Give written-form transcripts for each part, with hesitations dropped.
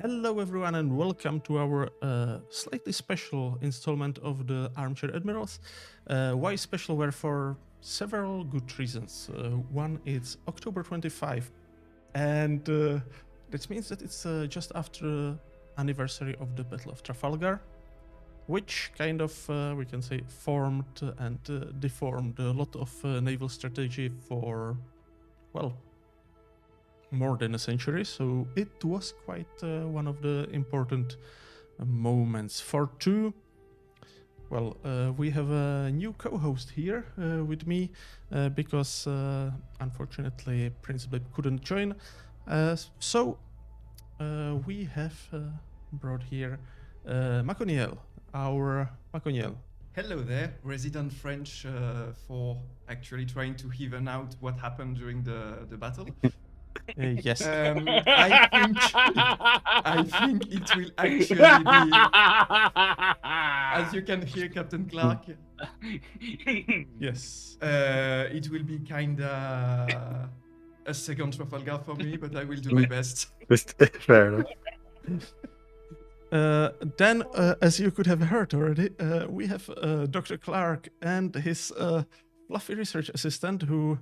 Hello, everyone, and welcome to our slightly special installment of the Armchair Admirals. Why special? Well, for several good reasons. One is October 25, and that means that it's just after the anniversary of the Battle of Trafalgar, which kind of, we can say, formed and deformed a lot of naval strategy for, well, more than a century, so it was quite one of the important moments. For two, well, we have a new co-host here with me because unfortunately Prince Blip couldn't join. So we have brought here Maconiel, our Maconiel. Hello there, resident French for actually trying to even out what happened during the battle. Yes. I think it will actually be, as you can hear, Captain Clarke. Yes. It will be kinda a second Trafalgar for me, but I will do my best. Fair enough. Then, as you could have heard already, we have Dr. Clarke and his fluffy research assistant who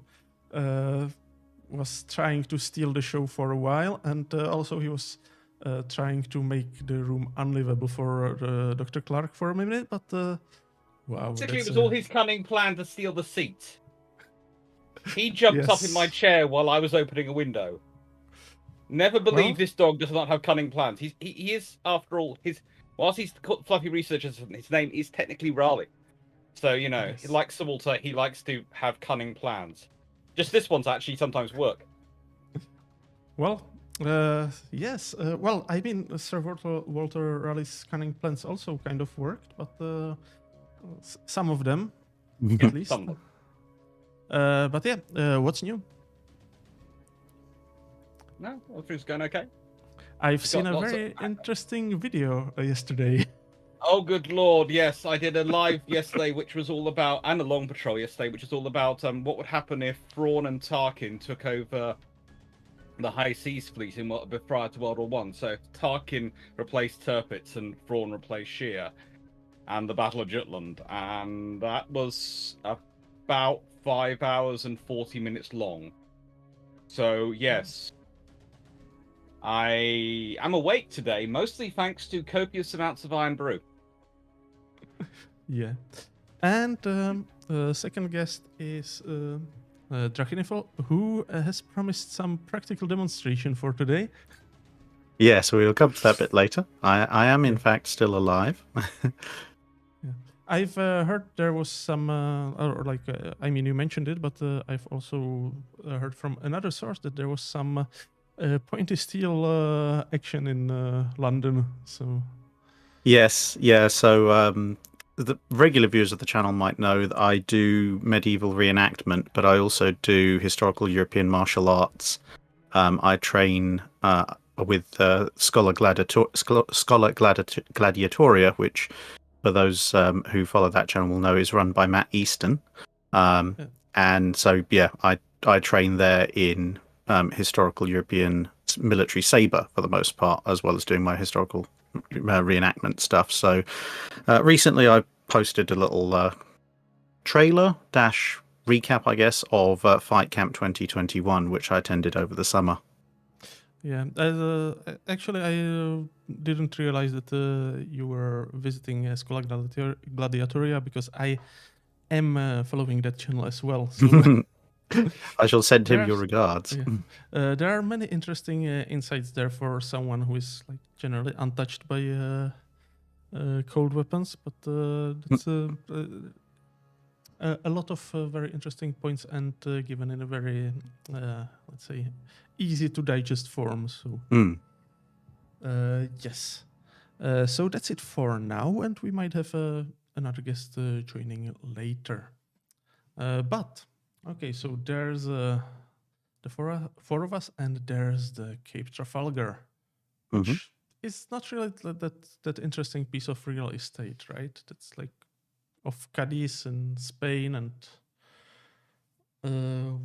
was trying to steal the show for a while, and also he was trying to make the room unlivable for Dr. Clarke for a minute, but wow. Basically, it was all his cunning plan to steal the seat. He jumped up in my Yes. chair while I was opening a window. Never believe Well- this dog does not have cunning plans. He is, after all, whilst he's fluffy research assistant, his name is technically Raleigh. So, you know, Yes. like Subaltern, he likes to have cunning plans. Just this one's actually sometimes work. Well, yes. Well, I mean, Sir Walter Raleigh's cunning plans also kind of worked, but some of them, at least. Some. But yeah, what's new? No, everything's going okay. I've seen a lots of- very interesting video yesterday. Oh, good lord, yes. I did a live yesterday, which was all about, and a long patrol yesterday, which was all about what would happen if Thrawn and Tarkin took over the High Seas fleet prior to World War One. So Tarkin replaced Tirpitz and Thrawn replaced Shear, and the Battle of Jutland. And that was about 5 hours and 40 minutes long. So, yes. I am awake today, mostly thanks to copious amounts of iron brew. Yeah. And second guest is Drachinifel, who has promised some practical demonstration for today. Yes, we will come to that bit later. I am, in fact, still alive. Yeah. I've heard there was some, I mean, you mentioned it, but I've also heard from another source that there was some pointy steel action in London. So Yes, yeah. So the regular viewers of the channel might know that I do medieval reenactment, but I also do historical European martial arts. I train with Schola Gladiatoria, which, for those who follow that channel will know, is run by Matt Easton. And so, yeah, I train there in historical European military saber for the most part, as well as doing my historical reenactment stuff. So recently I posted a little trailer / recap, I guess, of Fight Camp 2021, which I attended over the summer. yeah, actually, I didn't realize that you were visiting Schola Gladiatoria because I am following that channel as well. So I shall send him your There's- regards. yeah. There are many interesting insights there for someone who is like generally untouched by cold weapons, but that's a lot of very interesting points and given in a very, let's say, easy to digest form. So yes. So that's it for now, and we might have another guest joining later. But okay, so there's the four of us, and there's the Cape Trafalgar, which is not really that interesting piece of real estate, right? That's like of Cadiz in Spain, and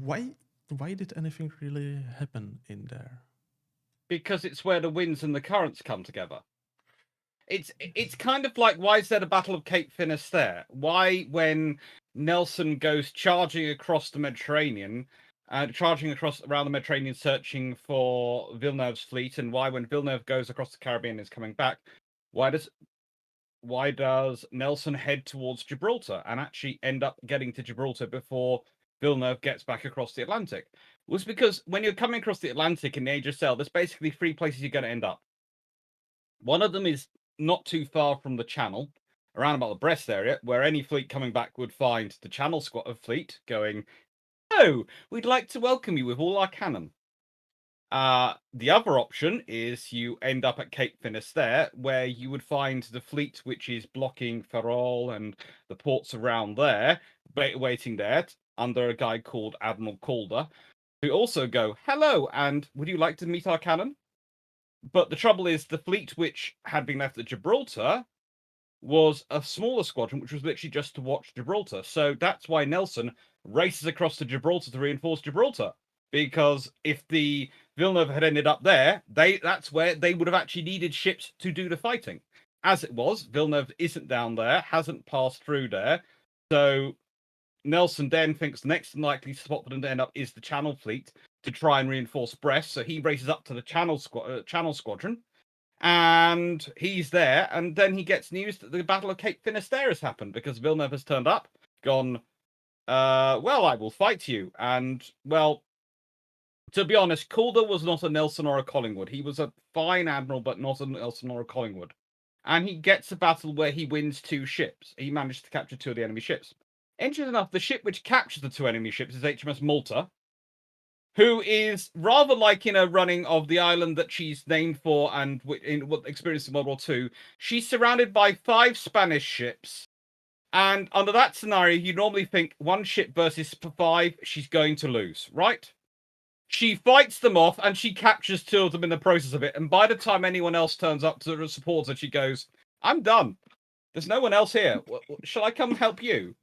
why did anything really happen in there? because it's where the winds and the currents come together. It's kind of like, why is there a Battle of Cape Finisterre? Why, when Nelson goes charging across the Mediterranean, charging across around the Mediterranean searching for Villeneuve's fleet, and why when Villeneuve goes across the Caribbean and is coming back, why does Nelson head towards Gibraltar and actually end up getting to Gibraltar before Villeneuve gets back across the Atlantic? It was because when you're coming across the Atlantic in the Age of Sail, there's basically 3 places you're going to end up. One of them is not too far from the Channel, around about the Brest area, where any fleet coming back would find the Channel squad of fleet going, "Oh, we'd like to welcome you with all our cannon." The other option is you end up at Cape Finisterre, where you would find the fleet which is blocking Ferrol and the ports around there, waiting there under a guy called Admiral Calder, who also go, "Hello, and would you like to meet our cannon?" But the trouble is, the fleet which had been left at Gibraltar was a smaller squadron, which was literally just to watch Gibraltar. So that's why Nelson races across to Gibraltar to reinforce Gibraltar. Because if the Villeneuve had ended up there, that's where they would have actually needed ships to do the fighting. As it was, Villeneuve isn't down there, hasn't passed through there. So Nelson then thinks the next likely spot for them to end up is the Channel fleet to try and reinforce Brest. So he races up to the Channel squadron, and he's there. And then he gets news that the Battle of Cape Finisterre has happened because Villeneuve has turned up, gone, well, I will fight you. And, well, to be honest, Calder was not a Nelson or a Collingwood. He was a fine admiral, but not a Nelson or a Collingwood. And he gets a battle where he wins 2 ships. He managed to capture 2 of the enemy ships. Interesting enough, the ship which captures the 2 enemy ships is HMS Malta, who is rather like in a running of the island that she's named for and in what experienced in World War II. She's surrounded by 5 Spanish ships. And under that scenario, you normally think 1 ship versus 5, she's going to lose, right? She fights them off and she captures 2 of them in the process of it. And by the time anyone else turns up to support her, she goes, "I'm done. There's no one else here. Shall I come help you?"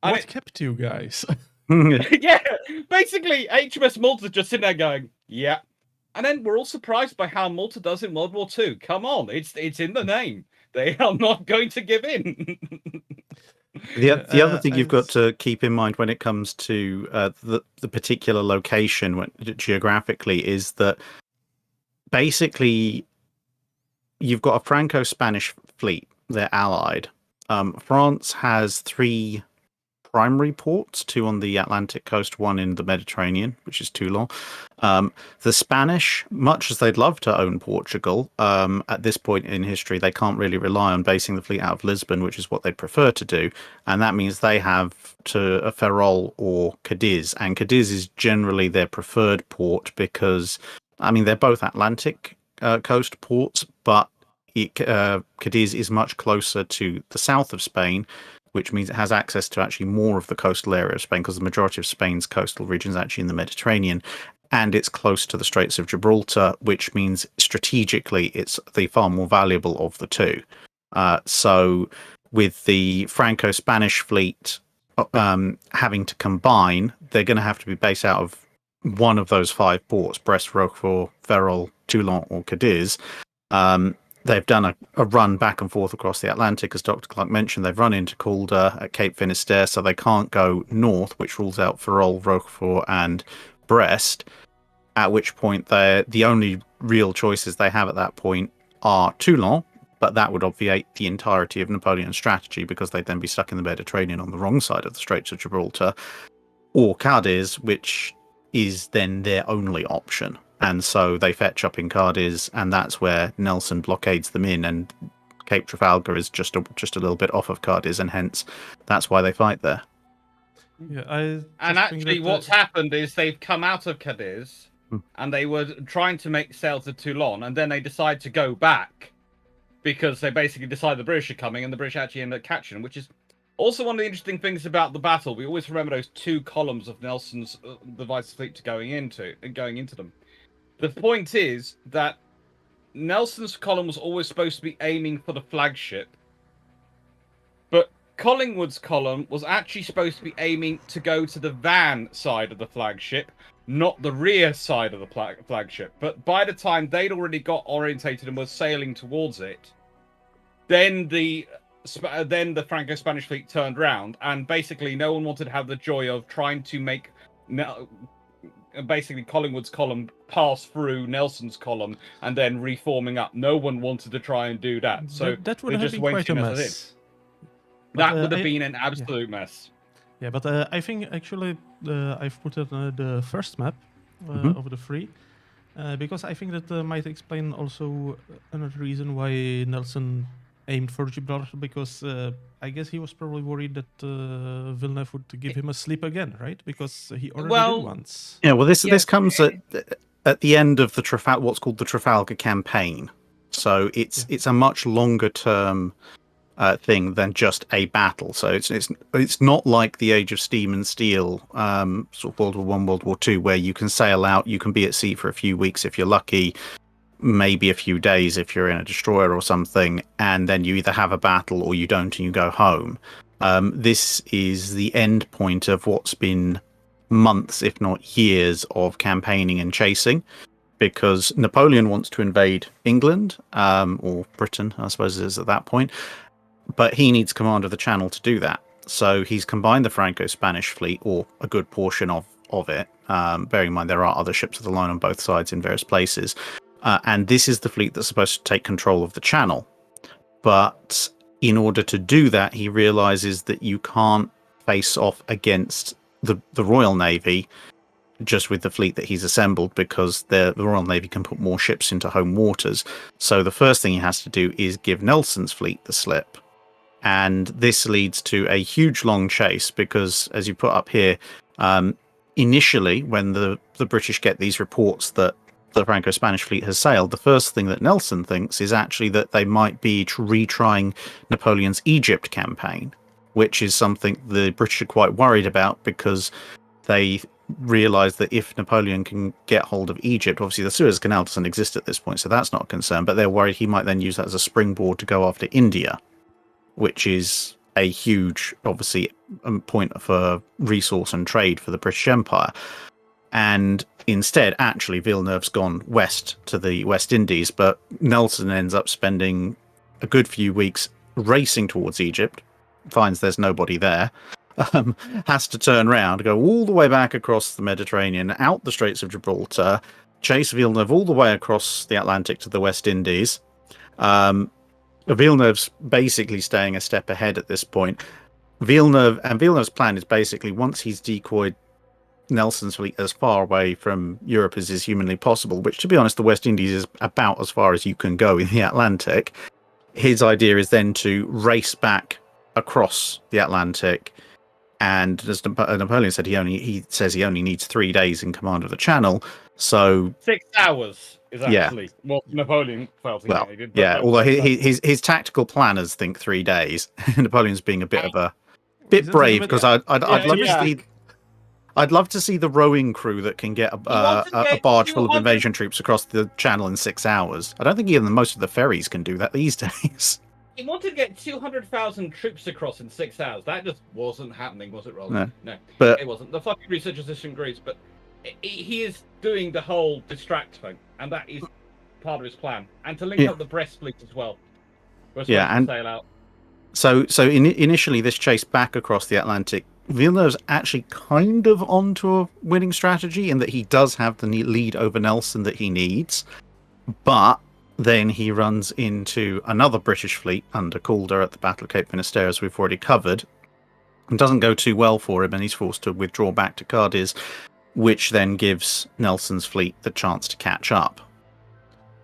And What kept you guys? yeah, basically, HMS Malta's just sitting there going, "Yeah." And then we're all surprised by how Malta does in World War II. Come on, it's in the name. They are not going to give in. The other thing you've got to keep in mind when it comes to the particular location geographically is that basically you've got a Franco-Spanish fleet. They're allied. France has 3 primary ports, 2 on the Atlantic coast, 1 in the Mediterranean, which is Toulon. The Spanish, much as they'd love to own Portugal, at this point in history, they can't really rely on basing the fleet out of Lisbon, which is what they'd prefer to do. And that means they have to Ferrol or Cadiz. And Cadiz is generally their preferred port because, I mean, they're both Atlantic coast ports, but Cadiz is much closer to the south of Spain, which means it has access to actually more of the coastal area of Spain because the majority of Spain's coastal region is actually in the Mediterranean, and it's close to the Straits of Gibraltar, which means strategically it's the far more valuable of the 2. So with the Franco-Spanish fleet having to combine, they're going to have to be based out of one of those 5 ports, Brest, Roquefort, Ferrol, Toulon or Cadiz. They've done a run back and forth across the Atlantic, as Dr. Clarke mentioned. They've run into Calder at Cape Finisterre, so they can't go north, which rules out Ferrol, Roquefort, and Brest. At which point, the only real choices they have at that point are Toulon, but that would obviate the entirety of Napoleon's strategy because they'd then be stuck in the Mediterranean on the wrong side of the Straits of Gibraltar, or Cadiz, which is then their only option. And so they fetch up in Cadiz, and that's where Nelson blockades them in, and Cape Trafalgar is just a little bit off of Cadiz, and hence that's why they fight there. Yeah, and actually what's happened is they've come out of Cadiz, and they were trying to make sail to Toulon, and then they decide to go back because they basically decide the British are coming, and the British actually end up catching them, which is also one of the interesting things about the battle. We always remember those 2 columns of Nelson's device fleet going into them. The point is that Nelson's column was always supposed to be aiming for the flagship, but Collingwood's column was actually supposed to be aiming to go to the van side of the flagship, not the rear side of the flagship. But by the time they'd already got orientated and were sailing towards it, then the Franco-Spanish fleet turned round, and basically no one wanted to have the joy of trying to make basically Collingwood's column pass through Nelson's column and then reforming up. No one wanted to try and do that. So that would have been quite a mess. That would have been an absolute mess. Yeah, but I think actually I've put it the first map of the three, because I think that might explain also another reason why Nelson aimed for Gibraltar, because I guess he was probably worried that Villeneuve would give him a slip again, right? Because he already did once. Yeah, well, this comes at the end of the what's called the Trafalgar campaign. So it's a much longer term thing than just a battle. So it's not like the Age of Steam and Steel, sort of World War I, World War II, where you can sail out, you can be at sea for a few weeks if you're lucky, maybe a few days if you're in a destroyer or something, and then you either have a battle or you don't and you go home. This is the end point of what's been months, if not years, of campaigning and chasing, because Napoleon wants to invade England, or Britain, I suppose it is at that point, but he needs command of the Channel to do that. So he's combined the Franco-Spanish fleet, or a good portion of it, bearing in mind there are other ships of the line on both sides in various places, and this is the fleet that's supposed to take control of the Channel. But in order to do that, he realizes that you can't face off against the Royal Navy just with the fleet that he's assembled, because the Royal Navy can put more ships into home waters. So the first thing he has to do is give Nelson's fleet the slip. And this leads to a huge long chase, because, as you put up here, initially, when the British get these reports that the Franco-Spanish fleet has sailed, the first thing that Nelson thinks is actually that they might be retrying Napoleon's Egypt campaign, which is something the British are quite worried about, because they realise that if Napoleon can get hold of Egypt, obviously the Suez Canal doesn't exist at this point, so that's not a concern, but they're worried he might then use that as a springboard to go after India, which is a huge, obviously, point for resource and trade for the British Empire. And instead, actually, Villeneuve's gone west to the West Indies, but Nelson ends up spending a good few weeks racing towards Egypt, finds there's nobody there, has to turn around, go all the way back across the Mediterranean, out the Straits of Gibraltar, chase Villeneuve all the way across the Atlantic to the West Indies. Villeneuve's basically staying a step ahead at this point. Villeneuve's plan is basically, once he's decoyed Nelson's fleet as far away from Europe as is humanly possible, which, to be honest, the West Indies is about as far as you can go in the Atlantic, his idea is then to race back across the Atlantic. And as Napoleon said, he says he only needs 3 days in command of the Channel. So 6 hours is actually what Napoleon felt he needed. Although his tactical planners think 3 days. Napoleon's being a bit of a bit brave, because I'd love to see the rowing crew that can get a barge full of invasion troops across the Channel in 6 hours. I don't think even most of the ferries can do that these days. He wanted to get 200,000 troops across in 6 hours. That just wasn't happening, was it, Roland? No, but it wasn't. The fucking researchers disagrees, but he is doing the whole distract thing, and that is part of his plan. And to link up the Brest fleet as well. And sail out. So initially, this chase back across the Atlantic, Villeneuve's actually kind of onto a winning strategy in that he does have the lead over Nelson that he needs, but then he runs into another British fleet under Calder at the Battle of Cape Finisterre, as we've already covered. It doesn't go too well for him, and he's forced to withdraw back to Cadiz, which then gives Nelson's fleet the chance to catch up.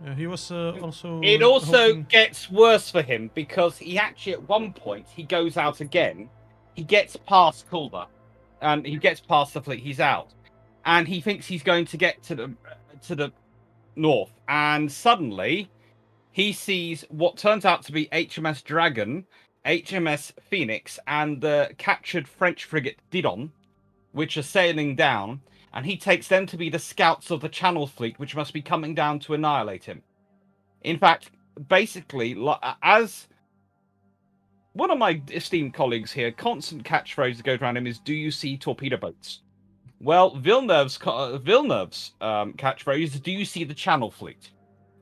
Yeah, he was also... It also gets worse for him, because he actually, at one point, he goes out again. He gets past Calder, and he gets past the fleet. He's out. And he thinks he's going to get to the north, and suddenly he sees what turns out to be HMS Dragon, HMS Phoenix, and the captured French frigate Didon, which are sailing down, and he takes them to be the scouts of the Channel fleet, which must be coming down to annihilate him. In fact, basically, as one of my esteemed colleagues here, constant catchphrase that goes around him is, "Do you see torpedo boats?" Well, Villeneuve's catchphrase is, "Do you see the Channel Fleet?"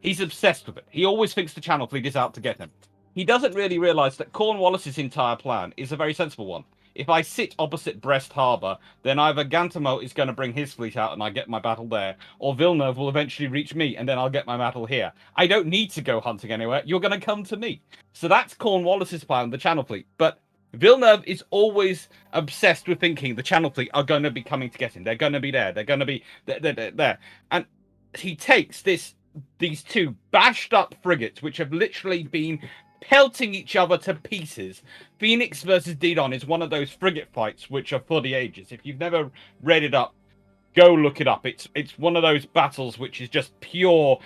He's obsessed with it. He always thinks the Channel Fleet is out to get him. He doesn't really realise that Cornwallis's entire plan is a very sensible one. If I sit opposite Brest Harbour, then either Gantamo is going to bring his fleet out and I get my battle there, or Villeneuve will eventually reach me and then I'll get my battle here. I don't need to go hunting anywhere. You're going to come to me. So that's Cornwallis's plan, the Channel Fleet. But Villeneuve is always obsessed with thinking the Channel Fleet are going to be coming to get him. They're going to be there. They're going to be there. And he takes these two bashed up frigates, which have literally been pelting each other to pieces. Phoenix versus Didon is one of those frigate fights which are for the ages. If you've never read it up, go look it up. It's one of those battles which is just pure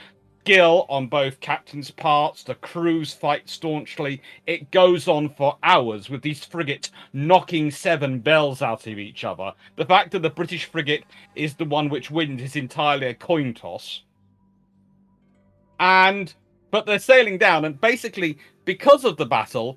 skill on both captains' parts. The crews fight staunchly. It goes on for hours with these frigates knocking 7 bells out of each other. The fact that the British frigate is the one which wins is entirely a coin toss. But they're sailing down, and basically, because of the battle,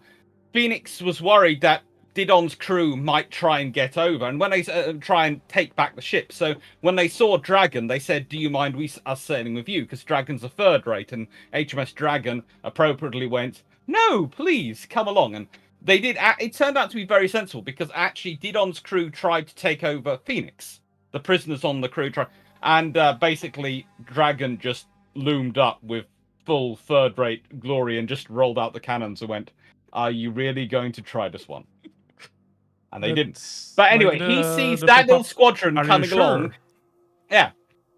Phoenix was worried that Didon's crew might try and get over, and when they try and take back the ship. So when they saw Dragon, they said, "Do you mind us sailing with you? Because Dragon's a third rate." And HMS Dragon appropriately went, "No, please, come along." And they did. It turned out to be very sensible, because actually Didon's crew tried to take over Phoenix. The prisoners on the crew tried, and basically Dragon just loomed up with full third-rate glory and just rolled out the cannons and went, "Are you really going to try this one?" And they didn't. But anyway, he sees that little squadron coming along. Yeah.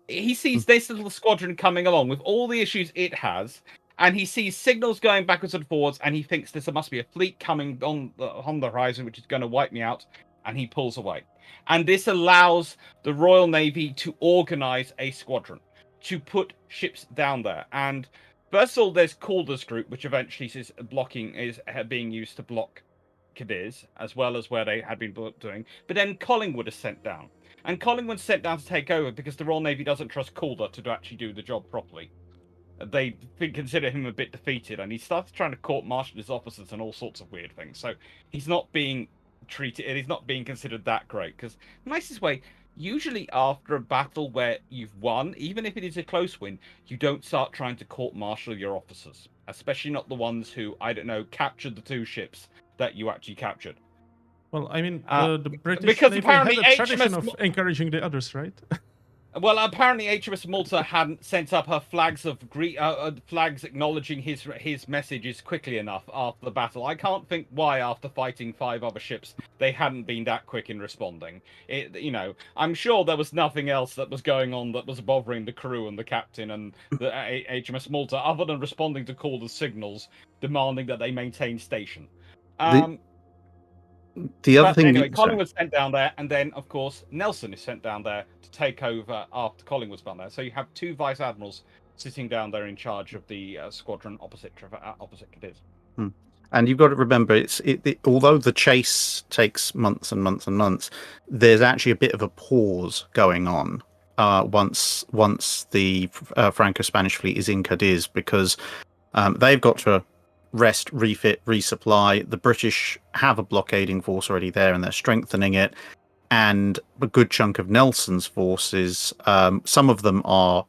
He sees this little squadron coming along with all the issues it has, and he sees signals going backwards and forwards, and he thinks there must be a fleet coming on the horizon which is going to wipe me out, and he pulls away. And this allows the Royal Navy to organize a squadron to put ships down there. And first of all, there's Calder's group, which eventually is being used to block Cadiz, as well as where they had been doing. But then Collingwood is sent down. And Collingwood's sent down to take over because the Royal Navy doesn't trust Calder to actually do the job properly. They consider him a bit defeated, and he starts trying to court-martial his officers and all sorts of weird things. So he's not being considered that great. Because the nicest way, usually after a battle where you've won, even if it is a close win, you don't start trying to court-martial your officers. Especially not the ones who, I don't know, captured the 2 ships that you actually captured. Well, I mean, the British because Navy apparently had a tradition of encouraging the others, right? Well, apparently HMS Malta hadn't sent up her flags acknowledging his messages quickly enough after the battle. I can't think why, after fighting 5 other ships, they hadn't been that quick in responding. I'm sure there was nothing else that was going on that was bothering the crew and the captain and the HMS Malta, other than responding to Calder's signals demanding that they maintain station. The other thing, anyway, Collingwood's sent down there, and then of course Nelson is sent down there to take over after Collingwood's down there. So you have 2 vice admirals sitting down there in charge of the squadron opposite Cadiz. And you've got to remember, although the chase takes months and months and months, there's actually a bit of a pause going on once the Franco-Spanish fleet is in Cadiz, because they've got to rest, refit, resupply. The British have a blockading force already there, and they're strengthening it. And a good chunk of Nelson's forces, some of them are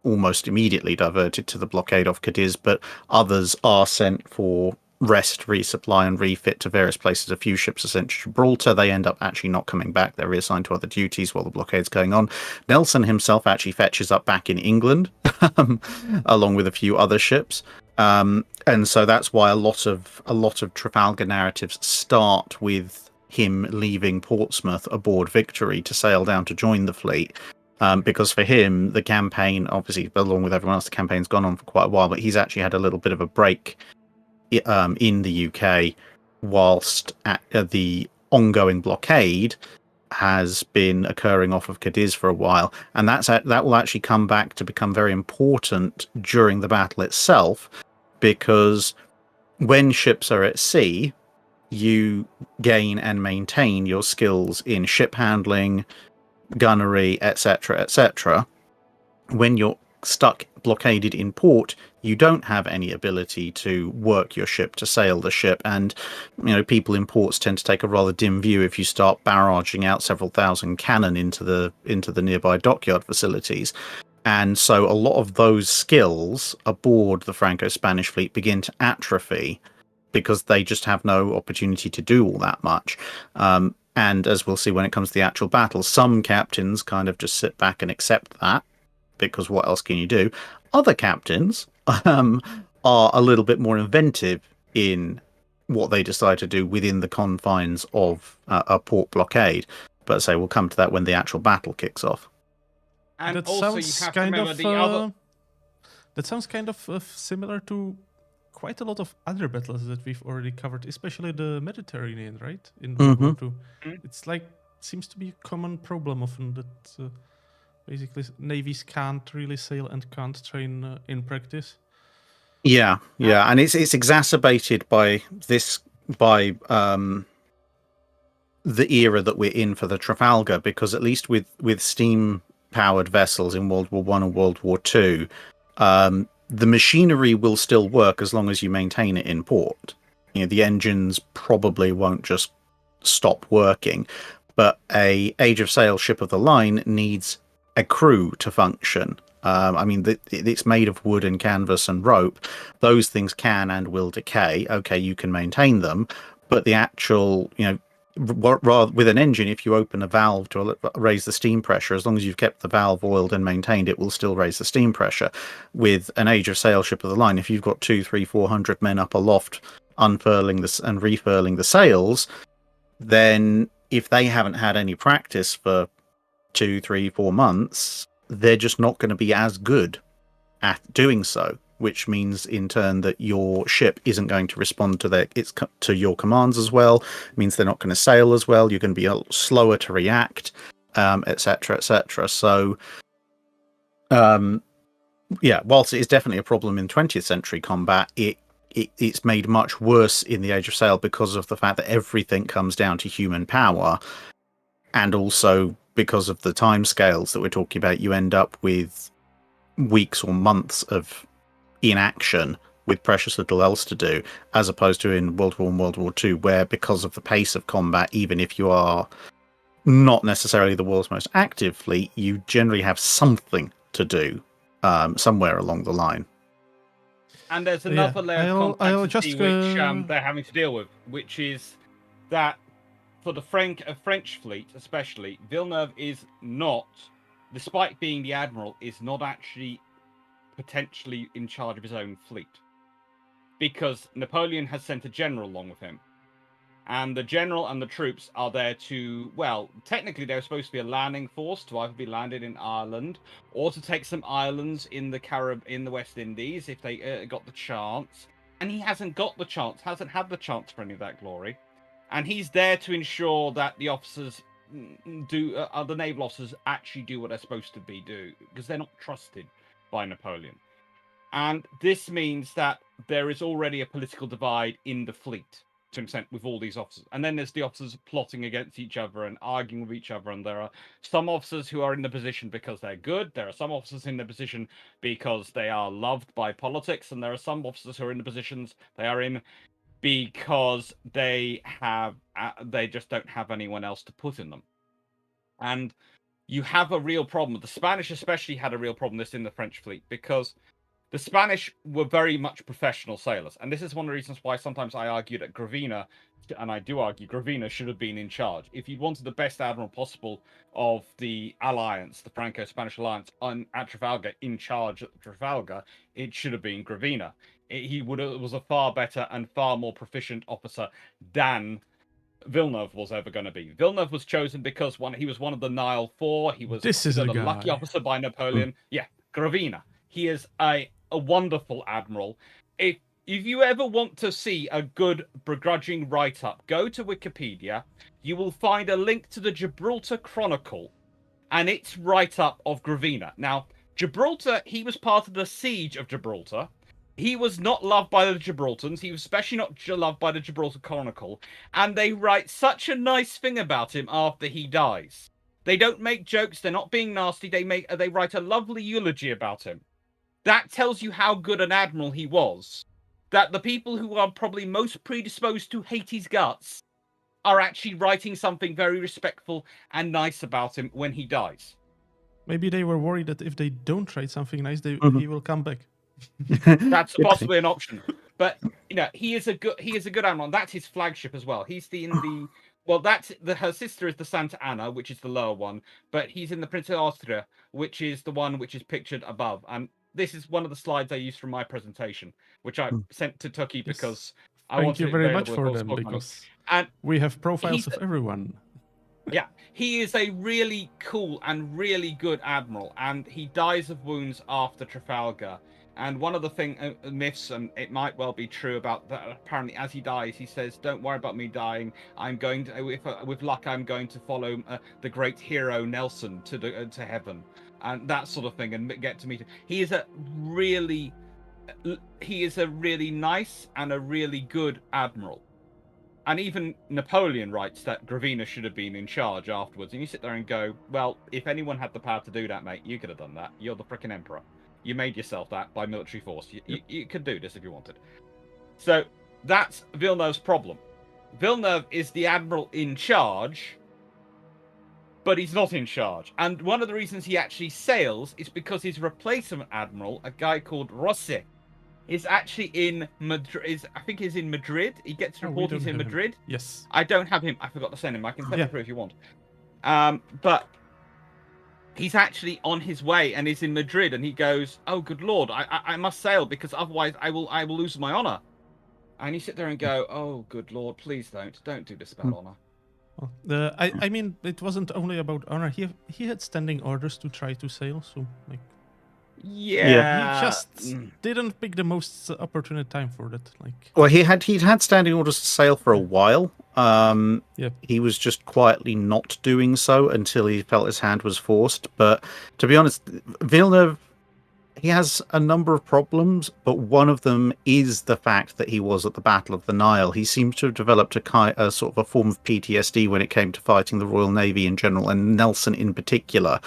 almost immediately diverted to the blockade off Cadiz, but others are sent for rest, resupply, and refit to various places. A few ships are sent to Gibraltar. They end up actually not coming back. They're reassigned to other duties while the blockade's going on. Nelson himself actually fetches up back in England, along with a few other ships. And so that's why a lot of Trafalgar narratives start with him leaving Portsmouth aboard Victory to sail down to join the fleet. Because for him, the campaign, obviously, along with everyone else, the campaign's gone on for quite a while, but he's actually had a little bit of a break in the UK, whilst the ongoing blockade has been occurring off of Cadiz for a while, and that will actually come back to become very important during the battle itself, because when ships are at sea, you gain and maintain your skills in ship handling, gunnery, etc., etc. When you're stuck blockaded in port, you don't have any ability to work your ship, to sail the ship. And, people in ports tend to take a rather dim view if you start barraging out several thousand cannon into the nearby dockyard facilities. And so a lot of those skills aboard the Franco-Spanish fleet begin to atrophy because they just have no opportunity to do all that much. And as we'll see when it comes to the actual battle, some captains kind of just sit back and accept that, because what else can you do? Other captains are a little bit more inventive in what they decide to do within the confines of a port blockade. But say we'll come to that when the actual battle kicks off. And That also, you sounds have to kind remember of the other. that sounds kind of similar to quite a lot of other battles that we've already covered, especially the Mediterranean, right? In World War II. Mhm. It's like seems to be a common problem often that basically navies can't really sail and can't train in practice. Yeah, and it's exacerbated by the era that we're in for the Trafalgar, because at least with steam powered vessels in World War I and World War II, the machinery will still work as long as you maintain it in port. The engines probably won't just stop working, but a age of sail ship of the line needs a crew to function. It's made of wood and canvas and rope. Those things can and will decay. Okay, you can maintain them, but the actual, rather with an engine, if you open a valve to raise the steam pressure, as long as you've kept the valve oiled and maintained, it will still raise the steam pressure. With an age of sail ship of the line, if you've got 200, 300, 400 men up aloft unfurling this and refurling the sails, then if they haven't had any practice for 2, 3, 4 months, they're just not going to be as good at doing so, which means in turn that your ship isn't going to respond to your commands as well. It means they're not going to sail as well. You're going to be slower to react, etc., etc. So, whilst it is definitely a problem in 20th century combat, it's made much worse in the Age of Sail because of the fact that everything comes down to human power, and also because of the timescales that we're talking about. You end up with weeks or months of inaction with precious little else to do, as opposed to in World War I and World War II, where because of the pace of combat, even if you are not necessarily the world's most active fleet, you generally have something to do somewhere along the line. And there's another layer of complexity which they're having to deal with, which is that for the French fleet especially, Villeneuve is not, despite being the admiral, is not actually potentially in charge of his own fleet, because Napoleon has sent a general along with him, and the general and the troops are there to, well, technically they're supposed to be a landing force to either be landed in Ireland or to take some islands in the West Indies if they got the chance, and he hasn't got the chance, hasn't had the chance for any of that glory, and he's there to ensure that the officers the naval officers actually do what they're supposed to do, because they're not trusted by Napoleon. And this means that there is already a political divide in the fleet to an extent with all these officers. And then there's the officers plotting against each other and arguing with each other. And there are some officers who are in the position because they're good. There are some officers in the position because they are loved by politics. And there are some officers who are in the positions they are in because they just don't have anyone else to put in them. And you have a real problem. The Spanish especially had a real problem this in the French fleet, because the Spanish were very much professional sailors. And this is one of the reasons why sometimes I argue that Gravina, and I do argue Gravina, should have been in charge. If you wanted the best admiral possible of the alliance, the Franco-Spanish alliance, at Trafalgar, in charge at Trafalgar, it should have been Gravina. He was a far better and far more proficient officer than Villeneuve was ever going to be. Villeneuve was chosen because he was one of the Nile Four. He was considered a lucky officer by Napoleon. Yeah, Gravina. He is a wonderful admiral. If you ever want to see a good begrudging write-up, go to Wikipedia. You will find a link to the Gibraltar Chronicle and its write-up of Gravina. Now, Gibraltar, he was part of the siege of Gibraltar. He was not loved by the Gibraltans. He was especially not loved by the Gibraltar Chronicle. And they write such a nice thing about him after he dies. They don't make jokes. They're not being nasty. They write a lovely eulogy about him. That tells you how good an admiral he was. That the people who are probably most predisposed to hate his guts are actually writing something very respectful and nice about him when he dies. Maybe they were worried that if they don't write something nice, he will come back. That's Good possibly an option. But he is a good admiral. And that's his flagship as well. He's her sister is the Santa Ana, which is the lower one, but he's in the Prince of Austria, which is the one which is pictured above. And this is one of the slides I used from my presentation, which I sent to Tucky because I Thank wanted you it very much available for if them, I was talking because and we have profiles of everyone. yeah, he is a really cool and really good admiral, and he dies of wounds after Trafalgar. And one of the myths, and it might well be true about that, apparently as he dies, he says, "Don't worry about me dying. I'm going to, with luck, I'm going to follow the great hero Nelson to heaven," and that sort of thing, and get to meet him. He is a really nice and a really good admiral. And even Napoleon writes that Gravina should have been in charge afterwards. And you sit there and go, well, if anyone had the power to do that, mate, you could have done that. You're the frickin' emperor. You made yourself that by military force. You could do this if you wanted. So that's Villeneuve's problem. Villeneuve is the admiral in charge, but he's not in charge. And one of the reasons he actually sails is because his replacement admiral, a guy called Rossi, is actually in Madrid. I think he's in Madrid. He gets to report he's in Madrid. Him. Yes. I don't have him. I forgot to send him. I can send him through if you want. But he's actually on his way and is in Madrid, and he goes, "Oh, good lord, I must sail because otherwise I will lose my honor." And you sit there and go, "Oh, good lord, please don't do this about honor." Well, I mean, it wasn't only about honor. He had standing orders to try to sail, so like. Yeah. He just didn't pick the most opportune time for that. Like, well, he'd had standing orders to sail for a while. He was just quietly not doing so until he felt his hand was forced. But to be honest, Villeneuve, he has a number of problems, but one of them is the fact that he was at the Battle of the Nile. He seems to have developed a sort of a form of PTSD when it came to fighting the Royal Navy in general, and Nelson in particular,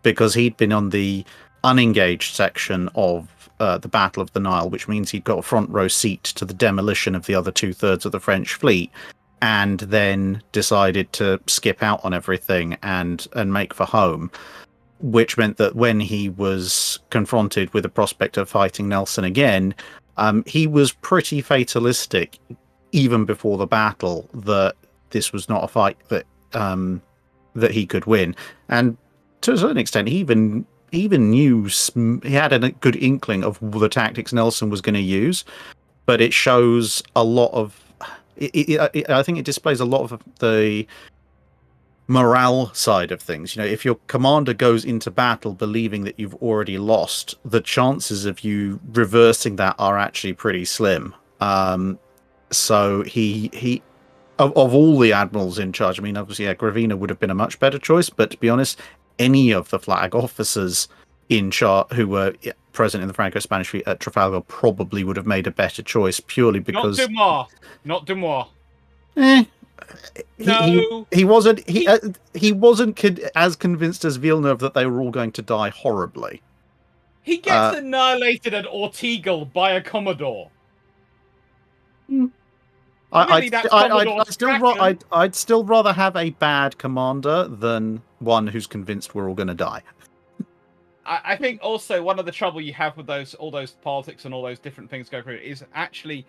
because he'd been on the unengaged section of the Battle of the Nile, which means he'd got a front row seat to the demolition of the other 2/3 of the French fleet, and then decided to skip out on everything and make for home, which meant that when he was confronted with the prospect of fighting Nelson again, he was pretty fatalistic even before the battle that this was not a fight that he could win. And to a certain extent, he even knew he had a good inkling of the tactics Nelson was going to use, but it shows a lot of I think it displays a lot of the morale side of things. If your commander goes into battle believing that you've already lost, the chances of you reversing that are actually pretty slim. So he of all the admirals in charge, I mean, obviously, Gravina would have been a much better choice, but to be honest, any of the flag officers in charge who were present in the Franco-Spanish fleet at Trafalgar probably would have made a better choice, purely because Not Dumois. He wasn't as convinced as Villeneuve that they were all going to die horribly. He gets annihilated at Ortegal by a Commodore. I'd still rather have a bad commander than one who's convinced we're all going to die. I think also one of the trouble you have with all those politics and all those different things going through is actually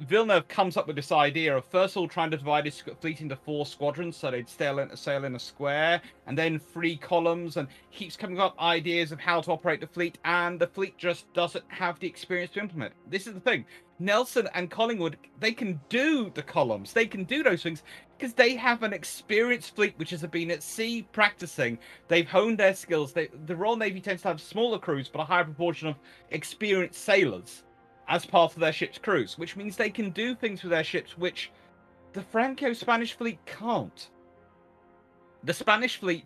Villeneuve comes up with this idea of first of all trying to divide his fleet into 4 squadrons so they'd sail in a square, and then 3 columns, and keeps coming up ideas of how to operate the fleet, and the fleet just doesn't have the experience to implement. This is the thing. Nelson and Collingwood, they can do the columns, they can do those things because they have an experienced fleet which has been at sea practicing. They've honed their skills. The Royal Navy tends to have smaller crews but a higher proportion of experienced sailors as part of their ship's crews, which means they can do things with their ships which the Franco-Spanish fleet can't. The Spanish fleet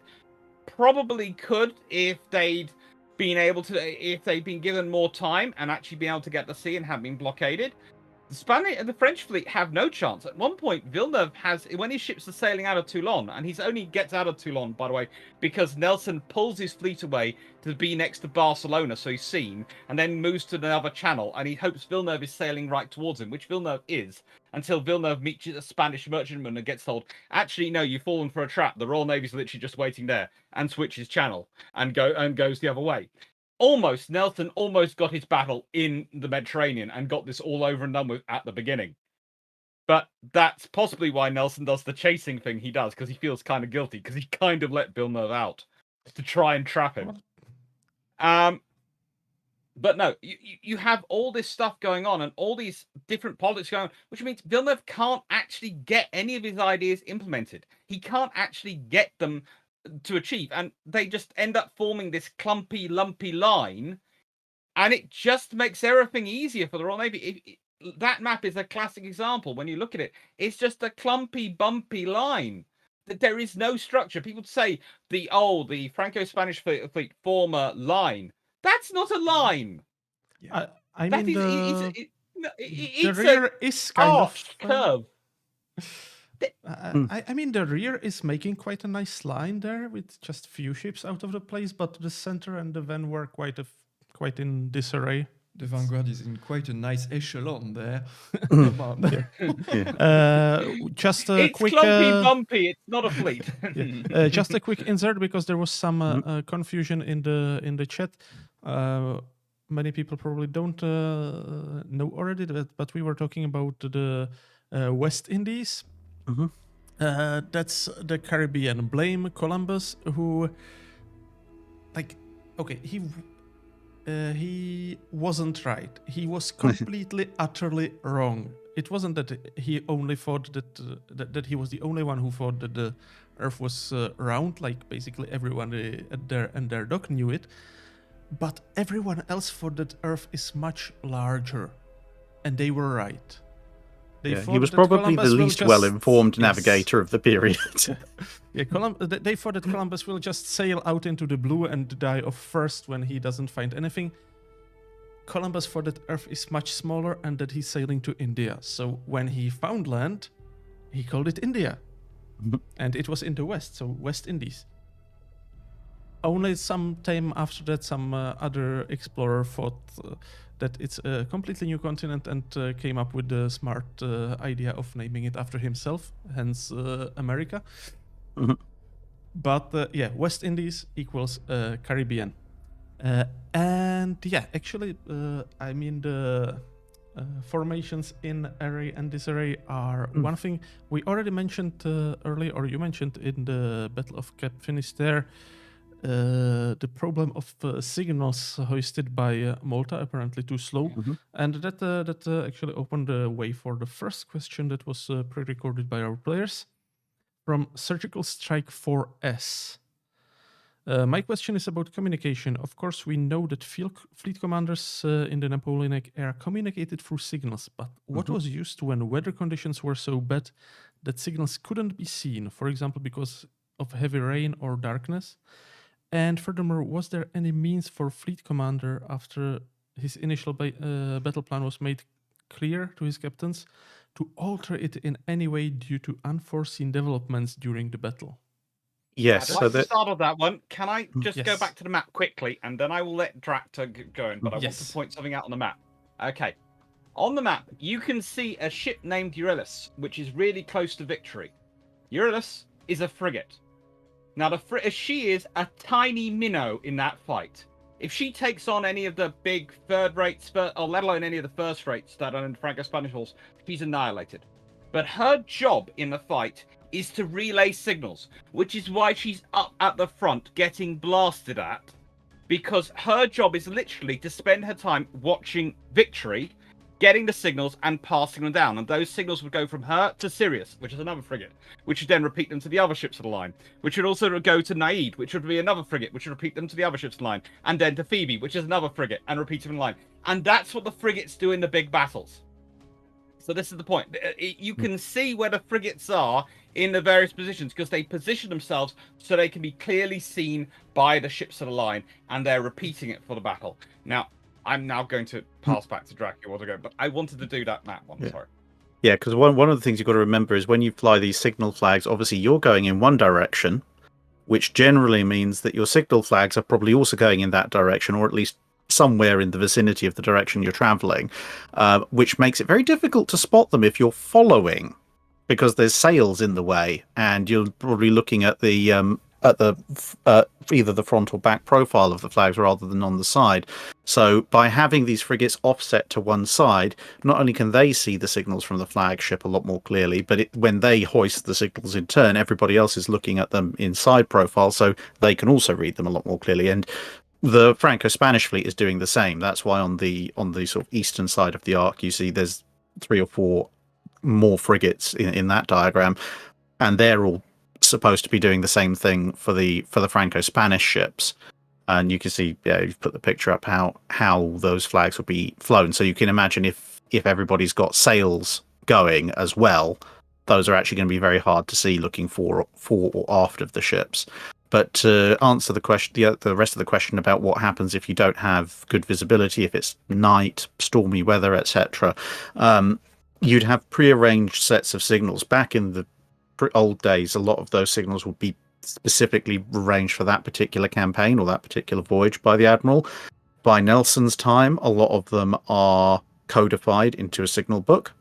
probably could if they'd been given more time and actually been able to get to sea and had been blockaded. the French fleet have no chance. At one point, Villeneuve has, when his ships are sailing out of Toulon, and he's only gets out of Toulon, by the way, because Nelson pulls his fleet away to be next to Barcelona, so he's seen, and then moves to another channel, and he hopes Villeneuve is sailing right towards him, which Villeneuve is, until Villeneuve meets a Spanish merchantman and gets told, actually, no, you've fallen for a trap. The Royal Navy's literally just waiting there, and switches channel and goes the other way. Nelson almost got his battle in the Mediterranean and got this all over and done with at the beginning. But that's possibly why Nelson does the chasing thing he does, because he feels kind of guilty, because he kind of let Villeneuve out to try and trap him. But no, you have all this stuff going on and all these different politics going on, which means Villeneuve can't actually get any of his ideas implemented. He can't actually get them to achieve, and they just end up forming this clumpy, lumpy line, and it just makes everything easier for the Royal Navy. That map is a classic example. When you look at it, it's just a clumpy, bumpy line. There is no structure. People say the Franco-Spanish fleet form a line. That's not a line. Yeah. I mean, the it's rear is kind of curve. I mean, the rear is making quite a nice line there with just few ships out of the place, but the center and the van were quite in disarray. The Vanguard is in quite a nice echelon there. Just a it's quick, clumpy, bumpy. It's not a fleet. just a quick insert, because there was some confusion in the chat. Many people probably don't know already, but we were talking about the West Indies. Mm-hmm. That's the Caribbean. Blame Columbus, who, he wasn't right. He was completely, utterly wrong. It wasn't that he only thought that he was the only one who thought that the Earth was round. Like basically everyone at their dock knew it, but everyone else thought that Earth is much larger, and they were right. He was probably the least well-informed navigator of the period. They thought that Columbus will just sail out into the blue and die of thirst when he doesn't find anything. Columbus thought that Earth is much smaller and that he's sailing to India. So when he found land, he called it India. And it was in the west, so West Indies. Only some time after that, some other explorer thought that it's a completely new continent and came up with the smart idea of naming it after himself, hence America. Mm-hmm. But West Indies equals Caribbean. And yeah, actually, I mean, the formations in array and disarray are one thing. We already mentioned earlier, or you mentioned in the Battle of Cap Finisterre, the problem of signals hoisted by Malta, apparently too slow. And that actually opened the way for the first question that was pre-recorded by our players from Surgical Strike 4S. My question is about communication. Of course, we know that fleet commanders in the Napoleonic era communicated through signals, but what was used when weather conditions were so bad that signals couldn't be seen, for example, because of heavy rain or darkness? And furthermore, was there any means for fleet commander, after his initial battle plan was made clear to his captains, to alter it in any way due to unforeseen developments during the battle? Yes. I'd like to start on that one. Can I just go back to the map quickly, and then I will let Dracta go in, but I want to point something out on the map. Okay. On the map, you can see a ship named Euryalus, which is really close to victory. Euryalus is a frigate. Now, she is a tiny minnow in that fight. If she takes on any of the big third-rate, or let alone any of the first-rates that are in Franco-Spanish Wars, she's annihilated. But her job in the fight is to relay signals, which is why she's up at the front getting blasted at, because her job is literally to spend her time watching victory, getting the signals and passing them down. And those signals would go from her to Sirius, which is another frigate, which would then repeat them to the other ships of the line, which would also go to Naid, which would be another frigate, which would repeat them to the other ships of the line, and then to Phoebe, which is another frigate, and repeat them in the line. And that's what the frigates do in the big battles. So this is the point. You can see where the frigates are in the various positions, because they position themselves so they can be clearly seen by the ships of the line, and they're repeating it for the battle. Now, I'm now going to pass back to Drac. But I wanted to do that one. Yeah. Sorry. Yeah, because one of the things you've got to remember is when you fly these signal flags, obviously you're going in one direction, which generally means that your signal flags are probably also going in that direction, or at least somewhere in the vicinity of the direction you're traveling, which makes it very difficult to spot them if you're following, because there's sails in the way, and you're probably looking at the either the front or back profile of the flags rather than on the side. So by having these frigates offset to one side, not only can they see the signals from the flagship a lot more clearly, but when they hoist the signals in turn, everybody else is looking at them in side profile, so they can also read them a lot more clearly. And the Franco-Spanish fleet is doing the same. That's why on the sort of eastern side of the arc, you see there's 3 or 4 more frigates in that diagram, and they're all supposed to be doing the same thing for the Franco-Spanish ships. And you can see, you've put the picture up how those flags will be flown. So you can imagine if everybody's got sails going as well, those are actually going to be very hard to see looking for or aft of the ships. But to answer the question, the rest of the question about what happens if you don't have good visibility, if it's night, stormy weather, etc., you'd have prearranged sets of signals. Back in the old days, a lot of those signals would be specifically arranged for that particular campaign or that particular voyage by the Admiral. By Nelson's time, a lot of them are codified into a signal book,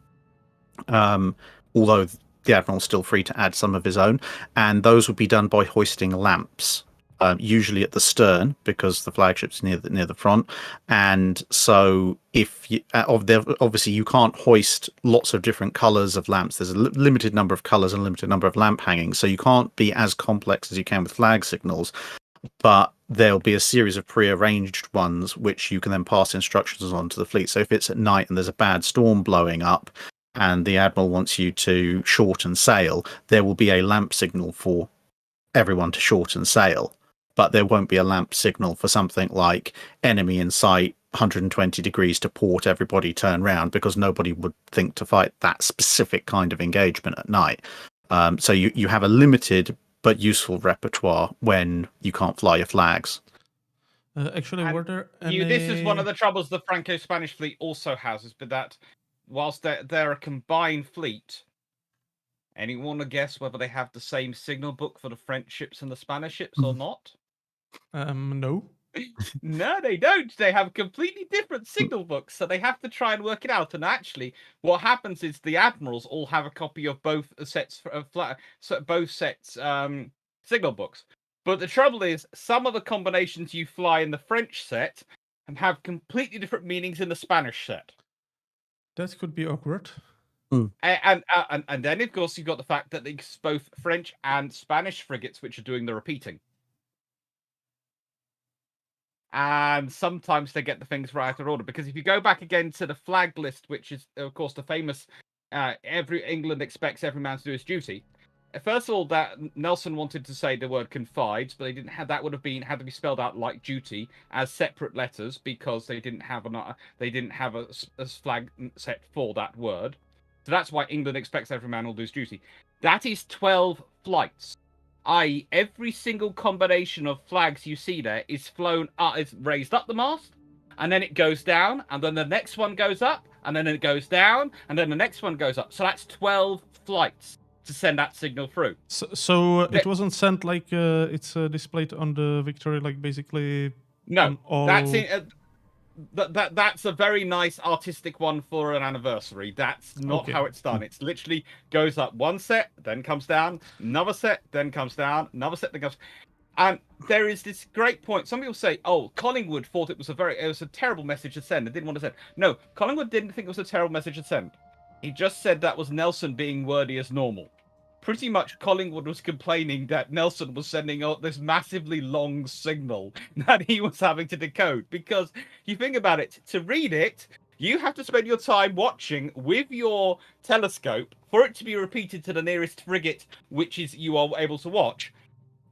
although the Admiral's still free to add some of his own, and those would be done by hoisting lamps, usually at the stern, because the flagship's near the front. And so if you, obviously you can't hoist lots of different colors of lamps. There's a limited number of colors and a limited number of lamp hangings, so you can't be as complex as you can with flag signals, but there'll be a series of pre-arranged ones which you can then pass instructions on to the fleet. So if it's at night and there's a bad storm blowing up and the Admiral wants you to shorten sail, there will be a lamp signal for everyone to shorten sail, but there won't be a lamp signal for something like enemy in sight, 120 degrees to port, everybody turn round, because nobody would think to fight that specific kind of engagement at night. So you have a limited but useful repertoire when you can't fly your flags. Actually, were there any... This is one of the troubles the Franco-Spanish fleet also has, is that whilst they're a combined fleet, anyone want to guess whether they have the same signal book for the French ships and the Spanish ships or not? No. No, they don't. They have completely different signal books, so they have to try and work it out. And actually, what happens is the admirals all have a copy of both sets signal books. But the trouble is, some of the combinations you fly in the French set have completely different meanings in the Spanish set. That could be awkward. And then, of course, you've got the fact that it's both French and Spanish frigates which are doing the repeating. And sometimes they get the things right out of order. Because if you go back again to the flag list, which is, of course, the famous England expects every man to do his duty. First of all, that Nelson wanted to say the word confides, but they didn't have, that would have had to be spelled out like duty as separate letters, because they didn't have a flag set for that word. So that's why England expects every man will do his duty. That is 12 flights. I.e., every single combination of flags you see there is flown up, is raised up the mast, and then it goes down, and then the next one goes up, and then it goes down, and then the next one goes up. So that's 12 flights to send that signal through. So it wasn't sent like it's displayed on the Victory, like basically. No, all... that's it. That's a very nice artistic one for an anniversary. That's not how it's done. It's literally goes up one set, then comes down, another set, then comes down, another set, then comes. And there is this great point. Some people say, "Oh, Collingwood thought it was a terrible message to send. They didn't want to send." No, Collingwood didn't think it was a terrible message to send. He just said that was Nelson being wordy as normal. Pretty much Collingwood was complaining that Nelson was sending out this massively long signal that he was having to decode. Because you think about it, to read it, you have to spend your time watching with your telescope for it to be repeated to the nearest frigate, which is you are able to watch.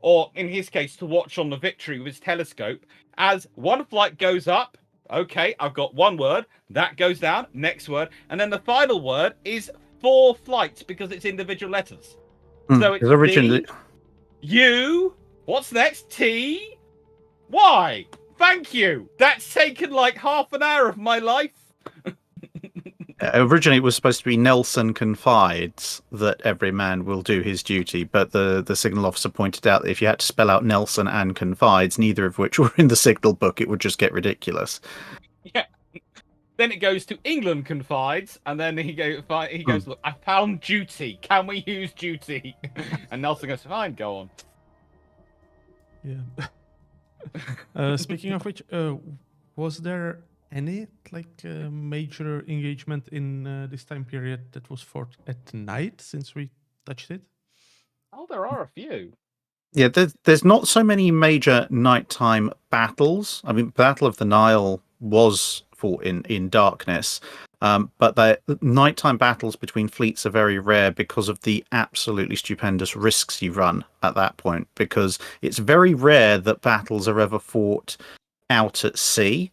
Or in his case, to watch on the Victory with his telescope. As one flight goes up, okay, I've got one word, that goes down, next word, and then the final word is 4 flights because it's individual letters. So it's originally D, U, what's next? T, Y. Thank you. That's taken like half an hour of my life. Originally, it was supposed to be Nelson confides that every man will do his duty, but the signal officer pointed out that if you had to spell out Nelson and confides, neither of which were in the signal book, it would just get ridiculous. Yeah. Then it goes to England confides, and then he goes, look, I found duty. Can we use duty? And Nelson goes, fine, go on. Yeah. Speaking of which, was there any major engagement in this time period that was fought at night since we touched it? Oh, there are a few. Yeah, there's not so many major nighttime battles. I mean, Battle of the Nile was fought in darkness, but the nighttime battles between fleets are very rare because of the absolutely stupendous risks you run at that point, because it's very rare that battles are ever fought out at sea.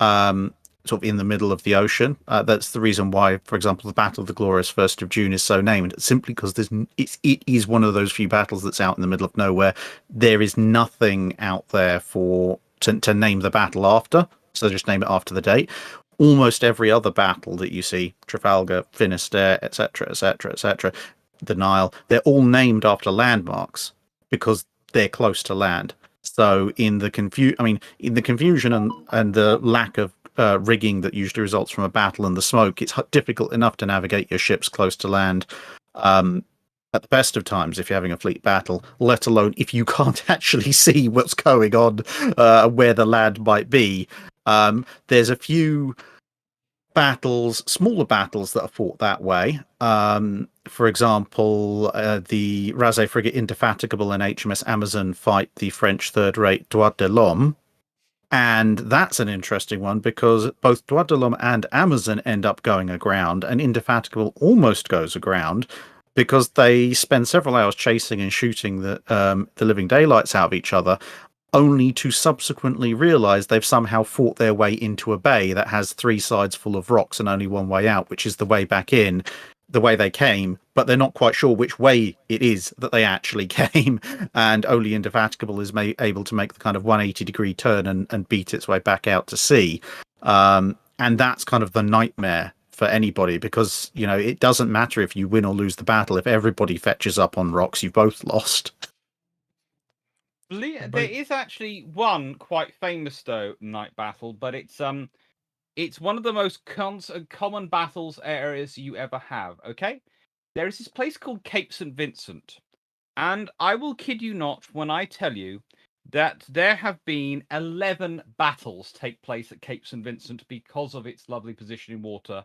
Sort of in the middle of the ocean. That's the reason why, for example, the Battle of the Glorious 1st of June is so named, simply because it is one of those few battles that's out in the middle of nowhere. There is nothing out there to name the battle after, so just name it after the date. Almost every other battle that you see, Trafalgar, Finisterre, etc., etc., etc., the Nile, they're all named after landmarks because they're close to land. So in the confusion and the lack of rigging that usually results from a battle and the smoke, it's difficult enough to navigate your ships close to land at the best of times if you're having a fleet battle, let alone if you can't actually see what's going on, where the land might be. There's a few smaller battles that are fought that way. For example, the Rasay frigate Indefatigable and HMS Amazon fight the French third-rate Droit de l'Homme. And that's an interesting one because both Droit de l'Homme and Amazon end up going aground, and Indefatigable almost goes aground because they spend several hours chasing and shooting the living daylights out of each other, only to subsequently realise they've somehow fought their way into a bay that has 3 sides full of rocks and only one way out, which is the way back in, the way they came, but they're not quite sure which way it is that they actually came, and only Indefatigable is able to make the kind of 180-degree turn and beat its way back out to sea. And that's kind of the nightmare for anybody, because it doesn't matter if you win or lose the battle. If everybody fetches up on rocks, you've both lost. There is actually one quite famous though night battle, but it's one of the most common battles areas you ever have. Okay, there is this place called Cape St. Vincent, and I will kid you not when I tell you that there have been 11 battles take place at Cape St. Vincent because of its lovely position in water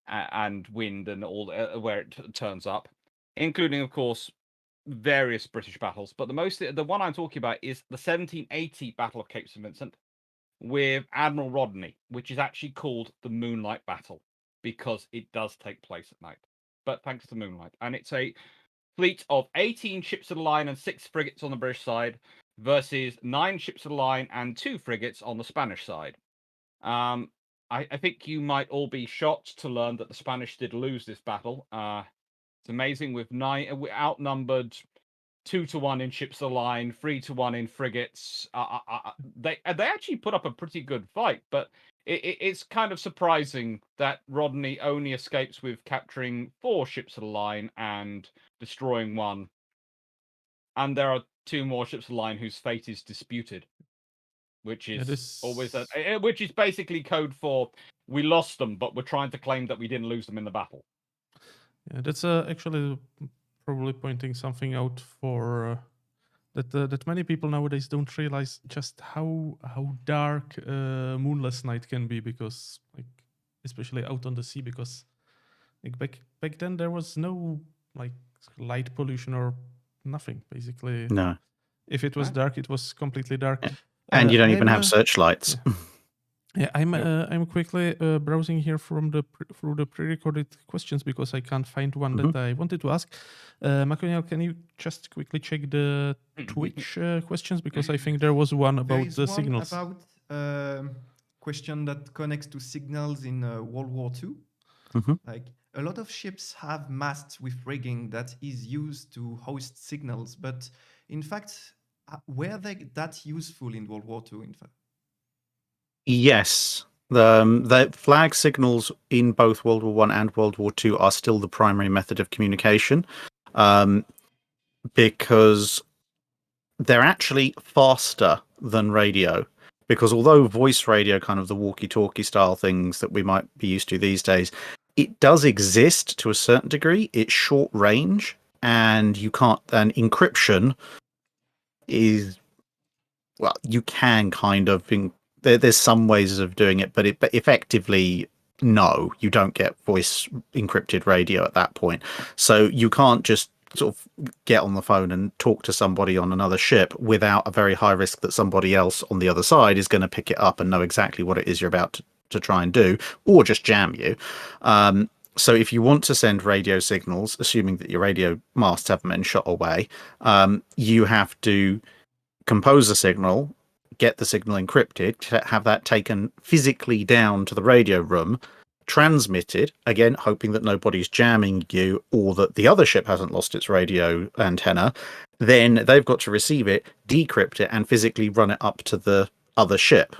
and wind and all where it turns up, including, of course, various British battles. But the one I'm talking about is the 1780 Battle of Cape St. Vincent with Admiral Rodney, which is actually called the Moonlight Battle because it does take place at night, but thanks to moonlight. And it's a fleet of 18 ships of the line and 6 frigates on the British side versus 9 ships of the line and 2 frigates on the Spanish side. I think you might all be shocked to learn that the Spanish did lose this battle. It's amazing, with 9 outnumbered 2-1 in ships of the line, 3-1 in frigates. They actually put up a pretty good fight, but it's kind of surprising that Rodney only escapes with capturing 4 ships of the line and destroying 1. And there are 2 more ships of the line whose fate is disputed, which is which is basically code for we lost them, but we're trying to claim that we didn't lose them in the battle. Yeah, that's actually probably pointing something out for that many people nowadays don't realize just how dark moonless night can be, because especially out on the sea, because back then there was no light pollution or nothing basically. No. If it was dark, it was completely dark. And you don't even have searchlights. Yeah, I'm quickly browsing here through the pre-recorded questions because I can't find one that I wanted to ask. Maconiel, can you just quickly check the Twitch questions, because I think there was one about the signals. About question that connects to signals in World War II. Like, a lot of ships have masts with rigging that is used to host signals, but in fact, were they that useful in World War II? In fact. Yes. The flag signals in both World War One and World War Two are still the primary method of communication, because they're actually faster than radio. Because although voice radio, kind of the walkie-talkie style things that we might be used to these days, it does exist to a certain degree. It's short range, and you can't. And encryption is, well, you can kind of. There's some ways of doing it, but effectively, no, you don't get voice encrypted radio at that point. So you can't just sort of get on the phone and talk to somebody on another ship without a very high risk that somebody else on the other side is going to pick it up and know exactly what it is you're about to try and do, or just jam you. So if you want to send radio signals, assuming that your radio masts haven't been shot away, you have to compose a signal, get the signal encrypted, have that taken physically down to the radio room, transmitted, again, hoping that nobody's jamming you or that the other ship hasn't lost its radio antenna. Then they've got to receive it, decrypt it, and physically run it up to the other ship,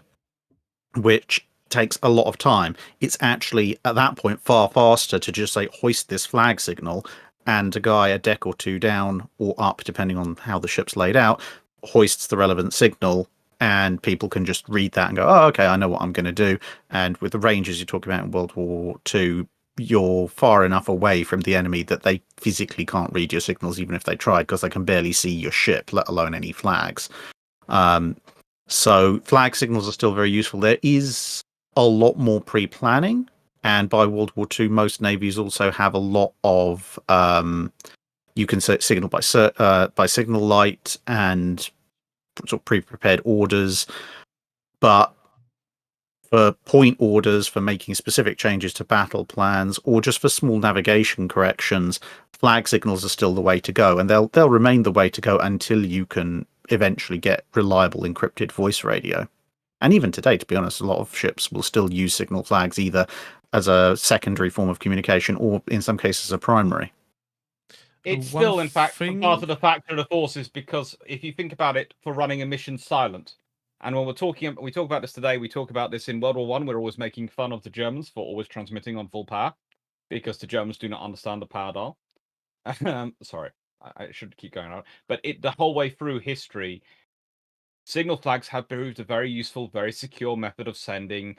which takes a lot of time. It's actually, at that point, far faster to just say, hoist this flag signal, and a guy a deck or two down or up, depending on how the ship's laid out, hoists the relevant signal, and people can just read that and go, oh, okay, I know what I'm going to do. And with the ranges you're talking about in World War II, you're far enough away from the enemy that they physically can't read your signals, even if they tried, because they can barely see your ship, let alone any flags. So flag signals are still very useful. There is a lot more pre-planning, and by World War II, most navies also have a lot of you can signal by signal light and sort of pre-prepared orders, but for point orders, for making specific changes to battle plans, or just for small navigation corrections, flag signals are still the way to go, and they'll remain the way to go until you can eventually get reliable encrypted voice radio. And even today, to be honest, a lot of ships will still use signal flags either as a secondary form of communication or in some cases a primary. It's still, in fact, part of the factor of the forces, because if you think about it, for running a mission silent, and when we talk about this today, we talk about this in World War One. We're always making fun of the Germans for always transmitting on full power, because the Germans do not understand the power dial. Sorry, I should keep going on. But the whole way through history, signal flags have proved a very useful, very secure method of sending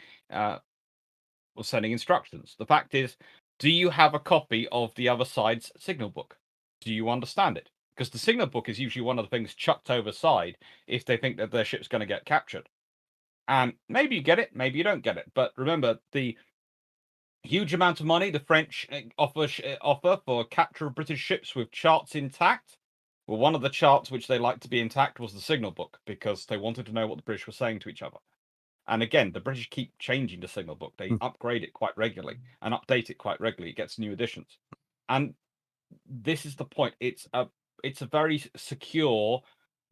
instructions. The fact is, do you have a copy of the other side's signal book? Do you understand it? Because the signal book is usually one of the things chucked overside if they think that their ship's going to get captured. And maybe you get it, maybe you don't get it. But remember, the huge amount of money the French offer for capture of British ships with charts intact. Well, one of the charts which they liked to be intact was the signal book, because they wanted to know what the British were saying to each other. And again, the British keep changing the signal book. They upgrade it quite regularly and update it quite regularly. It gets new additions. And this is the point. It's a very secure,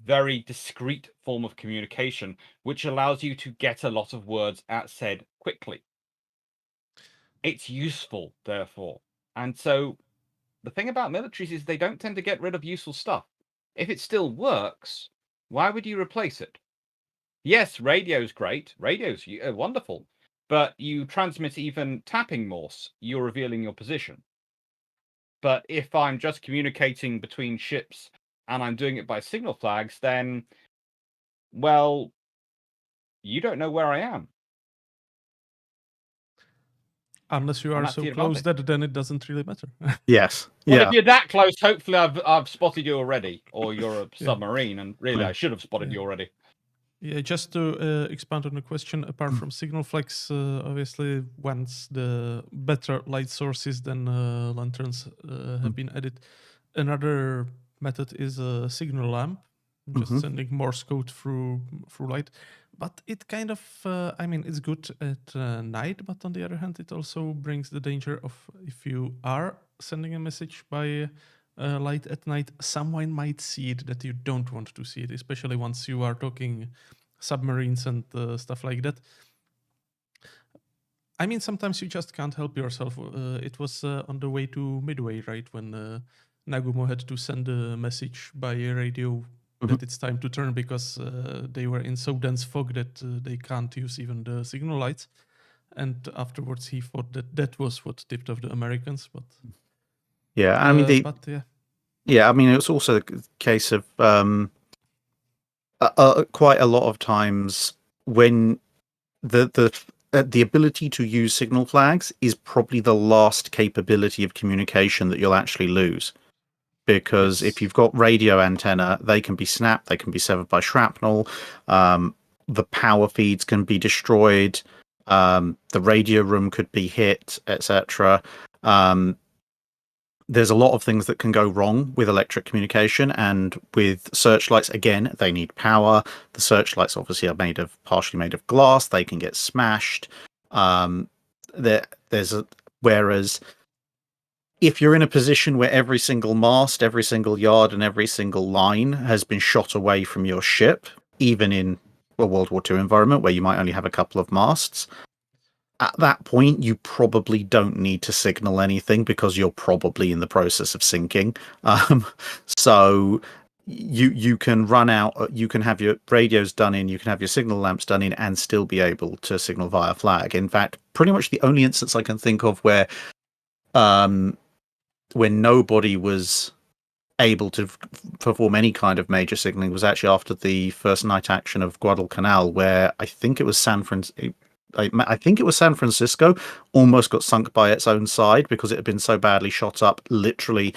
very discreet form of communication, which allows you to get a lot of words said quickly. It's useful, therefore. And so the thing about militaries is they don't tend to get rid of useful stuff. If it still works, why would you replace it? Yes, radio's great. Radio's wonderful. But you transmit even tapping Morse, you're revealing your position. But if I'm just communicating between ships and I'm doing it by signal flags, then, well, you don't know where I am. Unless you are so close that then it doesn't really matter. Yes. Well, if you're that close, hopefully I've spotted you already, or you're a submarine, and really I should have spotted you already. Yeah, just to expand on the question, apart from signal flags, obviously once the better light sources than lanterns have been added, another method is a signal lamp, just sending Morse code through light. But it kind of, it's good at night, but on the other hand, it also brings the danger of if you are sending a message by light at night, someone might see it that you don't want to see it, especially once you are talking submarines and stuff like that. I mean, sometimes you just can't help yourself. It was on the way to Midway, right, when Nagumo had to send a message by radio that it's time to turn, because they were in so dense fog that they can't use even the signal lights. And afterwards, he thought that that was what tipped off the Americans. But yeah, I mean, yeah, I mean, it was also the case of quite a lot of times when the ability to use signal flags is probably the last capability of communication that you'll actually lose. Because if you've got radio antenna, they can be snapped, they can be severed by shrapnel, the power feeds can be destroyed, the radio room could be hit, etc. There's a lot of things that can go wrong with electric communication, and with searchlights, again, they need power. The searchlights obviously are partially made of glass, they can get smashed. Whereas if you're in a position where every single mast, every single yard, and every single line has been shot away from your ship, even in a World War II environment where you might only have a couple of masts, at that point, you probably don't need to signal anything because you're probably in the process of sinking. So you can run out, you can have your radios done in, you can have your signal lamps done in, and still be able to signal via flag. In fact, pretty much the only instance I can think of where when nobody was able to perform any kind of major signaling was actually after the first night action of Guadalcanal, where I think it was San Francisco almost got sunk by its own side because it had been so badly shot up. Literally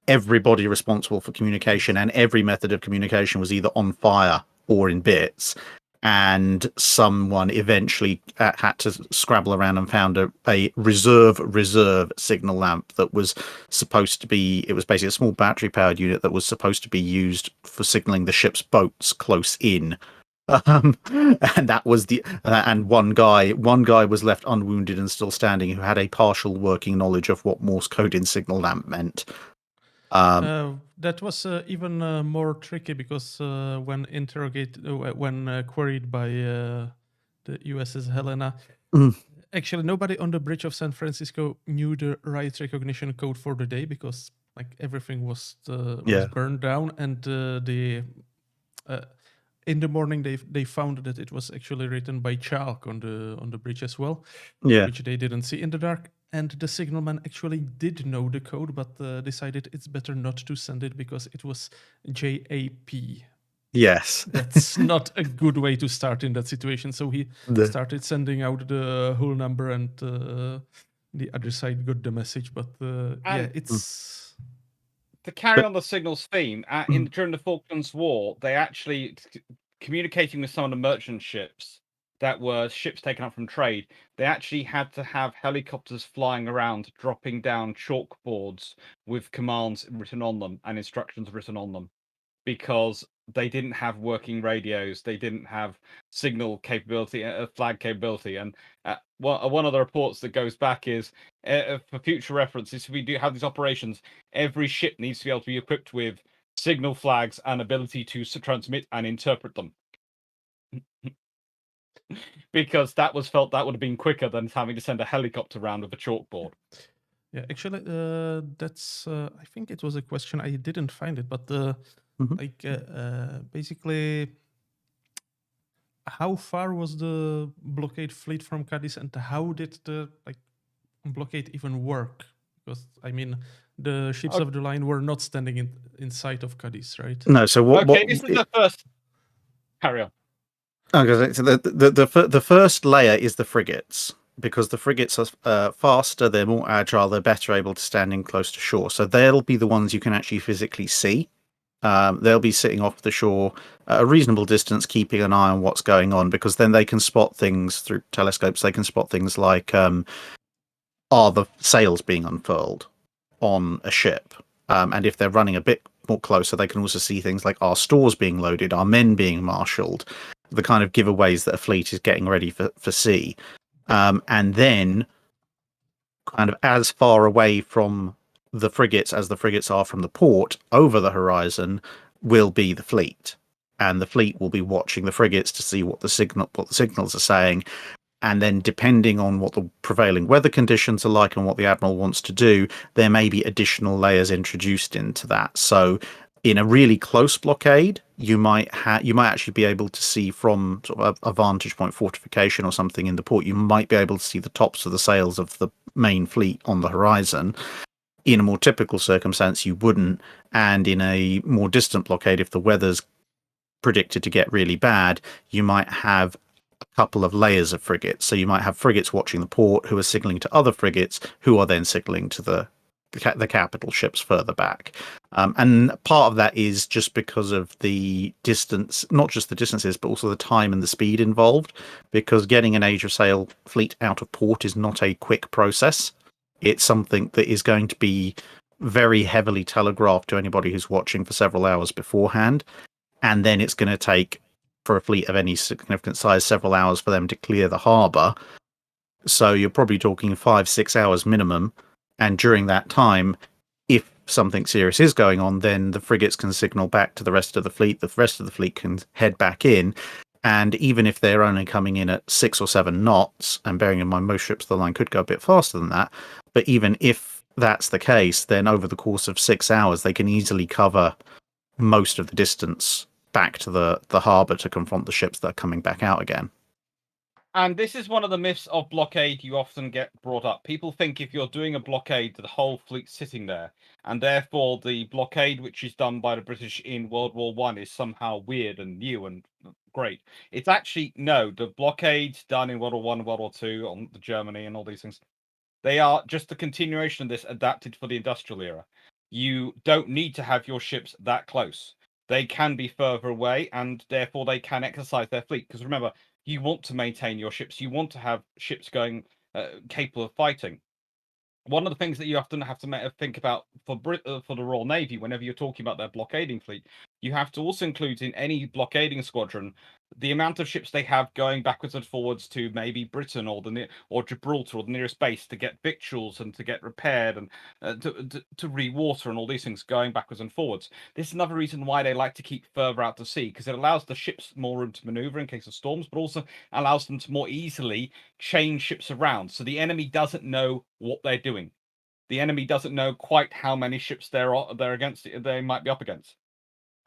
everybody responsible for communication and every method of communication was either on fire or in bits. And someone eventually had to scrabble around and found a reserve signal lamp that was supposed to be, it was basically a small battery powered unit that was supposed to be used for signaling the ship's boats close in. And that was and one guy was left unwounded and still standing, who had a partial working knowledge of what Morse code in signal lamp meant. That was even more tricky because when queried by the USS Helena, actually nobody on the bridge of San Francisco knew the right recognition code for the day, because like everything was burned down, and in the morning they found that it was actually written by Clarke on the bridge as well, which they didn't see in the dark. And the signalman actually did know the code, but decided it's better not to send it because it was JAP. Yes. That's not a good way to start in that situation. So he started sending out the whole number, and the other side got the message. But it's... To carry on the signals theme, during the Falklands War, they actually, communicating with some of the merchant ships that were ships taken up from trade, they actually had to have helicopters flying around, dropping down chalkboards with commands written on them and instructions written on them, because they didn't have working radios, they didn't have signal capability, flag capability. And one of the reports that goes back is, for future reference, if we do have these operations, every ship needs to be able to be equipped with signal flags and ability to transmit and interpret them. Because that was felt that would have been quicker than having to send a helicopter around with a chalkboard. Yeah, actually, that's. I think it was a question. I didn't find it, but basically, how far was the blockade fleet from Cadiz, and how did the blockade even work? Because I mean, the ships of the line were not standing in sight of Cadiz, right? No. So this is the first. Carry on. Okay, so the first layer is the frigates, because the frigates are faster, they're more agile, they're better able to stand in close to shore. So they'll be the ones you can actually physically see. They'll be sitting off the shore at a reasonable distance, keeping an eye on what's going on, because then they can spot things through telescopes. They can spot things like, are the sails being unfurled on a ship? And if they're running a bit more closer, they can also see things like, are stores being loaded? Are men being marshaled? The kind of giveaways that a fleet is getting ready for sea. And then kind of as far away from the frigates as the frigates are from the port, over the horizon will be the fleet. And the fleet will be watching the frigates to see what the signals are saying. And then depending on what the prevailing weather conditions are like and what the Admiral wants to do, there may be additional layers introduced into that. So in a really close blockade, you might actually be able to see from sort of a vantage point fortification or something in the port. You might be able to see the tops of the sails of the main fleet on the horizon. In a more typical circumstance, you wouldn't, and in a more distant blockade, if the weather's predicted to get really bad, you might have a couple of layers of frigates. So you might have frigates watching the port who are signaling to other frigates who are then signaling to the capital ships further back. And part of that is just because of the distance, not just the distances, but also the time and the speed involved, because getting an Age of Sail fleet out of port is not a quick process. It's something that is going to be very heavily telegraphed to anybody who's watching for several hours beforehand. And then it's going to take, for a fleet of any significant size, several hours for them to clear the harbour. So you're probably talking 5-6 hours minimum. And during that time, if something serious is going on, then the frigates can signal back to the rest of the fleet. The rest of the fleet can head back in. And even if they're only coming in at 6 or 7 knots, and bearing in mind most ships of the line could go a bit faster than that, but even if that's the case, then over the course of 6 hours, they can easily cover most of the distance back to the harbour to confront the ships that are coming back out again. And this is one of the myths of blockade you often get brought up. People think if you're doing a blockade, the whole fleet's sitting there, and therefore the blockade which is done by the British in World War I is somehow weird and new and great. It's actually, no, the blockades done in World War I and World War II on Germany and all these things, they are just a continuation of this adapted for the industrial era. You don't need to have your ships that close. They can be further away, and therefore they can exercise their fleet. Because remember, you want to maintain your ships. You want to have ships going capable of fighting. One of the things that you often have to think about for the Royal Navy, whenever you're talking about their blockading fleet, you have to also include in any blockading squadron the amount of ships they have going backwards and forwards to maybe Britain or Gibraltar or the nearest base to get victuals and to get repaired and to re-water and all these things going backwards and forwards. This is another reason why they like to keep further out to sea, because it allows the ships more room to maneuver in case of storms, but also allows them to more easily change ships around, so the enemy doesn't know what they're doing. The enemy doesn't know quite how many ships they're against. They might be up against.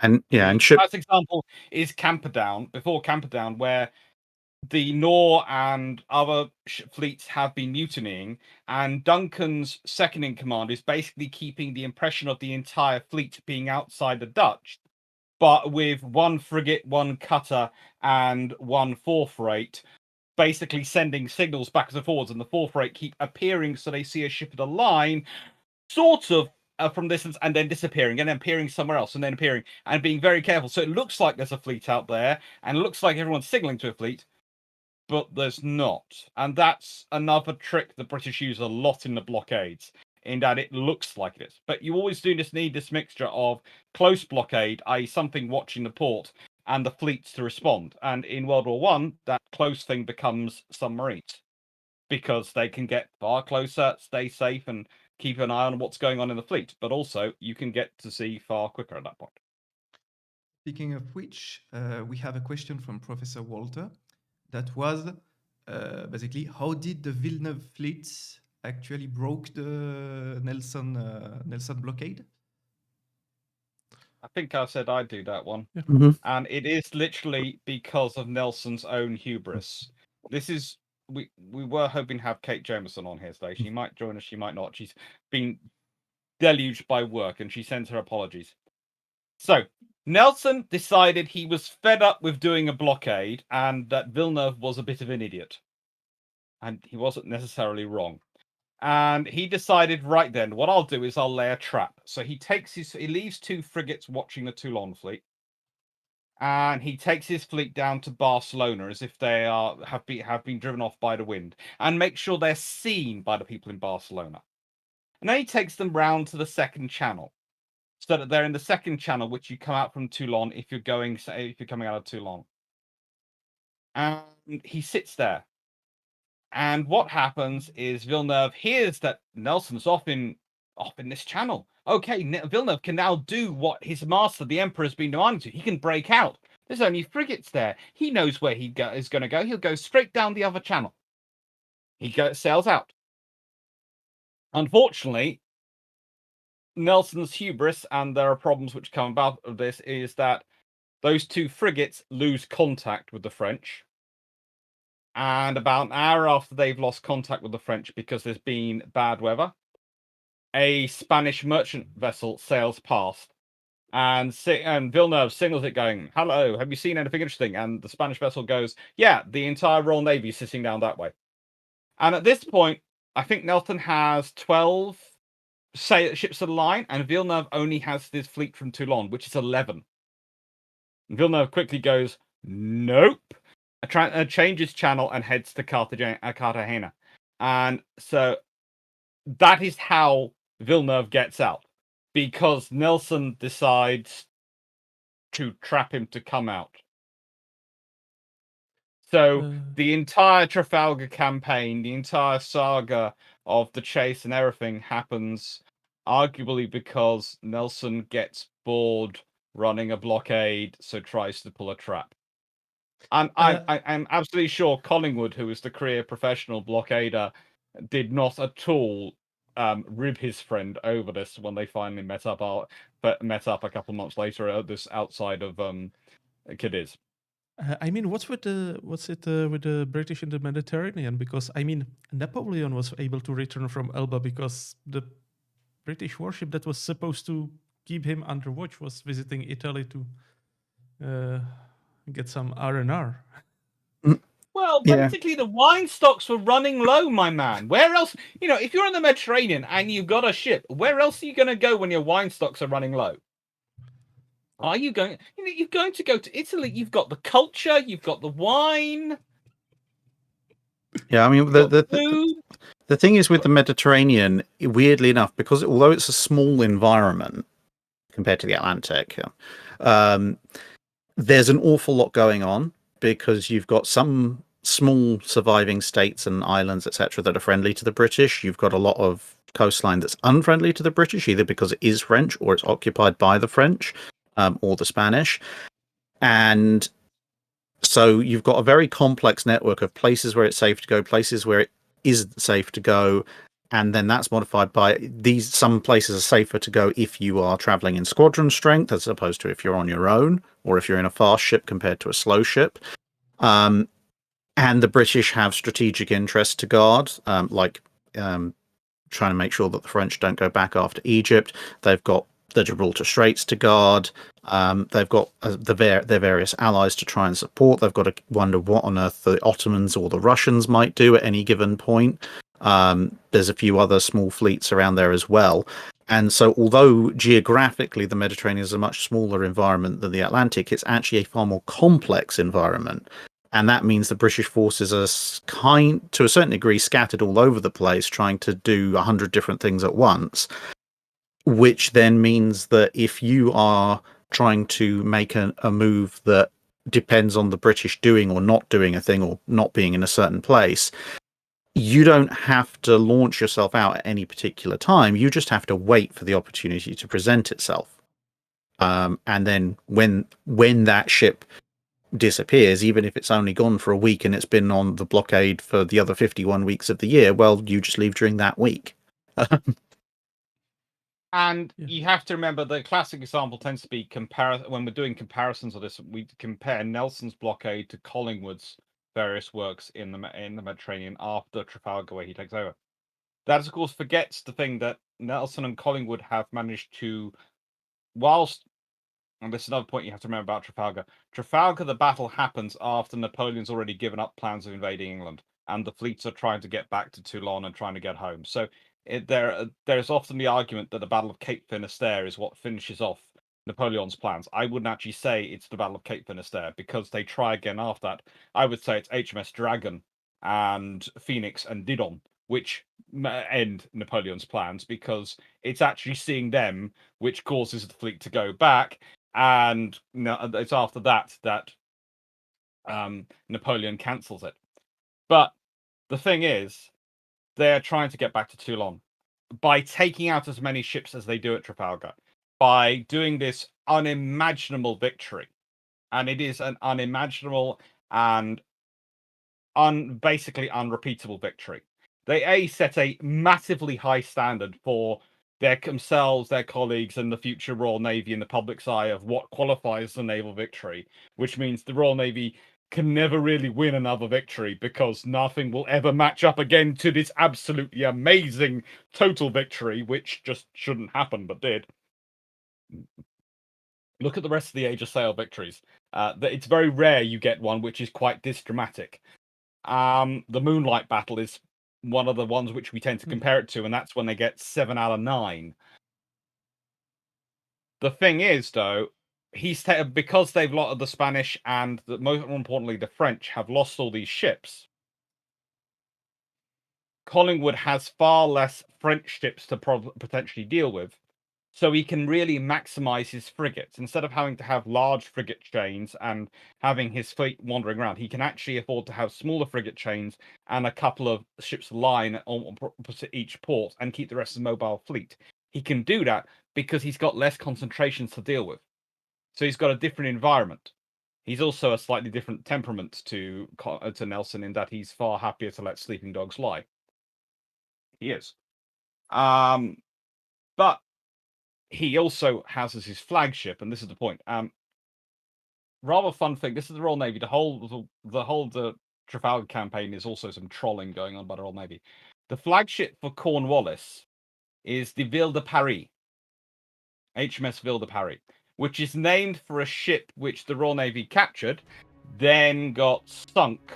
And yeah, and last example is Camperdown, before Camperdown, where the Nor and other fleets have been mutinying, and Duncan's second in command is basically keeping the impression of the entire fleet being outside the Dutch, but with one frigate, one cutter, and one fourth rate, basically sending signals backwards and forwards, and the fourth rate keep appearing so they see a ship of the line, sort of from distance, and then disappearing, and then appearing somewhere else, and then appearing, and being very careful. So it looks like there's a fleet out there, and it looks like everyone's signaling to a fleet, but there's not. And that's another trick the British use a lot in the blockades, in that it looks like it is. But you always do need this mixture of close blockade, i.e. something watching the port, and the fleets to respond. And in World War One, that close thing becomes submarines, because they can get far closer, stay safe, and keep an eye on what's going on in the fleet. But also, you can get to sea far quicker at that point. Speaking of which, we have a question from Professor Walter that was basically, how did the Villeneuve fleets actually broke the Nelson blockade? I think I said I'd do that one. Yeah. Mm-hmm. And it is literally because of Nelson's own hubris. This is, we were hoping to have Kate Jamieson on here today. She might join us, she might not. She's been deluged by work, and she sends her apologies. So, Nelson decided he was fed up with doing a blockade, and that Villeneuve was a bit of an idiot. And he wasn't necessarily wrong. And he decided, right then, what I'll do is I'll lay a trap. So he leaves 2 frigates watching the Toulon fleet, and he takes his fleet down to Barcelona as if they have been driven off by the wind, and makes sure they're seen by the people in Barcelona. And then he takes them round to the second channel, so that they're in the second channel, which you come out from Toulon if you're coming out of Toulon. And he sits there. And what happens is Villeneuve hears that Nelson's off in this channel. Okay, Villeneuve can now do what his master, the Emperor, has been demanding to. He can break out. There's only frigates there. He knows where he is going to go. He'll go straight down the other channel. He sails out. Unfortunately, Nelson's hubris, and there are problems which come about of this, is that those 2 frigates lose contact with the French. And about an hour after they've lost contact with the French because there's been bad weather, a Spanish merchant vessel sails past. And Villeneuve signals it going, "Hello, have you seen anything interesting?" And the Spanish vessel goes, "Yeah, the entire Royal Navy is sitting down that way." And at this point, I think Nelson has 12 ships of the line, and Villeneuve only has his fleet from Toulon, which is 11. And Villeneuve quickly goes, "Nope," changes channel and heads to Cartagena. And so that is how Villeneuve gets out, because Nelson decides to trap him to come out. So the entire Trafalgar campaign, the entire saga of the chase and everything happens arguably because Nelson gets bored running a blockade, so tries to pull a trap. And I'm absolutely sure Collingwood, who was the career professional blockader, did not at all rib his friend over this when they finally met up a couple months later at this outside of Cadiz. I mean, what's with the British in the Mediterranean? Because I mean, Napoleon was able to return from Elba because the British warship that was supposed to keep him under watch was visiting Italy to get some R&R. Well, basically, the wine stocks were running low, my man. Where else? If you're in the Mediterranean and you've got a ship, where else are you going to go when your wine stocks are running low? Are you going? You're going to go to Italy. You've got the culture. You've got the wine. Yeah, I mean the thing is with the Mediterranean, weirdly enough, because although it's a small environment compared to the Atlantic, there's an awful lot going on because you've got some small surviving states and islands, etc., that are friendly to the British. You've got a lot of coastline that's unfriendly to the British, either because it is French or it's occupied by the French. Or the Spanish. And so you've got a very complex network of places where it's safe to go, places where it isn't safe to go. And then that's modified by some places are safer to go if you are traveling in squadron strength, as opposed to if you're on your own, or if you're in a fast ship compared to a slow ship. And the British have strategic interests to guard, like trying to make sure that the French don't go back after Egypt. They've got the Gibraltar Straits to guard. They've got their various allies to try and support. They've got to wonder what on earth the Ottomans or the Russians might do at any given point. There's a few other small fleets around there as well. And so although geographically the Mediterranean is a much smaller environment than the Atlantic, it's actually a far more complex environment. And that means the British forces are to a certain degree, scattered all over the place, trying to do 100 different things at once. Which then means that if you are trying to make a move that depends on the British doing or not doing a thing or not being in a certain place, you don't have to launch yourself out at any particular time. You just have to wait for the opportunity to present itself. And then when that ship disappears, even if it's only gone for a week and it's been on the blockade for the other 51 weeks of the year, well, you just leave during that week. And you have to remember the classic example tends to be when we're doing comparisons of this, we compare Nelson's blockade to Collingwood's various works in the Mediterranean after Trafalgar, where he takes over. That, of course, forgets the thing that Nelson and Collingwood have managed to, and this is another point you have to remember about Trafalgar. Trafalgar, the battle happens after Napoleon's already given up plans of invading England, and the fleets are trying to get back to Toulon and trying to get home. So there's often the argument that the Battle of Cape Finisterre is what finishes off Napoleon's plans. I wouldn't actually say it's the Battle of Cape Finisterre because they try again after that. I would say it's HMS Dragon and Phoenix and Didon, which end Napoleon's plans because it's actually seeing them which causes the fleet to go back. And it's after that Napoleon cancels it. But the thing is, they're trying to get back to Toulon by taking out as many ships as they do at Trafalgar, by doing this unimaginable victory. And it is an unimaginable and basically unrepeatable victory. They set a massively high standard for themselves, their colleagues, and the future Royal Navy in the public's eye of what qualifies a naval victory, which means the Royal Navy can never really win another victory because nothing will ever match up again to this absolutely amazing total victory, which just shouldn't happen, but did. Look at the rest of the Age of Sail victories. It's very rare you get one which is quite this dramatic. The Moonlight Battle is one of the ones which we tend to compare it to, and that's when they get 7 out of 9. The thing is, though, because they've lost the Spanish and more importantly the French have lost all these ships. Collingwood has far less French ships to potentially deal with, so he can really maximize his frigates. Instead of having to have large frigate chains and having his fleet wandering around, he can actually afford to have smaller frigate chains and a couple of ships line on each port and keep the rest of the mobile fleet. He can do that because he's got less concentrations to deal with. So he's got a different environment. He's also a slightly different temperament to Nelson in that he's far happier to let sleeping dogs lie. He is. But he also has as his flagship, and this is the point. Rather fun thing. This is the Royal Navy. The Trafalgar campaign is also some trolling going on by the Royal Navy. The flagship for Cornwallis is the Ville de Paris, HMS Ville de Paris, which is named for a ship which the Royal Navy captured, then got sunk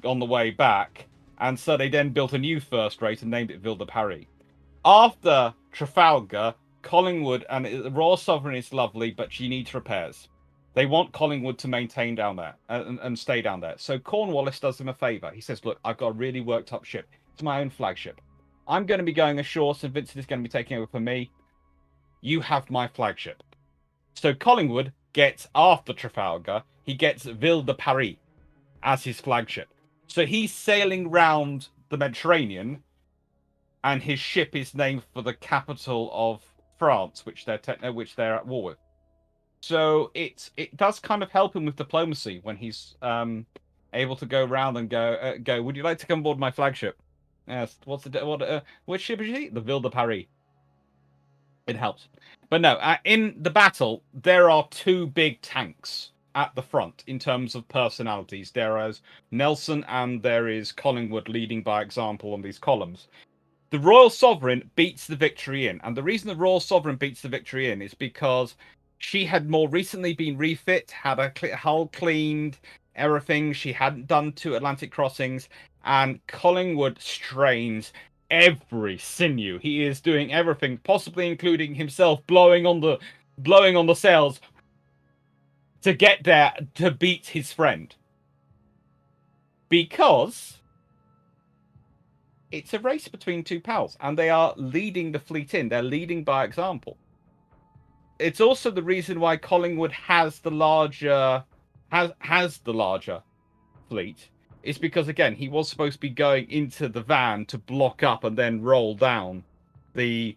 on the way back, and so they then built a new first rate and named it Ville de Paris. After Trafalgar, Collingwood and the Royal Sovereign is lovely, but she needs repairs. They want Collingwood to maintain down there and stay down there. So Cornwallis does them a favour. He says, look, I've got a really worked up ship. It's my own flagship. I'm going to be going ashore, so Vincent is going to be taking over for me. You have my flagship. So Collingwood gets, after Trafalgar, he gets Ville de Paris as his flagship. So he's sailing round the Mediterranean, and his ship is named for the capital of France, which they're at war with. So it does kind of help him with diplomacy when he's able to go around and go. Would you like to come aboard my flagship? Yes. Which ship is he? The Ville de Paris. It helps, but no. In the battle, there are 2 big tanks at the front in terms of personalities. There is Nelson and there is Collingwood leading by example on these columns. The Royal Sovereign beats the victory in, and the reason the Royal Sovereign beats the victory in is because she had more recently been refit, had a hull cleaned, everything. She hadn't done 2 Atlantic crossings, and Collingwood strains every sinew. He is doing everything, possibly including himself blowing on the sails to get there to beat his friend. Because it's a race between 2 pals, and they are leading the fleet in. They're leading by example. It's also the reason why Collingwood has the larger fleet. It's because, again, he was supposed to be going into the van to block up and then roll down the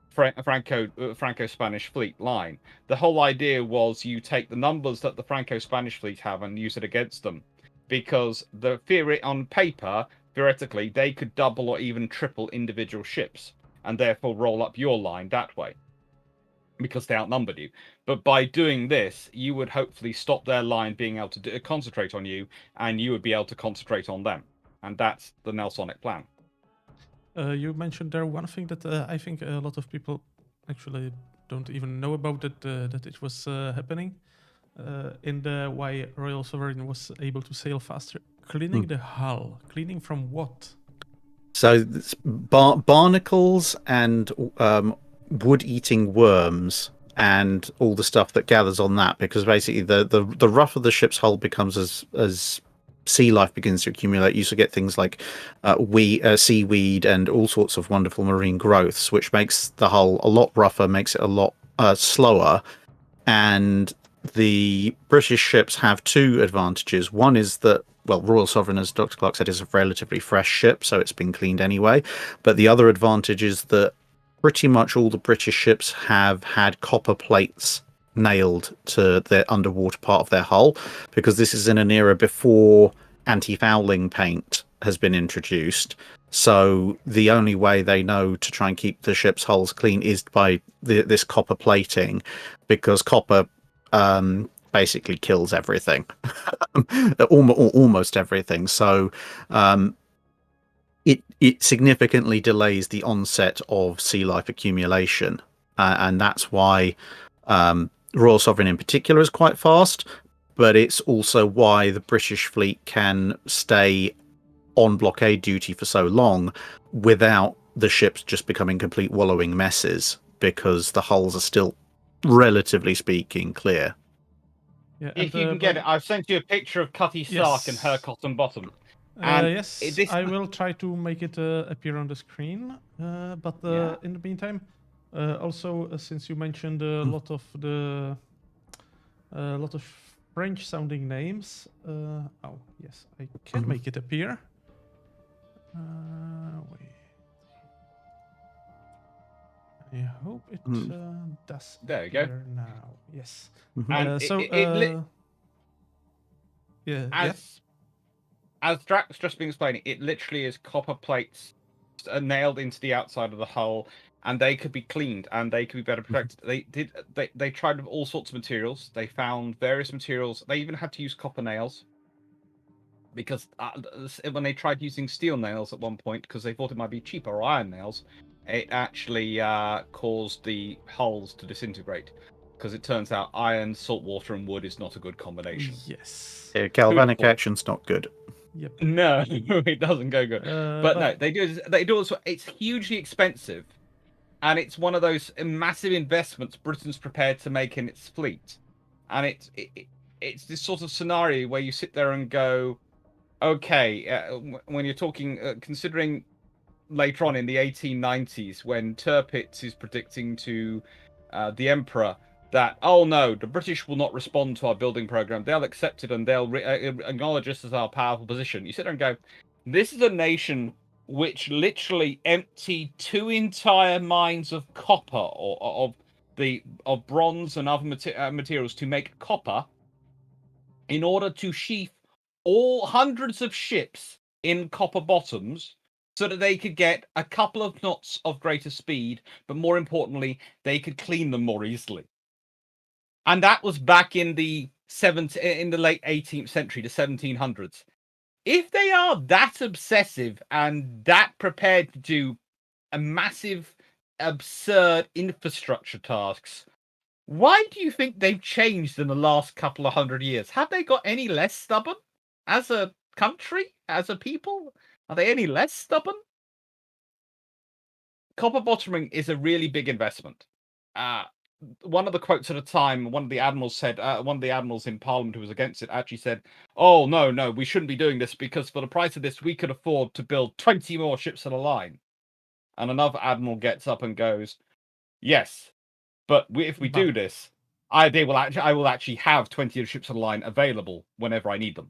Franco-Spanish fleet line. The whole idea was you take the numbers that the Franco-Spanish fleet have and use it against them, because the theory on paper, theoretically, they could double or even triple individual ships and therefore roll up your line that way because they outnumbered you. But by doing this, you would hopefully stop their line being able to concentrate on you, and you would be able to concentrate on them. And that's the Nelsonic plan. You mentioned there one thing that I think a lot of people actually don't even know about, that it was happening in the why Royal Sovereign was able to sail faster. Cleaning the hull. Cleaning from what? So barnacles and wood-eating worms and all the stuff that gathers on that, because basically the rougher the ship's hull becomes as sea life begins to accumulate, you used to get things like seaweed and all sorts of wonderful marine growths, which makes the hull a lot rougher, makes it a lot slower. And the British ships have 2 advantages. One is that, well, Royal Sovereign, as Dr. Clarke said, is a relatively fresh ship, so it's been cleaned anyway. But the other advantage is that pretty much all the British ships have had copper plates nailed to their underwater part of their hull, because this is in an era before anti-fouling paint has been introduced. So the only way they know to try and keep the ship's hulls clean is by this copper plating, because copper basically kills everything, almost everything. So it significantly delays the onset of sea life accumulation, and that's why Royal Sovereign in particular is quite fast. But it's also why the British fleet can stay on blockade duty for so long without the ships just becoming complete wallowing messes, because the hulls are still, relatively speaking, clear. Yeah, If you can get it, I've sent you a picture of Cutty Sark and her cotton bottom. And yes, I will try to make it appear on the screen. But in the meantime, also since you mentioned a lot of French-sounding names, oh yes, I can make it appear. Wait. I hope it does. There you go. Now, yes. And as Drax just been explaining, it literally is copper plates nailed into the outside of the hull, and they could be cleaned and they could be better protected. They tried with all sorts of materials. They found various materials. They even had to use copper nails, because when they tried using steel nails at one point, because they thought it might be cheaper, or iron nails, it actually caused the hulls to disintegrate, because it turns out iron, salt water, and wood is not a good combination. Yes. Galvanic action's not good. Yep. No, it doesn't go good. But no, they do also. It's hugely expensive, and it's one of those massive investments Britain's prepared to make in its fleet. And it's this sort of scenario where you sit there and go, okay, when you're talking, considering later on in the 1890s, when Tirpitz is predicting to the Emperor that, oh no, the British will not respond to our building program, they'll accept it and they'll acknowledge us as our powerful position. You sit there and go, this is a nation which literally emptied 2 entire mines of copper, or of bronze and other materials to make copper, in order to sheath all hundreds of ships in copper bottoms, so that they could get a couple of knots of greater speed, but more importantly, they could clean them more easily. And that was back in the late 18th century, the 1700s. If they are that obsessive and that prepared to do a massive, absurd infrastructure tasks, why do you think they've changed in the last couple of 100 years? Have they got any less stubborn as a country, as a people? Are they any less stubborn? Copper bottoming is a really big investment. One of the quotes at a time, one of the admirals said, one of the admirals in Parliament who was against it actually said, oh, no, we shouldn't be doing this, because for the price of this, we could afford to build 20 more ships in a line. And another admiral gets up and goes, yes, but if we do this, I will actually have 20 ships in a line available whenever I need them.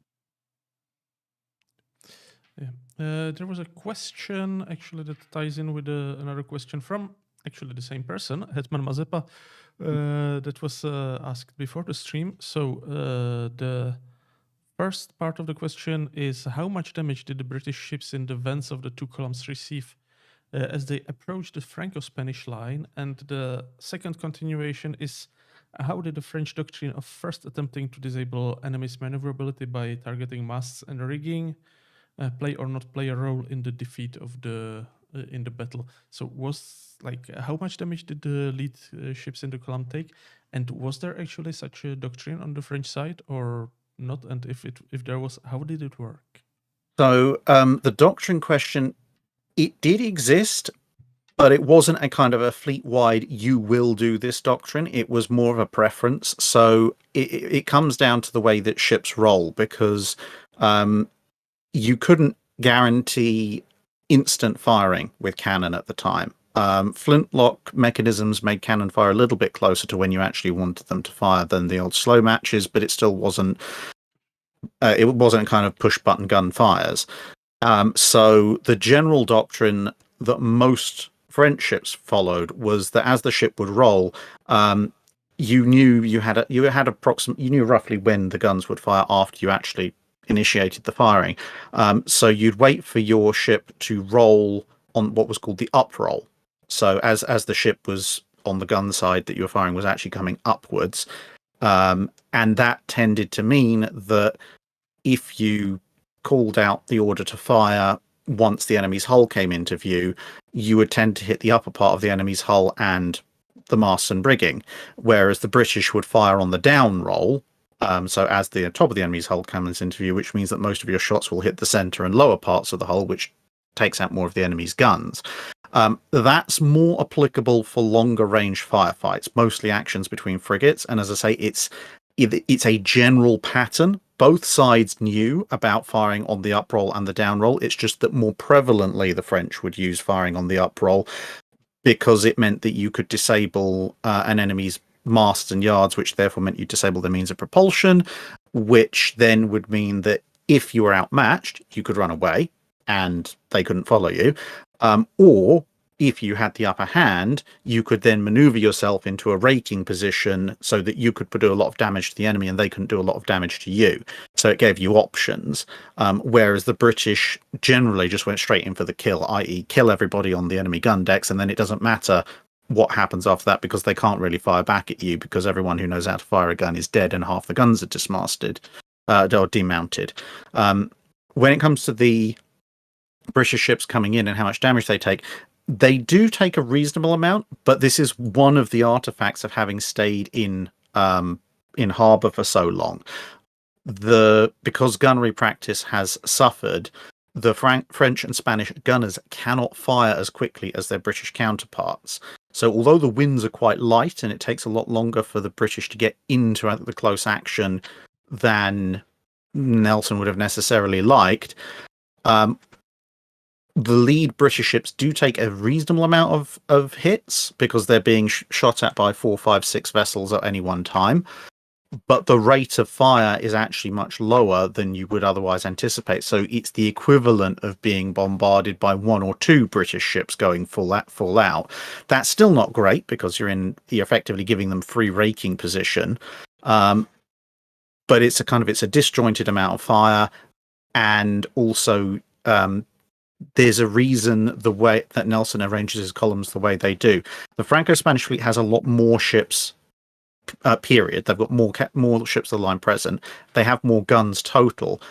Yeah. There was a question actually that ties in with another question from actually the same person, Hetman Mazepa, that was asked before the stream. So the first part of the question is, how much damage did the British ships in the vents of the 2 columns receive as they approached the Franco-Spanish line? And the second continuation is, how did the French doctrine of first attempting to disable enemy's maneuverability by targeting masts and rigging play or not play a role in the defeat of in the battle? So how much damage did the lead ships in the column take, and was there actually such a doctrine on the French side or not? And if there was, how did it work? So the doctrine question, it did exist, but it wasn't a kind of a fleet-wide, you will do this doctrine. It was more of a preference. So it comes down to the way that ships roll, because you couldn't guarantee instant firing with cannon at the time. Flintlock mechanisms made cannon fire a little bit closer to when you actually wanted them to fire than the old slow matches, but it still wasn't. It wasn't kind of push-button gun fires. So the general doctrine that most French ships followed was that as the ship would roll, you knew roughly when the guns would fire after you actually initiated the firing. So you'd wait for your ship to roll on what was called the up roll. So as the ship was on the gun side that you were firing was actually coming upwards, and that tended to mean that if you called out the order to fire once the enemy's hull came into view, you would tend to hit the upper part of the enemy's hull and the masts and rigging, whereas the British would fire on the down roll. So as the top of the enemy's hull comes into view, which means that most of your shots will hit the center and lower parts of the hull, which takes out more of the enemy's guns. That's more applicable for longer range firefights, mostly actions between frigates. And as I say, it's a general pattern. Both sides knew about firing on the up roll and the down roll. It's just that more prevalently the French would use firing on the up roll because it meant that you could disable an enemy's masts and yards, which therefore meant you disable the means of propulsion, which then would mean that if you were outmatched, you could run away and they couldn't follow you. Or if you had the upper hand, you could then maneuver yourself into a raking position so that you could do a lot of damage to the enemy and they couldn't do a lot of damage to you. So it gave you options. Whereas the British generally just went straight in for the kill, i.e. kill everybody on the enemy gun decks, and then it doesn't matter what happens after that because they can't really fire back at you because everyone who knows how to fire a gun is dead and half the guns are dismasted or demounted. When it comes to the British ships coming in and how much damage they do take a reasonable amount, but this is one of the artifacts of having stayed in harbour for so long. Because gunnery practice has suffered, the French and Spanish gunners cannot fire as quickly as their British counterparts. So although the winds are quite light and it takes a lot longer for the British to get into the close action than Nelson would have necessarily liked, the lead British ships do take a reasonable amount of hits because they're being shot at by 4, 5, 6 vessels at any one time. But the rate of fire is actually much lower than you would otherwise anticipate. So it's the equivalent of being bombarded by 1 or 2 British ships going full out. That's still not great because you're effectively giving them free raking position. But it's a disjointed amount of fire, and also there's a reason the way that Nelson arranges his columns the way they do. The Franco-Spanish fleet has a lot more ships, period. They've got more ships of the line present. They have more guns total,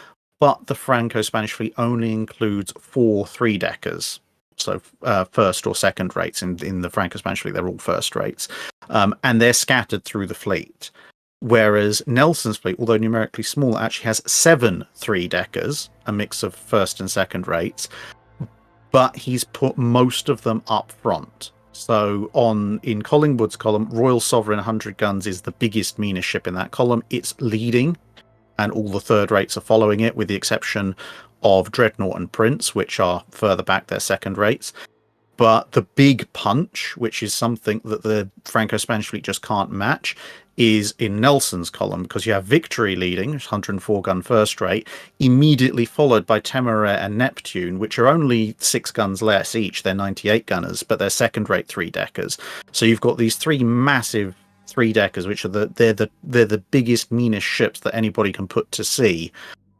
but the Franco-Spanish fleet only includes 4 3-deckers. So first or second rates. In the Franco-Spanish fleet, they're all first rates. And they're scattered through the fleet. Whereas Nelson's fleet, although numerically small, actually has 7 3-deckers, a mix of first and second rates, but he's put most of them up front. So in Collingwood's column, Royal Sovereign 100 guns is the biggest, meanest ship in that column. It's leading, and all the third rates are following it, with the exception of Dreadnought and Prince, which are further back, they're second rates. But the big punch, which is something that the Franco-Spanish fleet just can't match, is in Nelson's column, because you have Victory leading, 104 gun first rate, immediately followed by Temeraire and Neptune, which are only 6 guns less each. They're 98 gunners, but they're second rate 3-deckers. So you've got these 3 massive 3-deckers, which are they're the biggest, meanest ships that anybody can put to sea,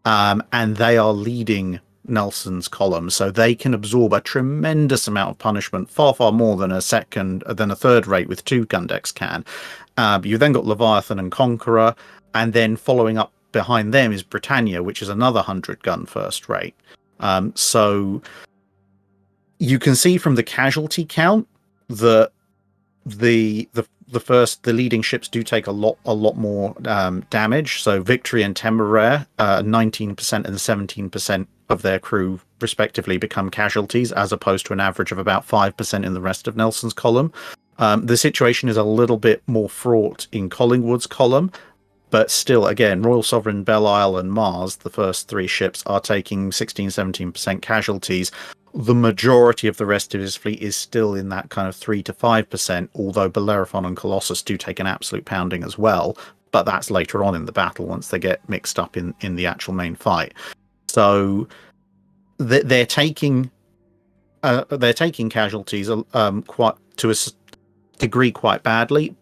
and they are leading Nelson's column, so they can absorb a tremendous amount of punishment, far more than a third rate with 2 gun decks can. You've then got Leviathan and Conqueror, and then following up behind them is Britannia, which is another 100 gun first rate. So you can see from the casualty count that the leading ships do take a lot more damage. So Victory and Temeraire, 19% and 17% of their crew respectively become casualties, as opposed to an average of about 5% in the rest of Nelson's column. The situation is a little bit more fraught in Collingwood's column, but still, again, Royal Sovereign, Belle Isle and Mars, the first 3 ships, are taking 16-17% casualties. The majority of the rest of his fleet is still in that kind of 3 to 5%, although Bellerophon and Colossus do take an absolute pounding as well, but that's later on in the battle once they get mixed up in the actual main fight. So they're taking casualties quite to a degree quite badly,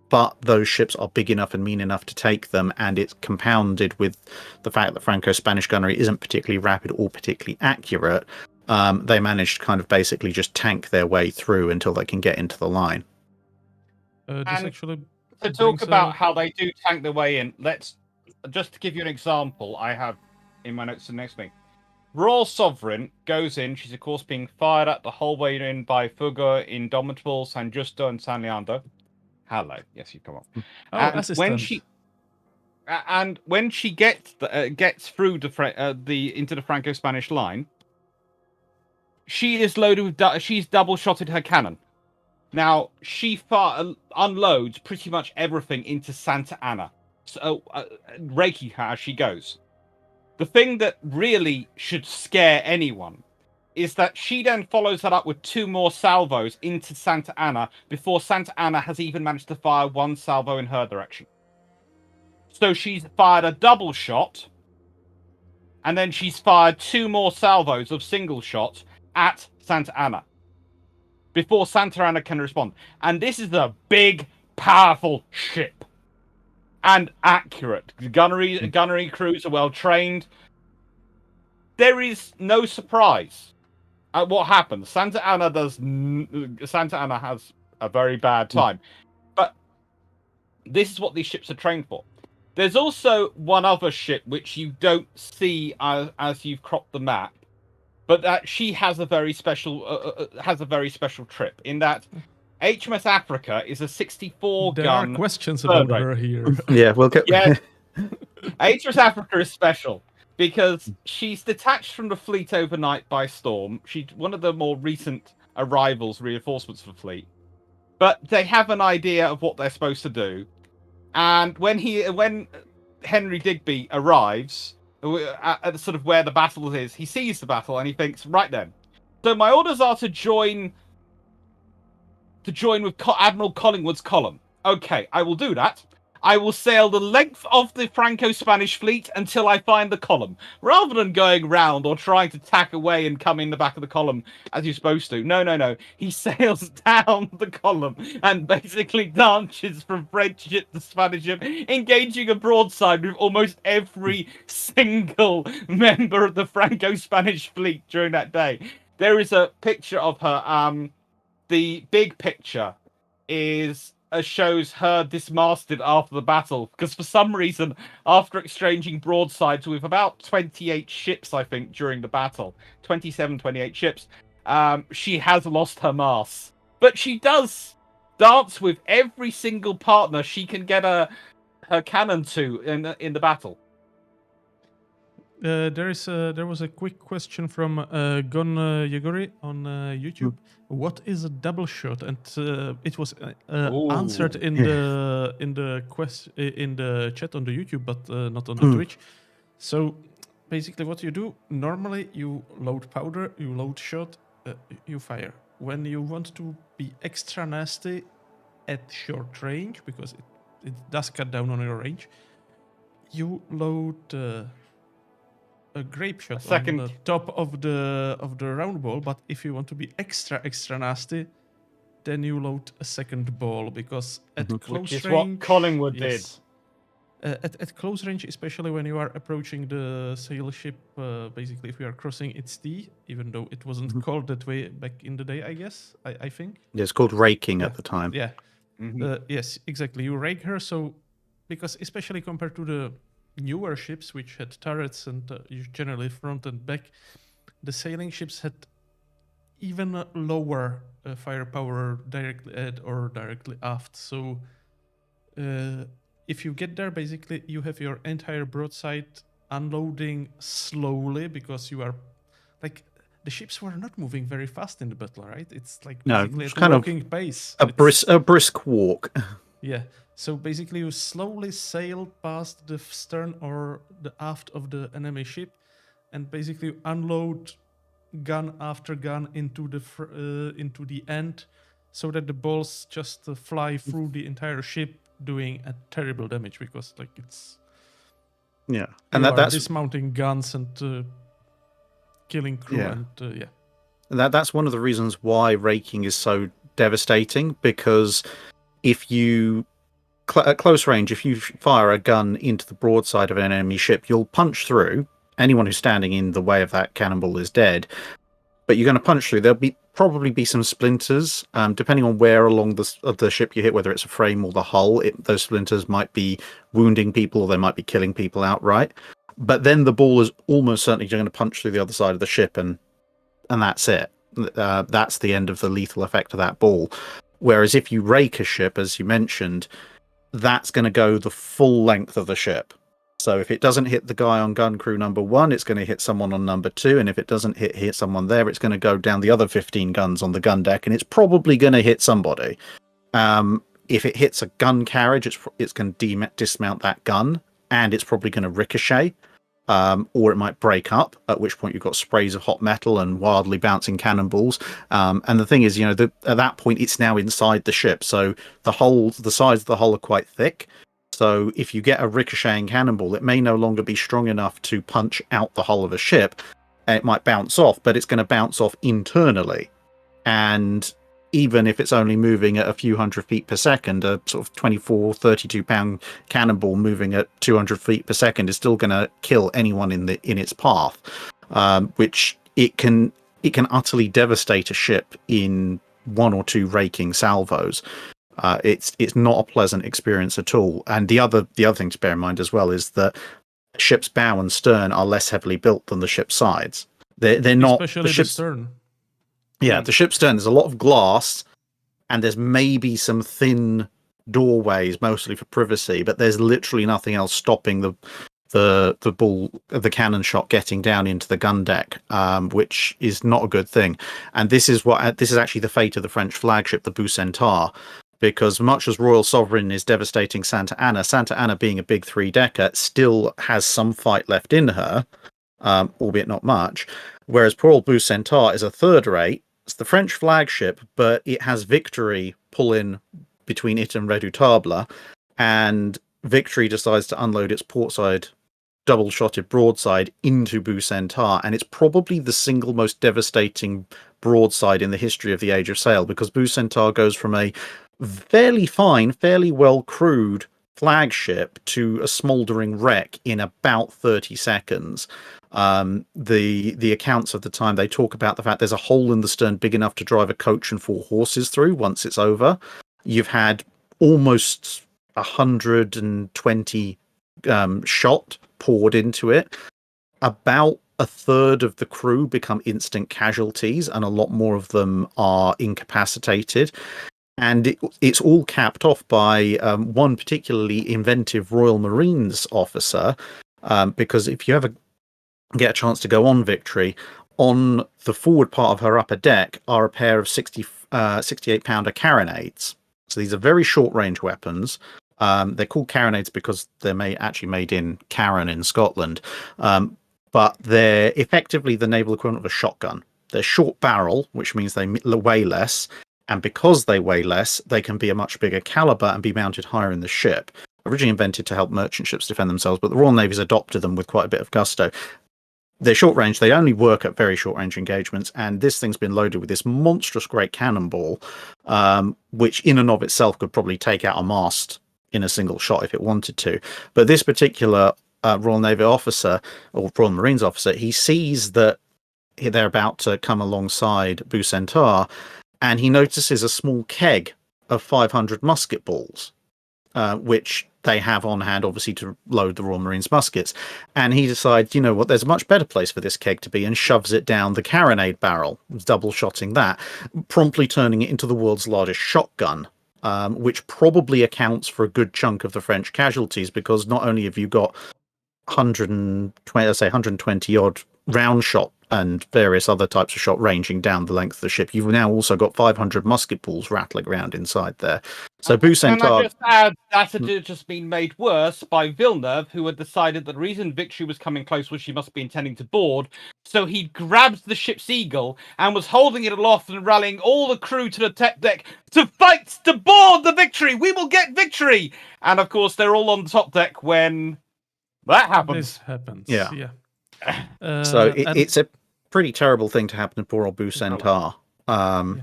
but those ships are big enough and mean enough to take them, and it's compounded with the fact that Franco-Spanish gunnery isn't particularly rapid or particularly accurate. They manage to kind of basically just tank their way through until they can get into the line. This actually to talk about how they do tank their way in, let's just to give you an example. I have in my notes the next thing. Royal Sovereign goes in. She's of course being fired at the whole way in by Fugger, Indomitable, San Justo, and San Leandro. Hello, yes, you come on. And when she gets through into the Franco-Spanish line, she is loaded with she's double-shotted her cannon. Now she unloads pretty much everything into Santa Ana, so Raking her as she goes. The thing that really should scare anyone is that she then follows that up with 2 more salvos into Santa Ana before Santa Ana has even managed to fire 1 salvo in her direction. So she's fired a double shot, and then she's fired 2 more salvos of single shots at Santa Ana before Santa Ana can respond. And this is a big, powerful ship. And accurate. Gunnery crews are well trained. There is no surprise at what happens. Santa Ana has a very bad time. But this is what these ships are trained for. There's also one other ship which you don't see as you've cropped the map, but that she has a very special trip in that HMS Africa is a 64 gun. There are questions about her here. Yeah, we'll get. Yeah, HMS Africa is special because she's detached from the fleet overnight by storm. She's one of the more recent reinforcements for the fleet. But they have an idea of what they're supposed to do, and when Henry Digby arrives at sort of where the battle is, he sees the battle and he thinks, right then, so my orders are to join with Admiral Collingwood's column. Okay, I will do that. I will sail the length of the Franco-Spanish fleet until I find the column, rather than going round or trying to tack away and come in the back of the column as you're supposed to. No. He sails down the column and basically dances from French ship to Spanish ship, engaging a broadside with almost every single member of the Franco-Spanish fleet during that day. There is a picture of her. The big picture shows her dismasted after the battle, because for some reason, after exchanging broadsides with about 28 ships, I think, during the battle, 28 ships, she has lost her masts. But she does dance with every single partner she can get her cannon to in the battle. There was a quick question from Gunnery on YouTube. What is a double shot? And it was answered in the chat on the YouTube, but not on the Twitch. So basically, what you do normally, you load powder, you load shot, you fire. When you want to be extra nasty at short range, because it does cut down on your range, you load a grape shot on the top of the round ball. But if you want to be extra nasty, then you load a second ball, because at close range, what Collingwood did. At close range, especially when you are approaching the sail ship, basically if you are crossing its T, even though it wasn't called that way back in the day, I guess, I think. Yeah, it's called raking at the time. Yeah. Yes, exactly. You rake her, so because especially compared to the newer ships, which had turrets and generally front and back, the sailing ships had even lower firepower directly ahead or directly aft. So if you get there, basically you have your entire broadside unloading slowly, because you are like, the ships were not moving very fast in the battle, right? It's like basically it's at kind walking pace. A brisk walk. Yeah. So basically you slowly sail past the stern or the aft of the enemy ship, and basically unload gun after gun into the end, so that the balls just fly through the entire ship, doing a terrible damage, because like it's and that's dismounting guns and killing crew and And that's one of the reasons why raking is so devastating, because if you at close range, if you fire a gun into the broadside of an enemy ship, you'll punch through. Anyone who's standing in the way of that cannonball is dead. But you're going to punch through. There'll probably be some splinters, depending on where along the ship you hit, whether it's a frame or the hull. Those splinters might be wounding people, or they might be killing people outright. But then the ball is almost certainly going to punch through the other side of the ship, and that's it. That's the end of the lethal effect of that ball. Whereas if you rake a ship, as you mentioned, that's going to go the full length of the ship. So if it doesn't hit the guy on gun crew number 1, it's going to hit someone on number 2, and if it doesn't hit someone there, it's going to go down the other 15 guns on the gun deck, and it's probably going to hit somebody. If it hits a gun carriage, it's going to dismount that gun, and it's probably going to ricochet, or it might break up, at which point you've got sprays of hot metal and wildly bouncing cannonballs. And the thing is, at that point, it's now inside the ship, so the sides of the hull are quite thick. So if you get a ricocheting cannonball, it may no longer be strong enough to punch out the hull of a ship. It might bounce off, but it's going to bounce off internally. And even if it's only moving at a few hundred feet per second, a sort of 24, 32-pound cannonball moving at 200 feet per second is still going to kill anyone in its path, which it can utterly devastate a ship in 1 or 2 raking salvos. It's not a pleasant experience at all. And the other thing to bear in mind as well is that ship's bow and stern are less heavily built than the ship's sides. They're not, especially the stern. Yeah, the ship's stern, there's a lot of glass, and there's maybe some thin doorways, mostly for privacy, but there's literally nothing else stopping the cannon shot getting down into the gun deck, which is not a good thing. And this is actually the fate of the French flagship, the Bucentaure. Because much as Royal Sovereign is devastating Santa Ana being a big 3-decker, still has some fight left in her, albeit not much. Whereas poor old Bucentaure is a third-rate. It's the French flagship, but it has Victory pull in between it and Redoutable, and Victory decides to unload its portside double-shotted broadside into Bucentaure, and it's probably the single most devastating broadside in the history of the Age of Sail, because Bucentaure goes from a fairly fine, fairly well crewed flagship to a smouldering wreck in about 30 seconds. The accounts of the time, they talk about the fact there's a hole in the stern big enough to drive a coach and 4 horses through once it's over. You've had almost 120 shot poured into it. About a third of the crew become instant casualties, and a lot more of them are incapacitated. And it's all capped off by one particularly inventive Royal Marines officer, because if you ever get a chance to go on Victory, on the forward part of her upper deck are a pair of 68-pounder carronades. So these are very short-range weapons. They're called carronades because they're actually made in Carron in Scotland. But they're effectively the naval equivalent of a shotgun. They're short barrel, which means they weigh less. And because they weigh less, they can be a much bigger caliber and be mounted higher in the ship. Originally invented to help merchant ships defend themselves, but the Royal Navy's adopted them with quite a bit of gusto. They're short range. They only work at very short range engagements. And this thing's been loaded with this monstrous great cannonball, which in and of itself could probably take out a mast in a single shot if it wanted to. But this particular Royal Navy officer, or Royal Marines officer, he sees that they're about to come alongside Bucentaure, and he notices a small keg of 500 musket balls, which they have on hand, obviously, to load the Royal Marines muskets. And he decides, you know what, there's a much better place for this keg to be, and shoves it down the carronade barrel, double-shotting that, promptly turning it into the world's largest shotgun, which probably accounts for a good chunk of the French casualties, because not only have you got 120-odd round shot and various other types of shot ranging down the length of the ship, you've now also got 500 musket balls rattling around inside there. So Bucentaure... And I just add, that had just been made worse by Villeneuve, who had decided that the reason Victory was coming close was she must be intending to board. So he grabbed the ship's eagle and was holding it aloft and rallying all the crew to the top deck to fight to board the Victory. We will get Victory! And of course, they're all on the top deck when that happens. This happens. Yeah. So it's a pretty terrible thing to happen to poor old Bucentaure. And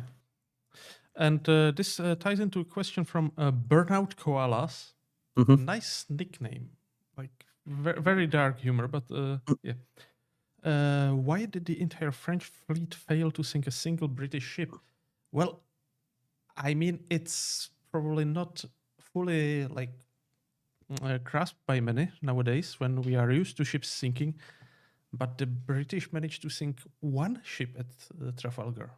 this ties into a question from Burnout Koalas. Nice nickname. Like very dark humor, but yeah. Why did the entire French fleet fail to sink a single British ship? Well, I mean, it's probably not fully like grasped by many nowadays when we are used to ships sinking, but the British managed to sink one ship at Trafalgar.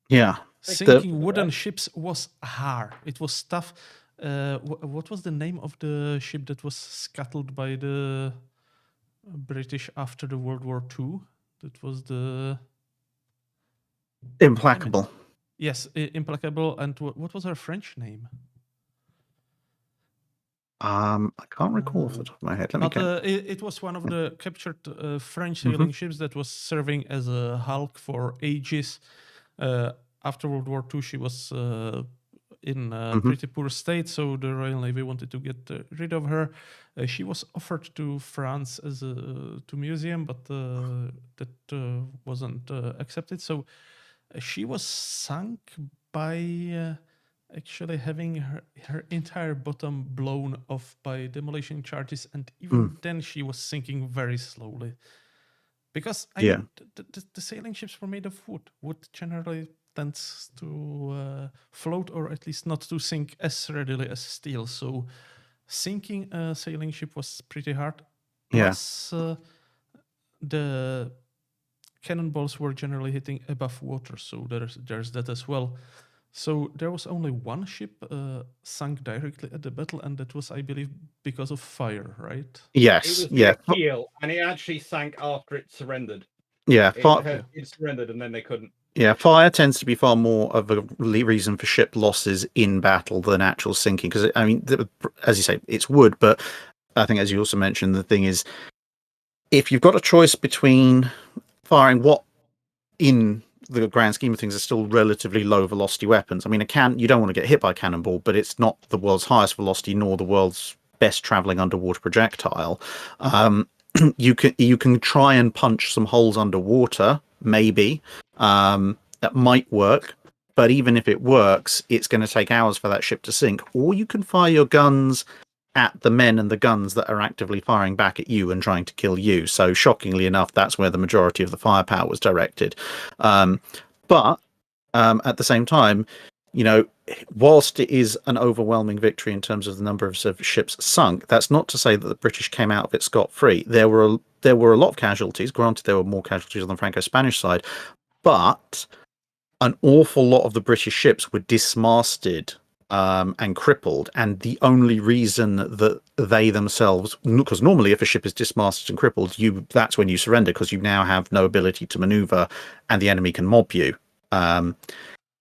Yeah. Sinking wooden ships was hard. It was tough. What was the name of the ship that was scuttled by the British after the World War II? That was the Implacable. Yes, Implacable. And what was her French name? I can't recall off the top of my head. Let me get... It was one of the captured French sailing ships that was serving as a hulk for ages. After World War II, she was in a pretty poor state, so the Royal Navy wanted to get rid of her. She was offered to France as to museum, but that wasn't accepted. So she was sunk by actually having her entire bottom blown off by demolition charges, and even then she was sinking very slowly. Because mean, the sailing ships were made of wood. Wood generally tends to float, or at least not to sink as readily as steel. So sinking a sailing ship was pretty hard. Plus, the cannonballs were generally hitting above water, so there's that as well. So there was only one ship sunk directly at the battle, and that was, I believe, because of fire, right? Yes. It was the keel, and it actually sank after it surrendered. Yeah, it surrendered, and then they couldn't. Yeah, fire tends to be far more of a reason for ship losses in battle than actual sinking. Because, I mean, as you say, it's wood, but I think, as you also mentioned, the thing is, if you've got a choice between firing what, in the grand scheme of things, are still relatively low velocity weapons. I mean, you don't want to get hit by a cannonball, but it's not the world's highest velocity nor the world's best traveling underwater projectile. You can try and punch some holes underwater, maybe. That might work, but even if it works, it's going to take hours for that ship to sink. Or you can fire your guns at the men and the guns that are actively firing back at you and trying to kill you. So shockingly enough, that's where the majority of the firepower was directed. But at the same time, whilst it is an overwhelming victory in terms of the number of ships sunk, that's not to say that the British came out of it scot-free. There were a lot of casualties. Granted, there were more casualties on the Franco-Spanish side, but an awful lot of the British ships were dismasted and crippled, and the only reason that they themselves, because normally if a ship is dismasted and crippled, that's when you surrender, because you now have no ability to maneuver and the enemy can mob you.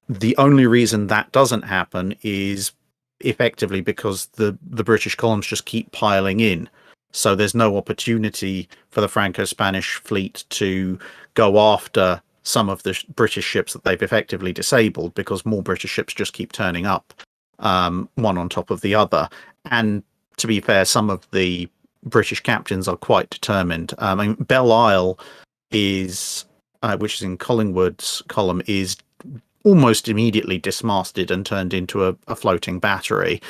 The only reason that doesn't happen is effectively because the British columns just keep piling in. So there's no opportunity for the Franco-Spanish fleet to go after some of the British ships that they've effectively disabled, because more British ships just keep turning up, one on top of the other. And to be fair, some of the British captains are quite determined. I mean, Belle Isle is, which is in Collingwood's column, is almost immediately dismasted and turned into a floating battery.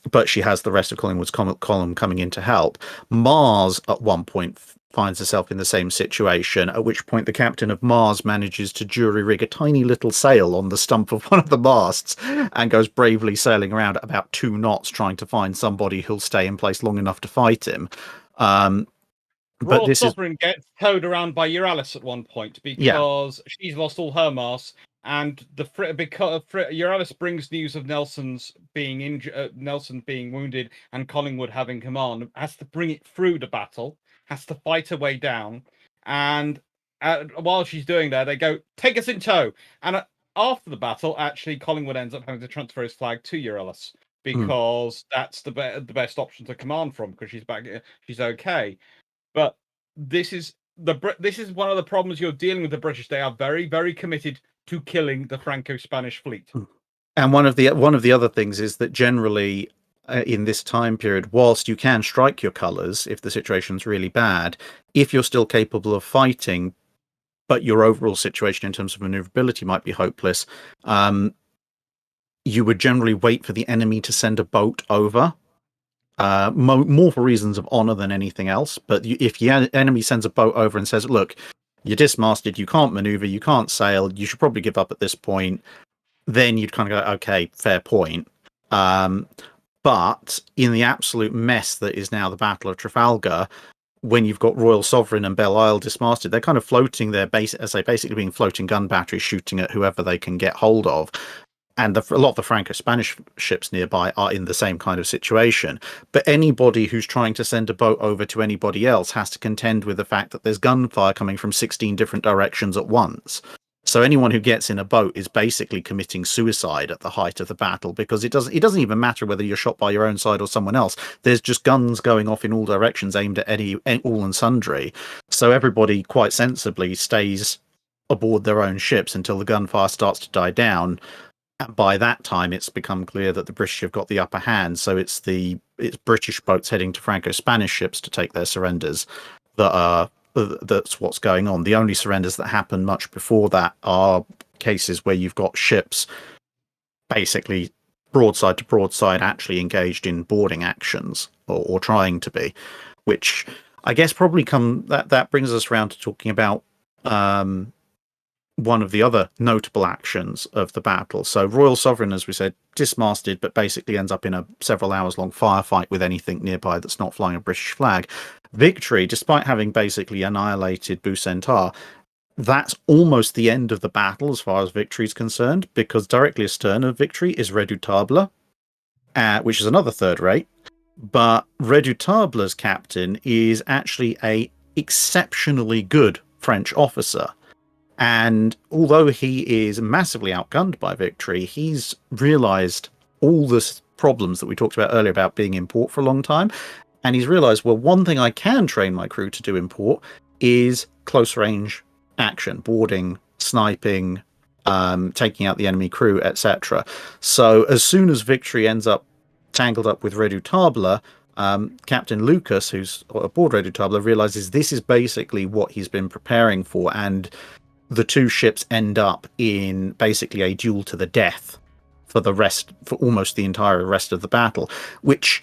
But she has the rest of Collingwood's column coming in to help. Mars, at one point, finds herself in the same situation, at which point the captain of Mars manages to jury-rig a tiny little sail on the stump of one of the masts and goes bravely sailing around at about 2 knots trying to find somebody who'll stay in place long enough to fight him. Royal Sovereign gets towed around by Euryalus at one point because she's lost all her masts, and Euryalus brings news of Nelson being wounded and Collingwood having command, has to bring it through the battle, has to fight her way down, and while she's doing that, they go, take us in tow. And after the battle, actually, Collingwood ends up having to transfer his flag to Euryalus because that's the best option to command from, because she's back, she's okay. But this is one of the problems you're dealing with the British. They are very, very committed to killing the Franco-Spanish fleet. And one of the other things is that generally, in this time period, whilst you can strike your colours if the situation's really bad, if you're still capable of fighting, but your overall situation in terms of manoeuvrability might be hopeless, you would generally wait for the enemy to send a boat over more for reasons of honor than anything else. But if the enemy sends a boat over and says, look, you're dismasted, you can't maneuver, you can't sail, you should probably give up at this point, then you'd kind of go, okay, fair point. But in the absolute mess that is now the Battle of Trafalgar, when you've got Royal Sovereign and Belle Isle dismasted, they're kind of floating their base, as they basically being floating gun batteries, shooting at whoever they can get hold of. And a lot of the Franco-Spanish ships nearby are in the same kind of situation. But anybody who's trying to send a boat over to anybody else has to contend with the fact that there's gunfire coming from 16 different directions at once. So anyone who gets in a boat is basically committing suicide at the height of the battle, because it doesn't even matter whether you're shot by your own side or someone else. There's just guns going off in all directions aimed at all and sundry. So everybody quite sensibly stays aboard their own ships until the gunfire starts to die down. And by that time, it's become clear that the British have got the upper hand. So it's British boats heading to Franco-Spanish ships to take their surrenders that's what's going on. The only surrenders that happen much before that are cases where you've got ships basically broadside to broadside actually engaged in boarding actions or trying to be, which I guess probably that brings us around to talking about one of the other notable actions of the battle. So Royal Sovereign, as we said, dismasted, but basically ends up in a several hours long firefight with anything nearby that's not flying a British flag. Victory, despite having basically annihilated Bucentaur, that's almost the end of the battle as far as Victory is concerned, because directly astern of Victory is Redoutable, which is another third rate. But Redoutable's captain is actually a exceptionally good French officer. And although he is massively outgunned by Victory, he's realized all the problems that we talked about earlier about being in port for a long time. And he's realized, well, one thing I can train my crew to do in port is close range action, boarding, sniping, taking out the enemy crew, etc. So as soon as Victory ends up tangled up with Redoutable, Captain Lucas, who's aboard Redoutable, realizes this is basically what he's been preparing for, and the two ships end up in basically a duel to the death for almost the entire rest of the battle, which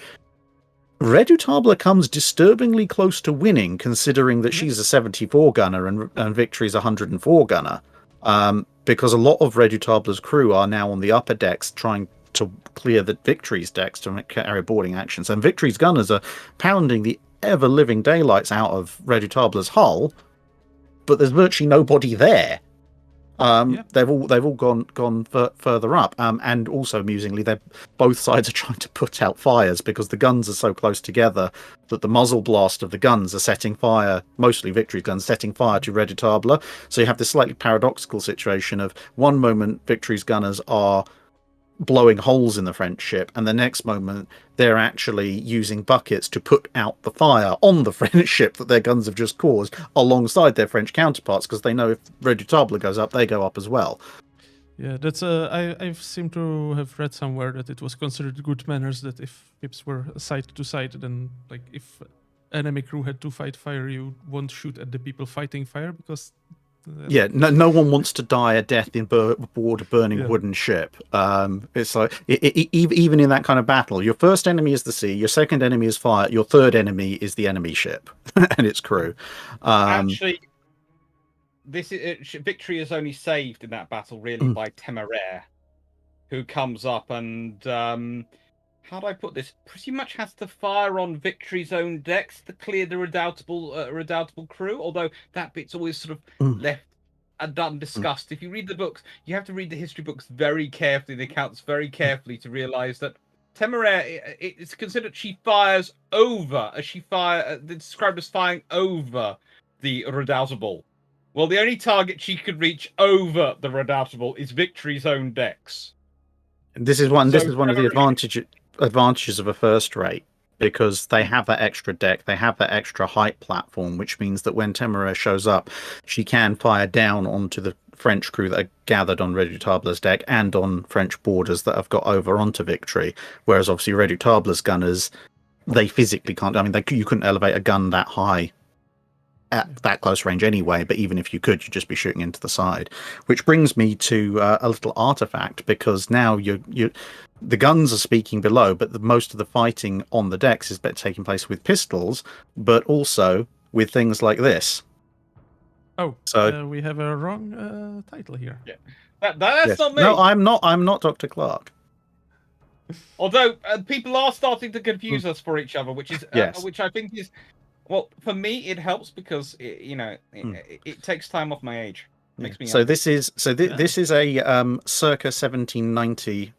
Redoutable comes disturbingly close to winning, considering that she's a 74 gunner and Victory's a 104 gunner, because a lot of Redoutable's crew are now on the upper decks trying to clear the Victory's decks to carry boarding actions, and Victory's gunners are pounding the ever-living daylights out of Redoutable's hull, but there's virtually nobody there. They've all gone further up, and also amusingly, both sides are trying to put out fires because the guns are so close together that the muzzle blast of the guns are setting fire, mostly Victory's guns, setting fire to Redoutable. So you have this slightly paradoxical situation of one moment Victory's gunners are blowing holes in the French ship, and the next moment they're actually using buckets to put out the fire on the French ship that their guns have just caused alongside their French counterparts, because they know if Redoutable goes up, they go up as well. Yeah, that's I've seemed to have read somewhere that it was considered good manners that if ships were side to side, then like if enemy crew had to fight fire, you won't shoot at the people fighting fire, because no one wants to die a death aboard a burning wooden ship. It's like even in that kind of battle, your first enemy is the sea, your second enemy is fire, your third enemy is the enemy ship and its crew. Actually, Victory is only saved in that battle really by Temeraire, who comes up and how do I put this? Pretty much has to fire on Victory's own decks to clear the Redoutable crew. Although that bit's always sort of left and undiscussed. If you read the books, you have to read the history books very carefully, the accounts very carefully, to realize that Temeraire, it's considered she fires over, described as firing over the Redoutable. Well, the only target she could reach over the Redoutable is Victory's own decks. And this is one of the advantages of a first rate, because they have that extra deck, they have that extra height platform, which means that when Temeraire shows up, she can fire down onto the French crew that are gathered on Redoutable's deck and on French boarders that have got over onto Victory. Whereas obviously Redoutable's gunners, they physically can't. I mean, you couldn't elevate a gun that high at that close range anyway. But even if you could, you'd just be shooting into the side. Which brings me to a little artifact, because now the guns are speaking below, but most of the fighting on the decks is taking place with pistols, but also with things like this. Oh, so we have a wrong title here. Yeah, that's yes. not me. No, I'm not Dr. Clarke. Although people are starting to confuse us for each other, which is which I think is, well, for me it helps because it takes time off my age. Makes me happy. This is a circa 1790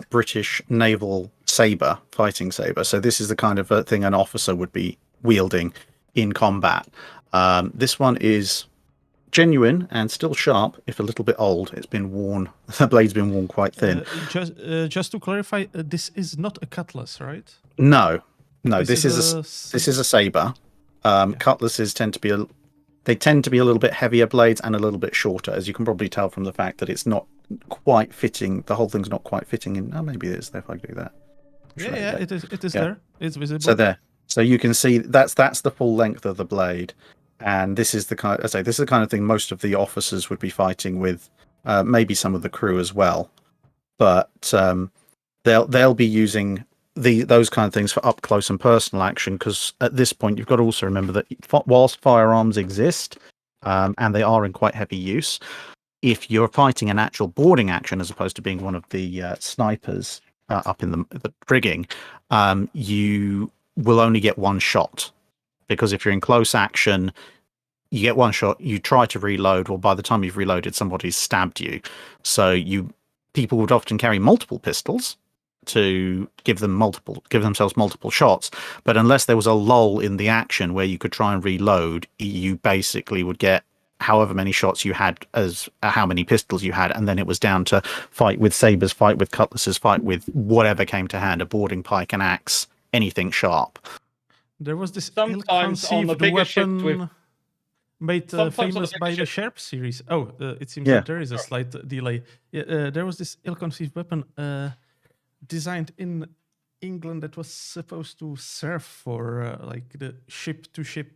British naval saber, fighting saber. So this is the kind of thing an officer would be wielding in combat. This one is genuine and still sharp, if a little bit old. It's been worn. The blade's been worn quite thin. Just to clarify, this is not a cutlass, right? No. This is a saber. Cutlasses tend to be a little bit heavier blades and a little bit shorter, as you can probably tell from the fact that it's not quite fitting. The whole thing's not quite fitting in. Oh, maybe it is there if I do that. It is there. It's visible. So there. So you can see that's the full length of the blade. And this is the kind of thing most of the officers would be fighting with, maybe some of the crew as well. But they'll be using those kind of things for up close and personal action, because at this point you've got to also remember that whilst firearms exist, and they are in quite heavy use, if you're fighting an actual boarding action as opposed to being one of the snipers up in the rigging, you will only get one shot. Because if you're in close action, you get one shot, you try to reload, well, by the time you've reloaded, somebody's stabbed you. So people would often carry multiple pistols to give themselves multiple shots. But unless there was a lull in the action where you could try and reload, you basically would get however many shots you had as how many pistols you had, and then it was down to fight with sabers, fight with cutlasses, fight with whatever came to hand, a boarding pike, an axe, anything sharp. There was this sometimes on the bigger ships with made famous by the Sharp series. Oh, it seems that there is a slight delay. There was this ill-conceived weapon designed in England that was supposed to serve for like the ship-to-ship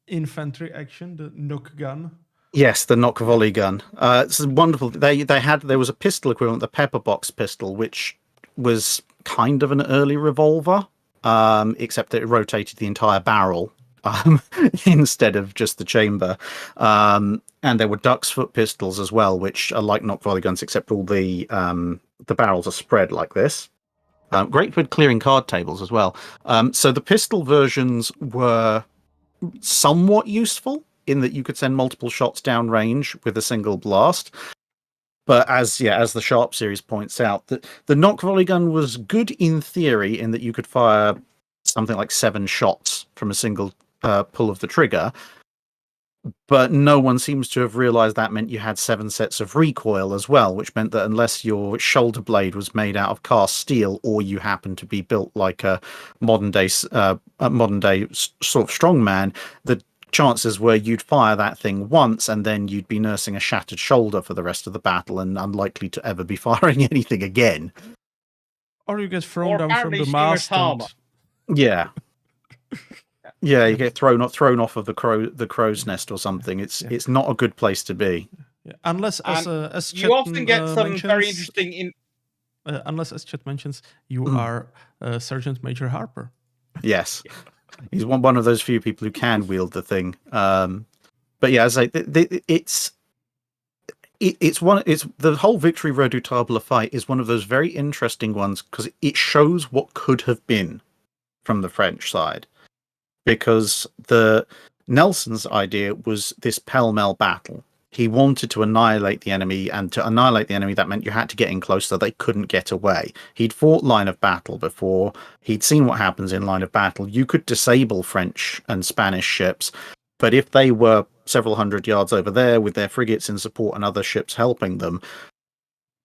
infantry action, the knock gun. Yes, the knock volley gun. It's wonderful. There was a pistol equivalent, the pepper box pistol, which was kind of an early revolver. Except that it rotated the entire barrel instead of just the chamber. And there were duck's foot pistols as well, which are like knock volley guns, except all the barrels are spread like this. Great for clearing card tables as well. So the pistol versions were somewhat useful in that you could send multiple shots downrange with a single blast. But as the Sharp series points out, the knock volley gun was good in theory in that you could fire something like 7 shots from a single pull of the trigger. But no one seems to have realized that meant you had 7 sets of recoil as well, which meant that unless your shoulder blade was made out of cast steel, or you happened to be built like a modern day sort of strongman, the chances were you'd fire that thing once and then you'd be nursing a shattered shoulder for the rest of the battle and unlikely to ever be firing anything again. Or you get thrown down from the mast. Yeah, you get thrown off of the crow's nest or something. It's not a good place to be. Yeah. Unless, as you often get some very interesting. Unless, as Chet mentions, you are Sergeant Major Harper. Yes. Yeah. He's one of those few people who can wield the thing. But yeah, as I say, it's the whole Victory Redoutable fight is one of those very interesting ones because it shows what could have been from the French side. Because Nelson's idea was this pell-mell battle. He wanted to annihilate the enemy, and to annihilate the enemy, that meant you had to get in close so they couldn't get away. He'd fought line of battle before. He'd seen what happens in line of battle. You could disable French and Spanish ships, but if they were several hundred yards over there with their frigates in support and other ships helping them,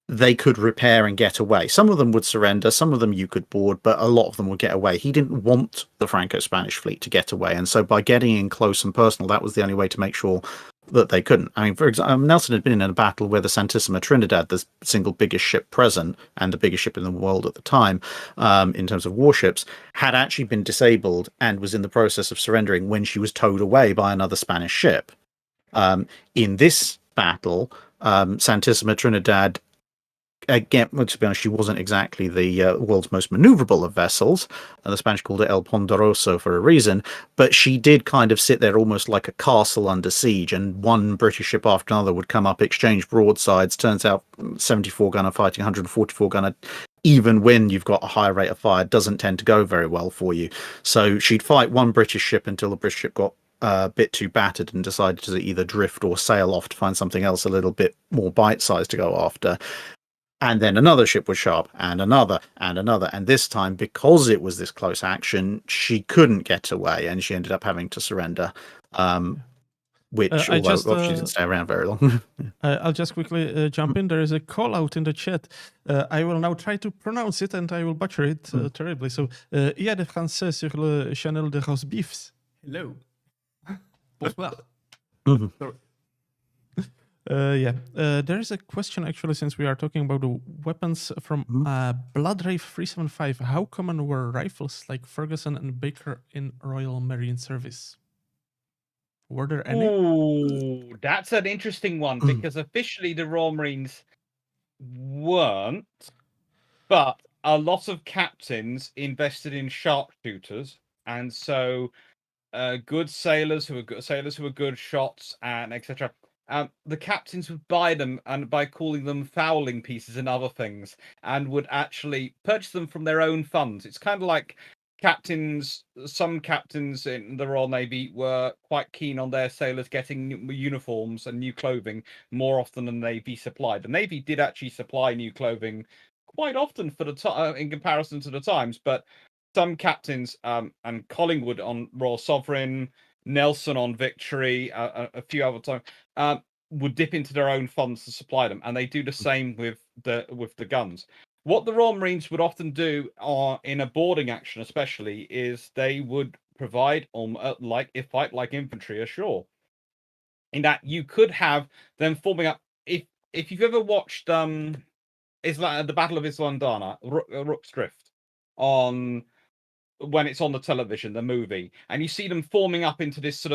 they could repair and get away. Some of them would surrender, some of them you could board, but a lot of them would get away. He didn't want the Franco-Spanish fleet to get away, and so by getting in close and personal, that was the only way to make sure that they couldn't. I mean, for example, Nelson had been in a battle where the Santissima Trinidad, the single biggest ship present and the biggest ship in the world at the time, in terms of warships, had actually been disabled and was in the process of surrendering when she was towed away by another Spanish ship. In this battle, Santissima Trinidad, again, well, to be honest, she wasn't exactly the world's most maneuverable of vessels. The Spanish called it El Ponderoso for a reason, but she did kind of sit there almost like a castle under siege, and one British ship after another would come up, exchange broadsides. Turns out 74 gunner fighting 144 gunner, even when you've got a high rate of fire, doesn't tend to go very well for you. So she'd fight one British ship until the British ship got a bit too battered and decided to either drift or sail off to find something else a little bit more bite-sized to go after. And then another ship was sharp, and another, and another. And this time, because it was this close action, she couldn't get away, and she ended up having to surrender, which, although she didn't stay around very long. I'll just quickly jump in. There is a call out in the chat. I will now try to pronounce it, and I will butcher it terribly. So, il y a des Français sur le channel de roast beefs. Hello. Bonsoir. Sorry. There is a question actually, since we are talking about the weapons from Bloodrave 375. How common were rifles like Ferguson and Baker in Royal Marine Service? Were there any? Ooh, that's an interesting one because officially the Royal Marines weren't, but a lot of captains invested in sharpshooters, and so good sailors who were good shots and etc. The captains would buy them, and by calling them fowling pieces and other things, and would actually purchase them from their own funds. It's kind of like some captains in the Royal Navy were quite keen on their sailors getting new uniforms and new clothing more often than the Navy supplied. The Navy did actually supply new clothing quite often for the in comparison to the times, but some captains, and Collingwood on Royal Sovereign, Nelson on Victory, a few other times, would dip into their own funds to supply them, and they do the same with the guns. What the Royal Marines would often do in a boarding action, especially, is they would provide like infantry ashore. In that you could have them forming up. If you've ever watched the Battle of Islandana, Rook's Drift, when it's on the television, the movie, and you see them forming up into this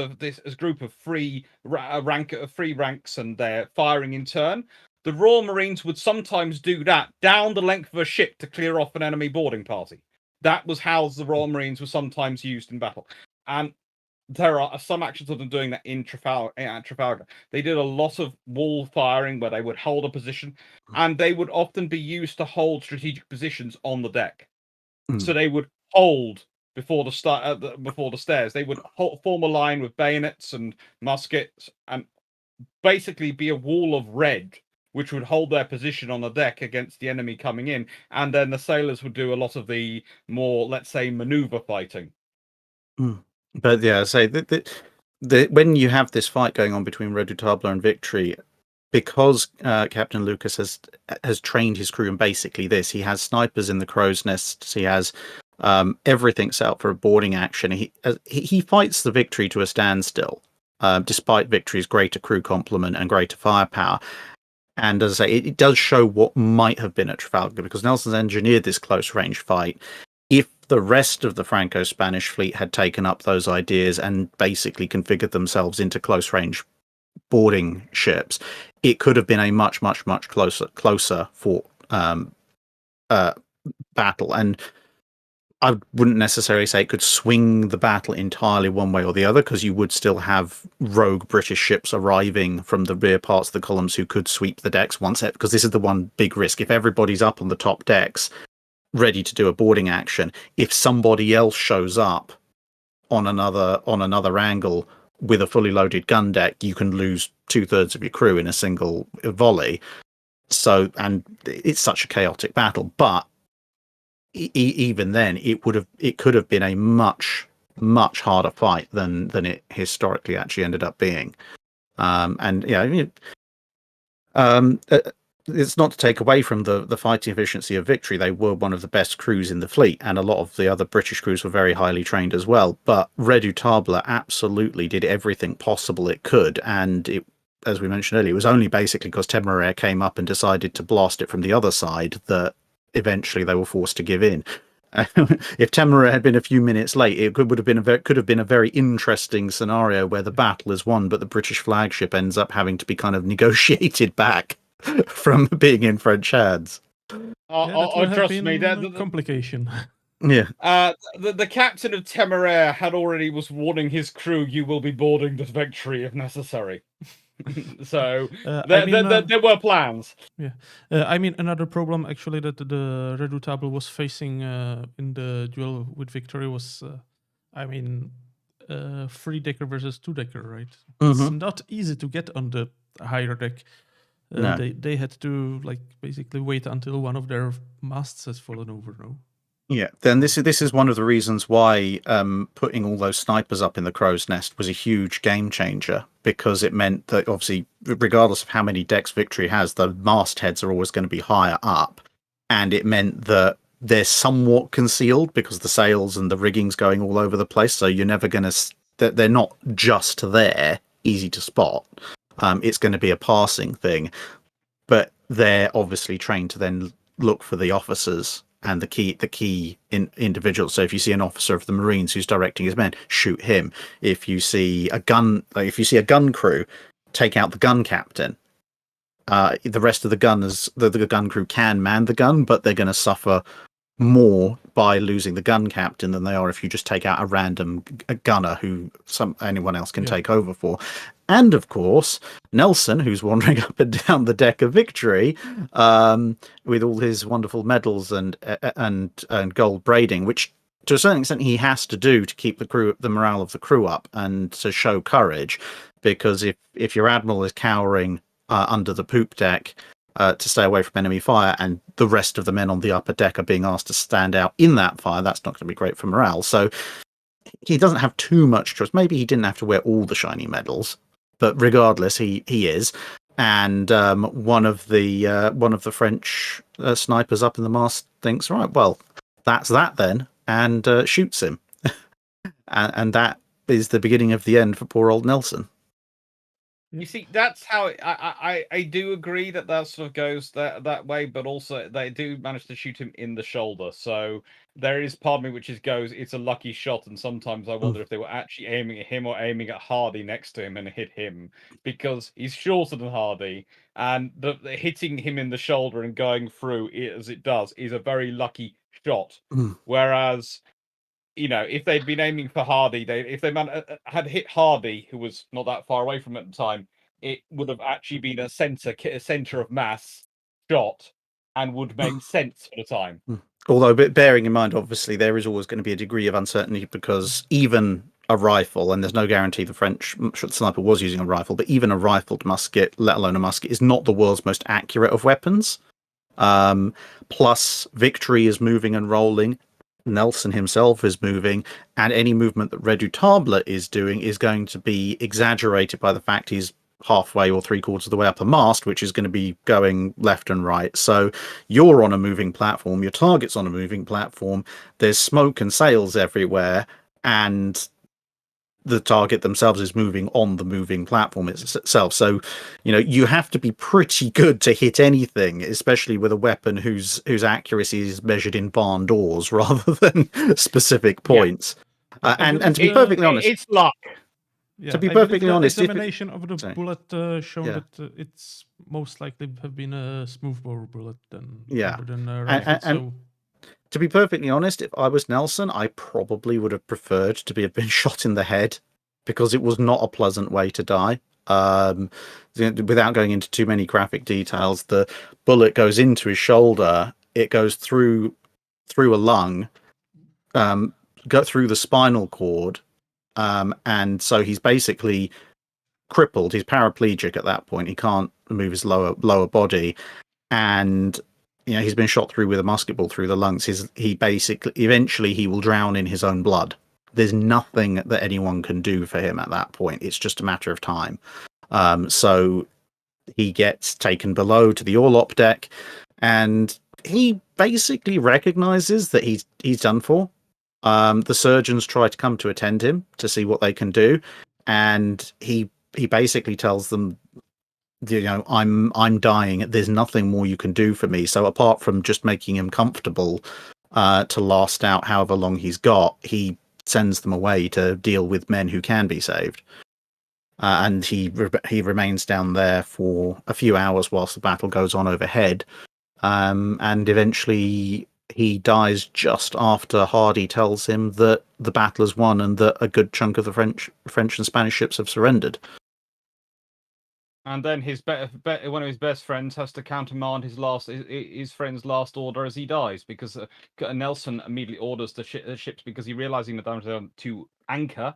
group of free ranks, and they're firing in turn. The Royal Marines would sometimes do that down the length of a ship to clear off an enemy boarding party. That was how the Royal Marines were sometimes used in battle. And there are some actions of them doing that in Trafalgar. They did a lot of wall firing where they would hold a position, and they would often be used to hold strategic positions on the deck. So they would hold before the stairs. They would form a line with bayonets and muskets, and basically be a wall of red, which would hold their position on the deck against the enemy coming in. And then the sailors would do a lot of the more, let's say, maneuver fighting. But yeah, say when you have this fight going on between Redoutable and Victory, because Captain Lucas has trained his crew in basically this, he has snipers in the crow's nests, he has everything set up for a boarding action. He fights the Victory to a standstill, despite Victory's greater crew complement and greater firepower. And as I say, it does show what might have been at Trafalgar, because Nelson's engineered this close range fight. If the rest of the Franco-Spanish fleet had taken up those ideas and basically configured themselves into close range boarding ships, it could have been a much closer fought battle. And I wouldn't necessarily say it could swing the battle entirely one way or the other, because you would still have rogue British ships arriving from the rear parts of the columns who could sweep the decks once, because this is the one big risk. If everybody's up on the top decks ready to do a boarding action, if somebody else shows up on another angle with a fully loaded gun deck, you can lose 2/3 of your crew in a single volley. So, and it's such a chaotic battle, but even then, it could have been a much harder fight than it historically actually ended up being. And yeah, it's not to take away from the fighting efficiency of Victory. They were one of the best crews in the fleet, and a lot of the other British crews were very highly trained as well. But Redoutable absolutely did everything possible it could, and it, as we mentioned earlier, it was only basically because Temeraire came up and decided to blast it from the other side that eventually they were forced to give in. If Temeraire had been a few minutes late, it could have been a very interesting scenario where the battle is won, but the British flagship ends up having to be kind of negotiated back from being in French hands. Trust me, that complication. Yeah. The captain of Temeraire was warning his crew, "You will be boarding the Victory if necessary." So there were plans. Yeah, I mean, another problem actually that the Redoutable was facing in the duel with Victory was, I mean, 3-decker versus 2-decker, right? It's not easy to get on the higher deck. No. They had to basically wait until one of their masts has fallen over. No. Yeah, then this is one of the reasons why putting all those snipers up in the crow's nest was a huge game changer, because it meant that obviously, regardless of how many decks Victory has, the mastheads are always going to be higher up, and it meant that they're somewhat concealed because the sails and the rigging's going all over the place, so you're never going to... They're not just there, easy to spot. It's going to be a passing thing, but they're obviously trained to then look for the officers and the key individuals. So if you see an officer of the Marines who's directing his men, shoot him. If you see a gun crew, take out the gun captain. The rest of the gunners, the gun crew can man the gun, but they're going to suffer more by losing the gun captain than they are if you just take out a random gunner who anyone else can take over for. And of course, Nelson, who's wandering up and down the deck of Victory, with all his wonderful medals and gold braiding, which to a certain extent he has to do to keep the morale of the crew up and to show courage, because if your admiral is cowering under the poop deck to stay away from enemy fire, and the rest of the men on the upper deck are being asked to stand out in that fire, that's not going to be great for morale. So he doesn't have too much choice. Maybe he didn't have to wear all the shiny medals, but regardless, he is. And one of the French snipers up in the mast thinks, right, well, that's that then, and shoots him. and that is the beginning of the end for poor old Nelson. You see, that's how I do agree that sort of goes that way, but also they do manage to shoot him in the shoulder. So there is part of me which goes, it's a lucky shot, and sometimes I wonder if they were actually aiming at him or aiming at Hardy next to him and hit him, because he's shorter than Hardy, and the hitting him in the shoulder and going through as it does is a very lucky shot. Whereas, you know, if they'd been aiming for Hardy, if they had hit Hardy, who was not that far away from him at the time, it would have actually been a center of mass shot and would make sense for the time. Although, bearing in mind, obviously, there is always going to be a degree of uncertainty, because even a rifle, and there's no guarantee the French sniper was using a rifle, but even a rifled musket, let alone a musket, is not the world's most accurate of weapons. Plus, Victory is moving and rolling. Nelson himself is moving, and any movement that Redoutable is doing is going to be exaggerated by the fact he's halfway or 3/4 of the way up a mast, which is going to be going left and right. So you're on a moving platform, your target's on a moving platform, there's smoke and sails everywhere, and the target themselves is moving on the moving platform itself. So, you know, you have to be pretty good to hit anything, especially with a weapon whose accuracy is measured in barn doors rather than specific points. And to be perfectly honest, it's luck. Yeah, to be perfectly honest, examination of the bullet shown that it's most likely have been a smoothbore bullet rather than a rifle. To be perfectly honest, if I was Nelson, I probably would have preferred to have been shot in the head, because it was not a pleasant way to die. Without going into too many graphic details, the bullet goes into his shoulder, it goes through a lung, go through the spinal cord, and so he's basically crippled. He's paraplegic at that point. He can't move his lower body, and you know, he's been shot through with a musket ball through the lungs. Eventually he will drown in his own blood. There's nothing that anyone can do for him at that point. It's just a matter of time. So he gets taken below to the orlop deck, and he basically recognizes that he's done for. The surgeons try to come to attend him to see what they can do, and he basically tells them, I'm dying. There's nothing more you can do for me. So apart from just making him comfortable to last out however long he's got, he sends them away to deal with men who can be saved. And he remains down there for a few hours whilst the battle goes on overhead. And eventually he dies just after Hardy tells him that the battle is won and that a good chunk of the French and Spanish ships have surrendered. And then one of his best friends has to countermand his friend's last order as he dies, because Nelson immediately orders the ships, because he realizing that to anchor.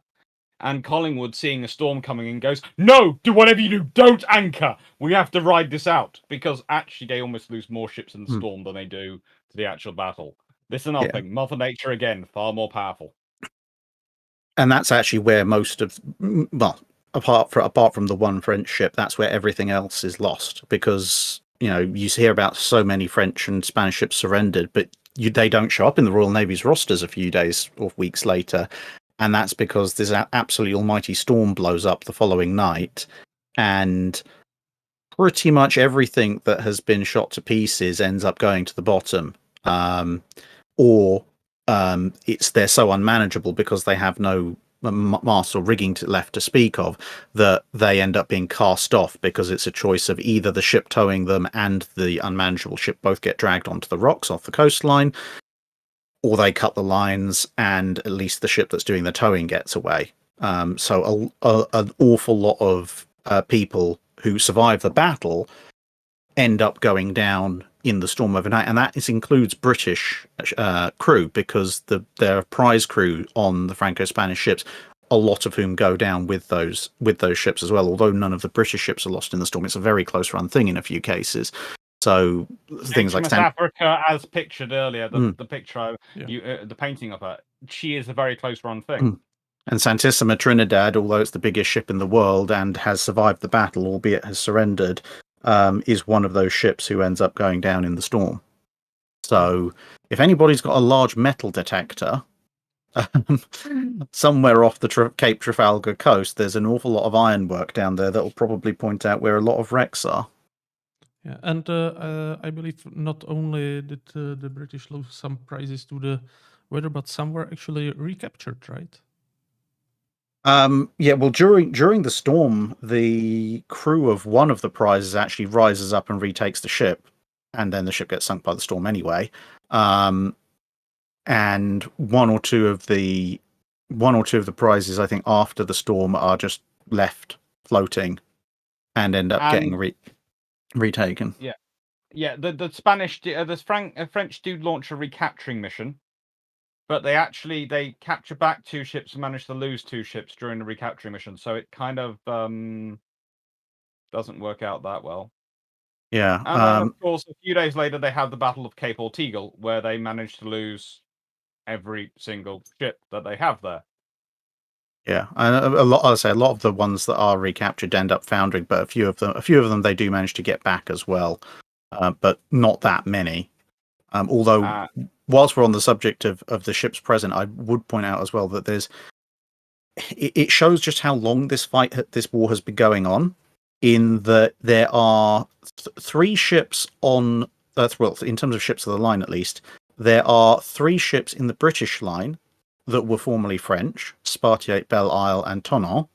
And Collingwood, seeing a storm coming in, goes, "No, do whatever you do, don't anchor. We have to ride this out." Because actually they almost lose more ships in the storm than they do to the actual battle. This is another thing. Mother Nature, again, far more powerful. And that's actually where most of, apart from the one French ship, that's where everything else is lost. Because, you hear about so many French and Spanish ships surrendered, but they don't show up in the Royal Navy's rosters a few days or weeks later. And that's because this absolutely almighty storm blows up the following night, and pretty much everything that has been shot to pieces ends up going to the bottom, or they're so unmanageable because they have no mast or rigging left to speak of, that they end up being cast off, because it's a choice of either the ship towing them and the unmanageable ship both get dragged onto the rocks off the coastline, or they cut the lines and at least the ship that's doing the towing gets away. So an awful lot of people who survive the battle end up going down in the storm overnight, and that includes British crew, because their prize crew on the Franco-Spanish ships, a lot of whom go down with those ships as well. Although none of the British ships are lost in the storm, it's a very close run thing in a few cases. So things like HMS Africa, as pictured earlier, the picture, the painting of her, she is a very close run thing. And Santissima Trinidad, although it's the biggest ship in the world and has survived the battle, albeit has surrendered, is one of those ships who ends up going down in the storm. So if anybody's got a large metal detector somewhere off the Cape Trafalgar coast, there's an awful lot of ironwork down there that will probably point out where a lot of wrecks are. Yeah, and I believe not only did the British lose some prizes to the weather, but some were actually recaptured, right? Well, during the storm, the crew of one of the prizes actually rises up and retakes the ship, and then the ship gets sunk by the storm anyway. And one or two of the prizes, I think, after the storm are just left floating and end up getting retaken. Yeah. The French do launch a recapturing mission, but they capture back 2 ships and manage to lose 2 ships during the recapturing mission. So it kind of doesn't work out that well. Yeah. And then, of course, a few days later, they have the Battle of Cape Ortegal, where they manage to lose every single ship that they have there. Yeah, and a lot of the ones that are recaptured end up foundering, but a few of them they do manage to get back as well, but not that many. Although, whilst we're on the subject of the ships present, I would point out as well that it shows just how long this war has been going on. In that there are 3 ships on, in terms of ships of the line at least, there are 3 ships in the British line that were formerly French: Spartiate, Belle Isle, and Tonon.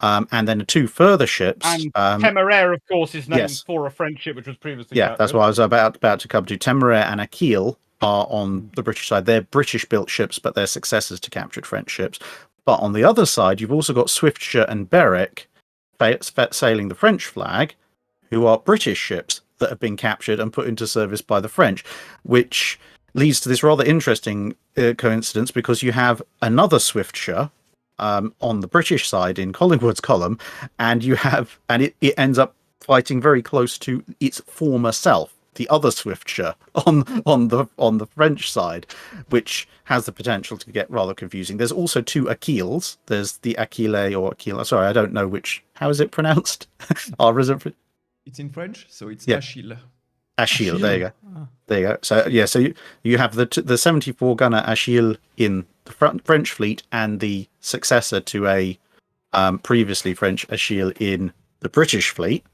And then 2 further ships. And Temeraire, of course, is named for a French ship which was previously captured. That's what I was about to come to. Temeraire and Aquile are on the British side. They're British-built ships, but they're successors to captured French ships. But on the other side, you've also got Swiftsure and Berwick sailing the French flag, who are British ships that have been captured and put into service by the French, which leads to this rather interesting coincidence, because you have another Swiftsure on the British side in Collingwood's column, and it ends up fighting very close to its former self, the other Swiftsure on the French side, which has the potential to get rather confusing. There's also 2 Aquiles. There's the Aquile or Aquila. Sorry, I don't know how is it pronounced? It's in French, so it's Yeah. Achille. Achille, there you go. Ah. There you go. So yeah, so you have the 74 gunner Achille in the French fleet and the successor to a previously French Achille in the British fleet.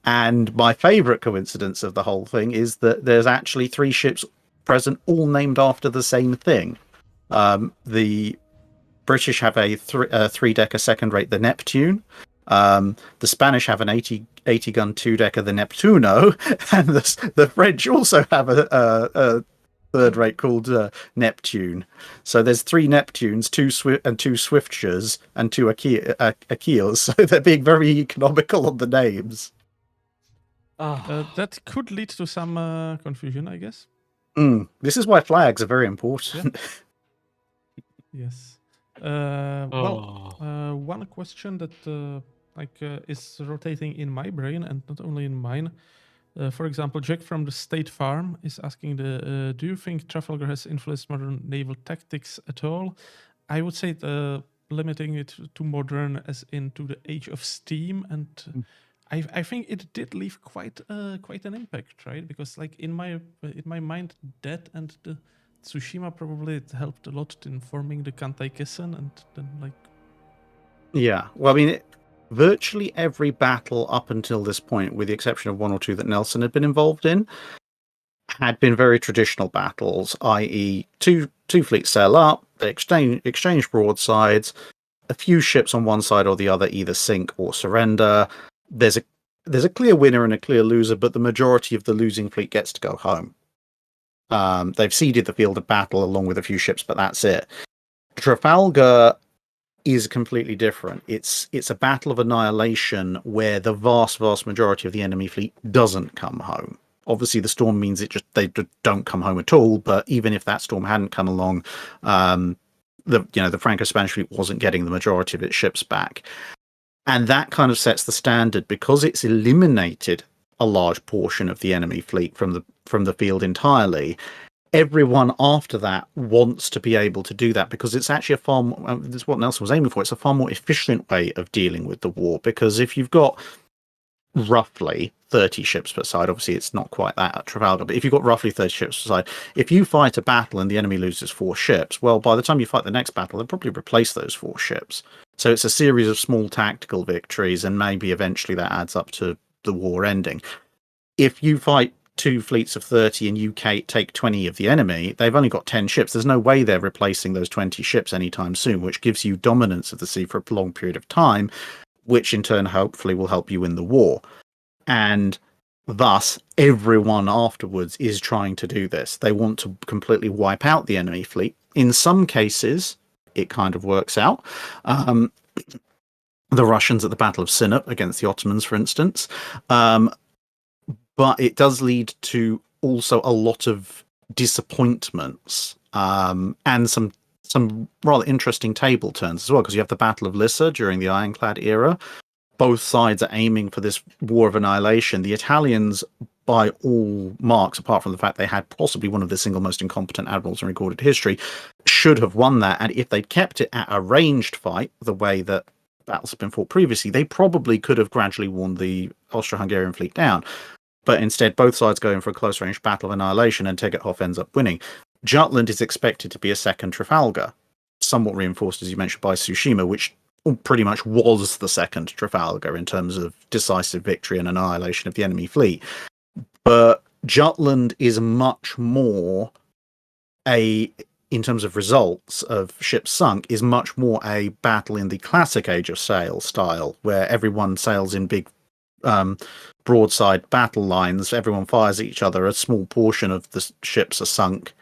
And my favourite coincidence of the whole thing is that there's actually 3 ships present, all named after the same thing. The British have a 3-decker second rate, the Neptune. The Spanish have an 80 gun 2-decker, the Neptuno, and the French also have a third rate called Neptune. So there's 3 Neptunes, 2 Swiftshires, and 2 Achilles. So they're being very economical on the names. That could lead to some confusion, I guess. This is why flags are very important. Yes. One question that is rotating in my brain and not only in mine. For example, Jack from the State Farm is asking do you think Trafalgar has influenced modern naval tactics at all? I would say limiting it to modern as into the age of steam, and I think it did leave quite an impact, right? Because like in my mind, that and the Tsushima probably it helped a lot in forming the Kantai-Kessen, and then like. Yeah, well, I mean, virtually every battle up until this point, with the exception of 1 or 2 that Nelson had been involved in, had been very traditional battles, i.e., two fleets sail up, they exchange broadsides, a few ships on one side or the other either sink or surrender. There's a clear winner and a clear loser, but the majority of the losing fleet gets to go home. They've ceded the field of battle along with a few ships, but that's it. Trafalgar is completely different. It's a battle of annihilation where the vast majority of the enemy fleet doesn't come home. Obviously, the storm means they don't come home at all. But even if that storm hadn't come along, the Franco-Spanish fleet wasn't getting the majority of its ships back, and that kind of sets the standard because it's eliminated a large portion of the enemy fleet from the field entirely. Everyone after that wants to be able to do that because it's actually this is what Nelson was aiming for. It's a far more efficient way of dealing with the war, because if you've got roughly 30 ships per side, obviously it's not quite that at Trafalgar, but if you've got roughly 30 ships per side, if you fight a battle and the enemy loses 4 ships, well, by the time you fight the next battle, they'll probably replace those 4 ships. So it's a series of small tactical victories, and maybe eventually that adds up to the war ending. If you fight 2 fleets of 30 and you take 20 of the enemy, they've only got 10 ships. There's no way they're replacing those 20 ships anytime soon, which gives you dominance of the sea for a prolonged period of time, which in turn hopefully will help you win the war. And thus, everyone afterwards is trying to do this. They want to completely wipe out the enemy fleet. In some cases, it kind of works out. The Russians at the Battle of Sinop against the Ottomans, for instance. But it does lead to also a lot of disappointments and some rather interesting table turns as well, because you have the Battle of Lissa during the Ironclad era. Both sides are aiming for this war of annihilation. The Italians, by all marks, apart from the fact they had possibly one of the single most incompetent admirals in recorded history, should have won that. And if they'd kept it at a ranged fight, the way that battles have been fought previously, they probably could have gradually worn the Austro-Hungarian fleet down. But instead, both sides go in for a close-range battle of annihilation, and Tegethoff ends up winning. Jutland is expected to be a second Trafalgar, somewhat reinforced, as you mentioned, by Tsushima, which pretty much was the second Trafalgar in terms of decisive victory and annihilation of the enemy fleet. But Jutland is much more in terms of results of ships sunk, is much more a battle in the classic Age of Sail style, where everyone sails in big broadside battle lines, everyone fires at each other, a small portion of the ships are sunk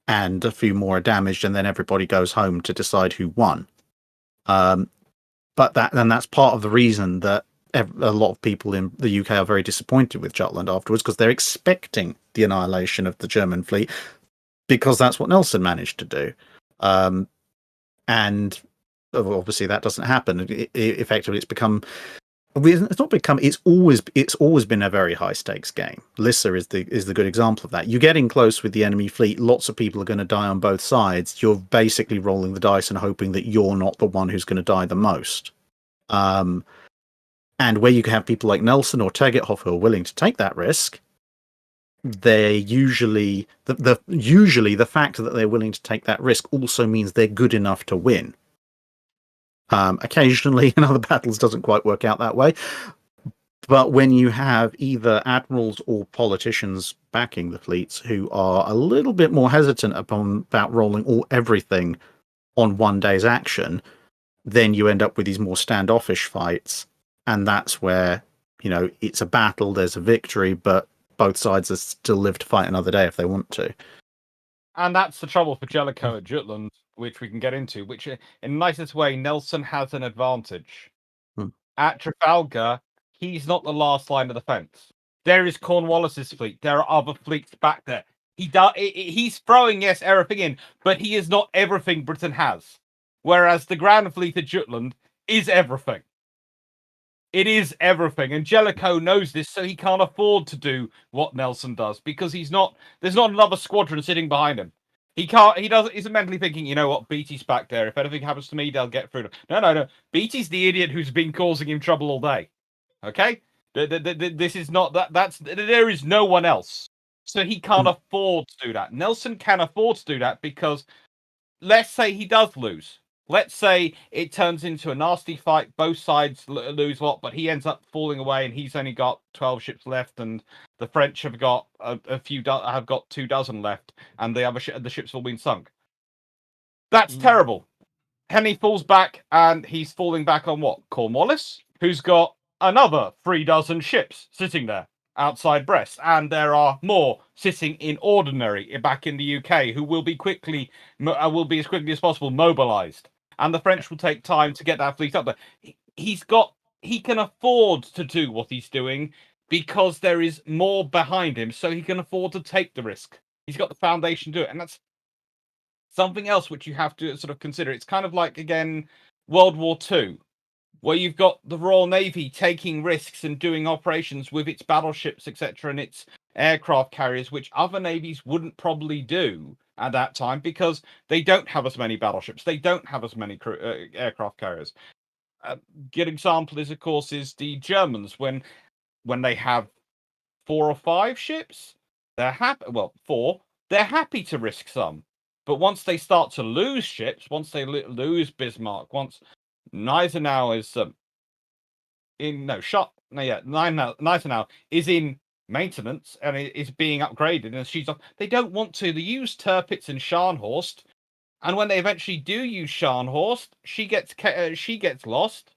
and a few more are damaged, and then everybody goes home to decide who won. But that's part of the reason that a lot of people in the UK are very disappointed with Jutland afterwards, because they're expecting the annihilation of the German fleet, because that's what Nelson managed to do. And obviously that doesn't happen. Effectively, it's always been a very high stakes game. Lissa is the good example of that. You're getting close with the enemy fleet, lots of people are going to die on both sides. You're basically rolling the dice and hoping that you're not the one who's going to die the most. And where you can have people like Nelson or Tegethoff who are willing to take that risk, they're usually the fact that they're willing to take that risk also means they're good enough to win. Occasionally in other battles doesn't quite work out that way. But when you have either admirals or politicians backing the fleets who are a little bit more hesitant about rolling everything on one day's action, then you end up with these more standoffish fights. And that's where, it's a battle, there's a victory, but both sides are still live to fight another day if they want to. And that's the trouble for Jellicoe at Jutland, which we can get into, which in the nicest way, Nelson has an advantage. At Trafalgar, he's not the last line of defense. There is Cornwallis's fleet. There are other fleets back there. He's throwing, yes, everything in, but he is not everything Britain has. Whereas the Grand Fleet at Jutland is everything. It is everything, and Jellicoe knows this, so he can't afford to do what Nelson does because there's not another squadron sitting behind him. He's mentally thinking, you know what, Beatty's back there. If anything happens to me, they'll get through. No. Beatty's the idiot who's been causing him trouble all day. Okay? This is not that. There is no one else. So he can't afford to do that. Nelson can afford to do that because let's say he does lose. Let's say it turns into a nasty fight. Both sides lose a lot, but he ends up falling away, and he's only got 12 ships left, and the French have got have got 2 dozen left, and the ships have all been sunk. That's terrible. Henry falls back, and he's falling back on what? Cornwallis, who's got another 3 dozen ships sitting there outside Brest, and there are more sitting in Ordinary back in the UK who will be as quickly as possible mobilized. And the French will take time to get that fleet up there. He can afford to do what he's doing because there is more behind him, so he can afford to take the risk. He's got the foundation to do it, and that's something else which you have to sort of consider. It's kind of like, again, World War II, where you've got the Royal Navy taking risks and doing operations with its battleships, etc., and its aircraft carriers, which other navies wouldn't probably do at that time because they don't have as many battleships, they don't have as many aircraft carriers. A good example is, of course, the Germans when they have 4 or 5 ships, they're happy. Well, 4, they're happy to risk some, but once they start to lose ships, once they lose Bismarck, once Gneisenau is Gneisenau is in maintenance and is being upgraded and she's off. They don't want to. They use Tirpitz and Scharnhorst, and when they eventually do use Scharnhorst, she gets lost,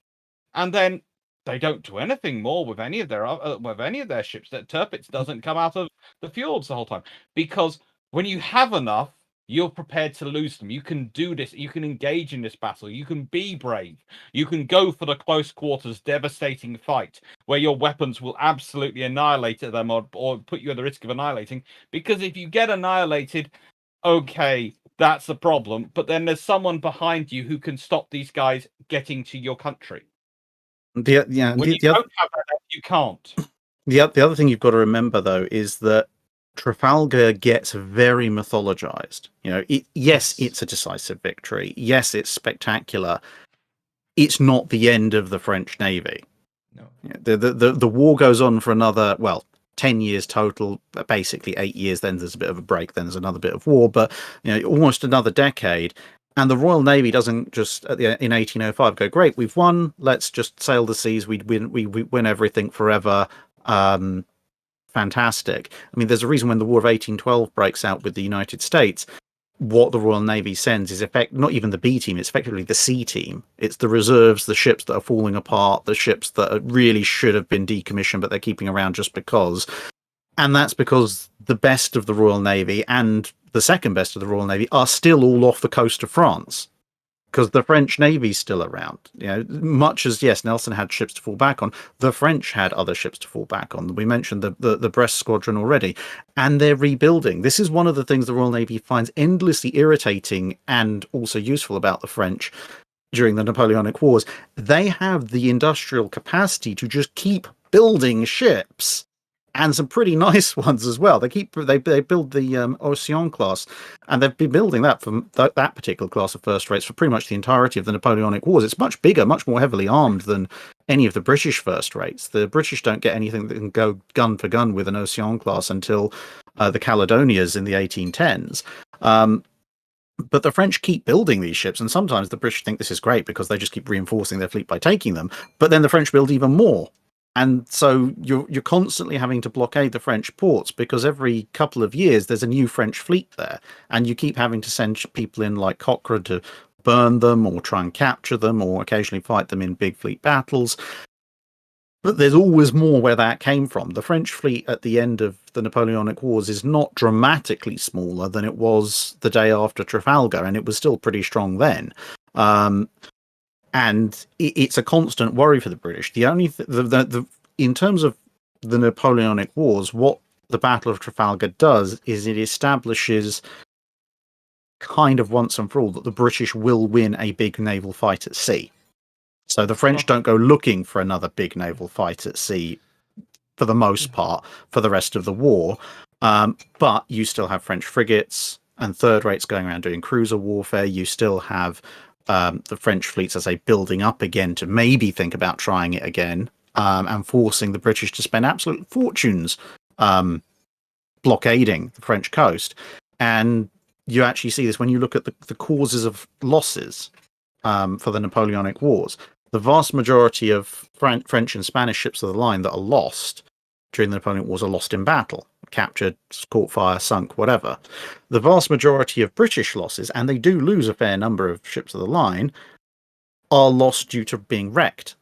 and then they don't do anything more with any of their ships. That Tirpitz doesn't come out of the fjords the whole time because when you have enough, you're prepared to lose them. You can do this. You can engage in this battle. You can be brave. You can go for the close quarters, devastating fight where your weapons will absolutely annihilate them or put you at the risk of annihilating. Because if you get annihilated, okay, that's a problem. But then there's someone behind you who can stop these guys getting to your country. When you don't have that, you can't. The other thing you've got to remember, though, is that Trafalgar gets very mythologized. Yes, it's a decisive victory. Yes, it's spectacular. It's not the end of the French Navy. No. The war goes on for another, 10 years total, basically 8 years. Then there's a bit of a break. Then there's another bit of war, but almost another decade. And the Royal Navy doesn't just in 1805 go, great, we've won. Let's just sail the seas. We win everything forever. Fantastic. I mean, there's a reason when the War of 1812 breaks out with the United States, what the Royal Navy sends is not even the B team, it's effectively the C team. It's the reserves, the ships that are falling apart, the ships that really should have been decommissioned, but they're keeping around just because. And that's because the best of the Royal Navy and the second best of the Royal Navy are still all off the coast of France. Because the French Navy's still around. Much as, yes, Nelson had ships to fall back on, the French had other ships to fall back on. We mentioned the Brest Squadron already. And they're rebuilding. This is one of the things the Royal Navy finds endlessly irritating and also useful about the French during the Napoleonic Wars. They have the industrial capacity to just keep building ships and some pretty nice ones as well. They build the H-clas, and they've been building that from that particular class of first rates for pretty much the entirety of the Napoleonic Wars. It's much bigger, much more heavily armed than any of the British first rates. The British don't get anything that can go gun for gun with an H-clas until the Caledonias in the 1810s. But the French keep building these ships, and sometimes the British think this is great because they just keep reinforcing their fleet by taking them. But then the French build even more. And so you're constantly having to blockade the French ports because every couple of years there's a new French fleet there, and you keep having to send people in like Cochrane to burn them or try and capture them or occasionally fight them in big fleet battles. But there's always more where that came from. The French fleet at the end of the Napoleonic Wars is not dramatically smaller than it was the day after Trafalgar, and it was still pretty strong then. And it's a constant worry for the British. The only in terms of the Napoleonic Wars, what the Battle of Trafalgar does is it establishes kind of once and for all that the British will win a big naval fight at sea. So the French don't go looking for another big naval fight at sea for the most part for the rest of the war. But you still have French frigates and third rates going around doing cruiser warfare. You still have the French fleets, as I say, building up again to maybe think about trying it again, and forcing the British to spend absolute fortunes blockading the French coast. And you actually see this when you look at the causes of losses for the Napoleonic Wars. The vast majority of French and Spanish ships of the line that are lost during the Napoleonic Wars are lost in battle, captured, caught fire, sunk, whatever. The vast majority of British losses, and they do lose a fair number of ships of the line, are lost due to being wrecked.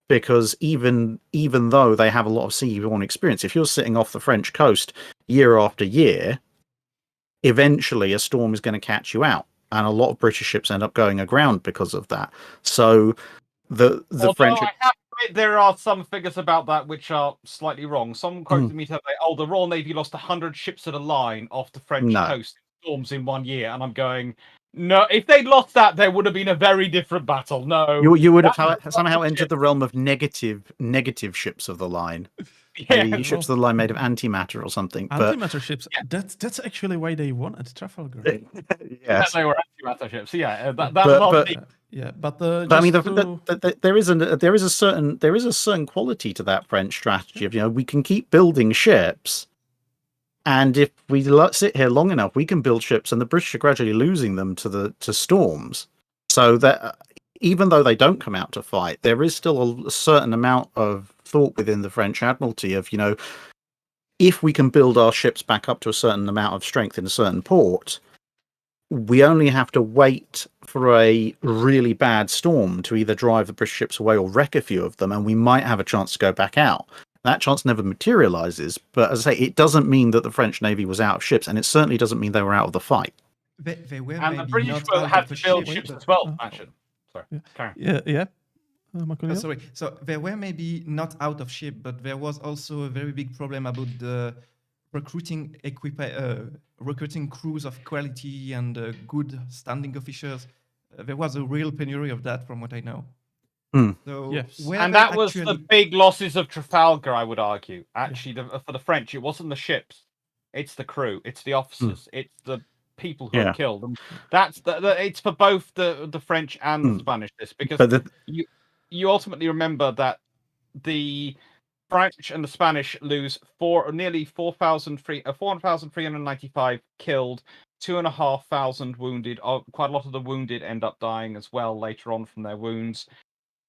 Because even though they have a lot of seaborne experience, if you're sitting off the French coast year after year, eventually a storm is going to catch you out. And a lot of British ships end up going aground because of that. So the French. I have to admit, there are some figures about that which are slightly wrong. Some quoted me to say, the Royal Navy lost 100 ships at a line off the French coast in storms in 1 year. And I'm going, no, if they'd lost that, there would have been a very different battle. No. You would have somehow entered the realm of negative ships of the line. Yeah, ships of the line made of antimatter or something. Antimatter ships. Yeah. That's actually why they won at Trafalgar. Yes, they were antimatter ships. Yeah, I mean, there is a certain quality to that French strategy of we can keep building ships, and if we sit here long enough, we can build ships, and the British are gradually losing them to storms. So that even though they don't come out to fight, there is still a certain amount of thought within the French Admiralty of, if we can build our ships back up to a certain amount of strength in a certain port, we only have to wait for a really bad storm to either drive the British ships away or wreck a few of them, and we might have a chance to go back out. That chance never materializes, but as I say, it doesn't mean that the French Navy was out of ships, and it certainly doesn't mean they were out of the fight. They were, and the British had to build ships as well, actually. Sorry. Yeah. Sorry. So they were maybe not out of ship, but there was also a very big problem about the recruiting crews of quality and good standing officers. There was a real penury of that, from what I know. So yes. And that was the big losses of Trafalgar, I would argue. Actually, for the French, it wasn't the ships; it's the crew, it's the officers, it's the people who are killed. And that's it's for both the French and the Spanish. Because you ultimately remember that the French and the Spanish lose nearly 4,395 killed, 2,500 wounded. Quite a lot of the wounded end up dying as well later on from their wounds.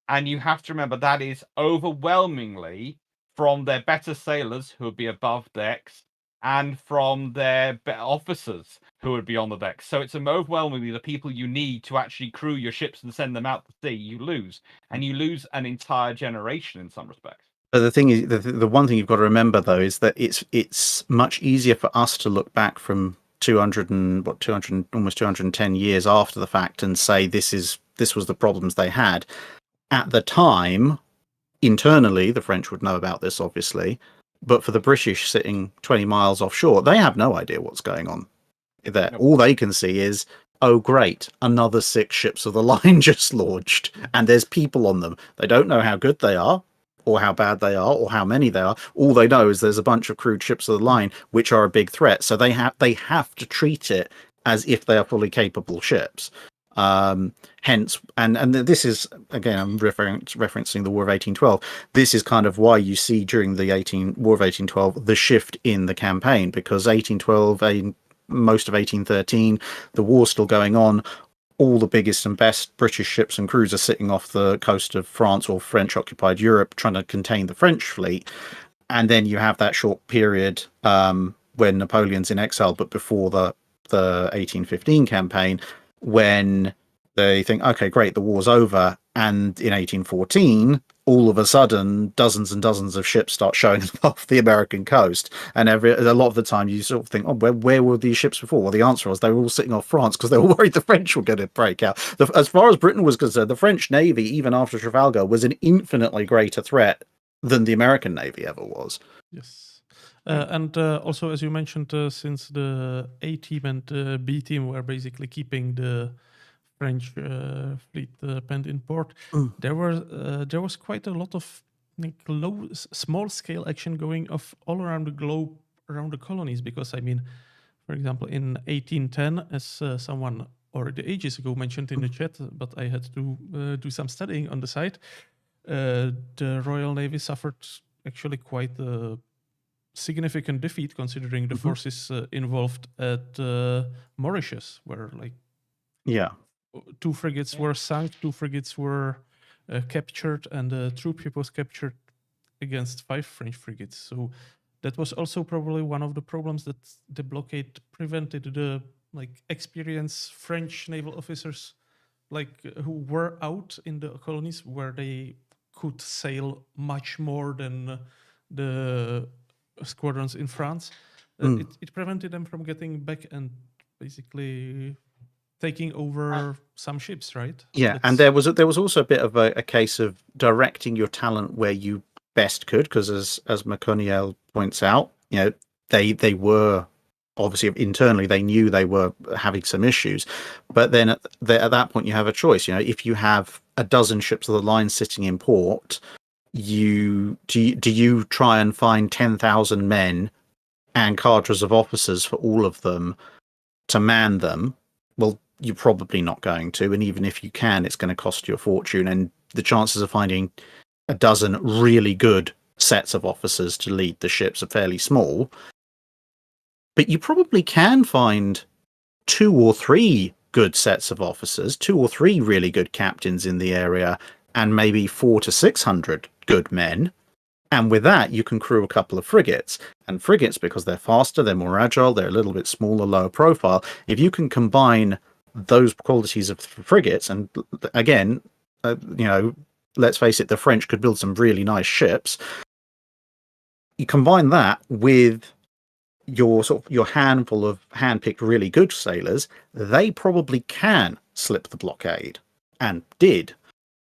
And you have to remember that is overwhelmingly from their better sailors who would be above decks and from their officers who would be on the decks. So it's overwhelmingly the people you need to actually crew your ships and send them out to sea you lose. And you lose an entire generation in some respects. But the thing is, the one thing you've got to remember, though, is that it's much easier for us to look back from 210 years after the fact and say this was the problems they had. At the time, internally, the French would know about this, obviously, but for the British sitting 20 miles offshore, they have no idea what's going on there. Nope. All they can see is, oh, great, another 6 ships of the line just launched, and there's people on them. They don't know how good they are. or how bad they are or how many they are. All they know is there's a bunch of crewed ships of the line which are a big threat. So they have to treat it as if they are fully capable ships. Hence, and this is, again, I'm referencing the War of 1812. This is kind of why you see during the War of 1812 the shift in the campaign, because 1812, most of 1813, the war's still going on. All the biggest and best British ships and crews are sitting off the coast of France or French-occupied Europe trying to contain the French fleet. And then you have that short period when Napoleon's in exile, but before the 1815 campaign, when they think, okay, great, the war's over. And in 1814, all of a sudden, dozens and dozens of ships start showing off the American coast. And a lot of the time, you sort of think, oh, where were these ships before? Well, the answer was they were all sitting off France because they were worried the French were going to break out. As far as Britain was concerned, the French Navy, even after Trafalgar, was an infinitely greater threat than the American Navy ever was. Yes. And also, as you mentioned, since the A team and B team were basically keeping the French fleet penned in port, there was quite a lot of small scale action going off all around the globe, around the colonies. Because I mean, for example, in 1810, as someone already ages ago mentioned in the chat, but I had to do some studying on the side, the Royal Navy suffered actually quite a significant defeat, considering the forces involved at Mauritius, where like 2 frigates were sunk, 2 frigates were captured, and a troop was captured against 5 French frigates. So that was also probably one of the problems that the blockade prevented the experienced French naval officers who were out in the colonies, where they could sail much more than the squadrons in France. It prevented them from getting back and basically taking over some ships, right? Yeah, and there was also a bit of a case of directing your talent where you best could, because as Maconiel points out, they were obviously internally they knew they were having some issues, but then at that point you have a choice. If you have a dozen ships of the line sitting in port, do you try and find 10,000 men and cadres of officers for all of them to man them? Well, you're probably not going to, and even if you can, it's going to cost you a fortune, and the chances of finding a dozen really good sets of officers to lead the ships are fairly small. But you probably can find 2 or 3 good sets of officers, 2 or 3 really good captains in the area, and maybe 400 to 600 good men. And with that, you can crew a couple of frigates. And frigates, because they're faster, they're more agile, they're a little bit smaller, lower profile. If you can combine those qualities of frigates, and again, let's face it, the French could build some really nice ships. You combine that with your handful of hand-picked really good sailors, they probably can slip the blockade, and did.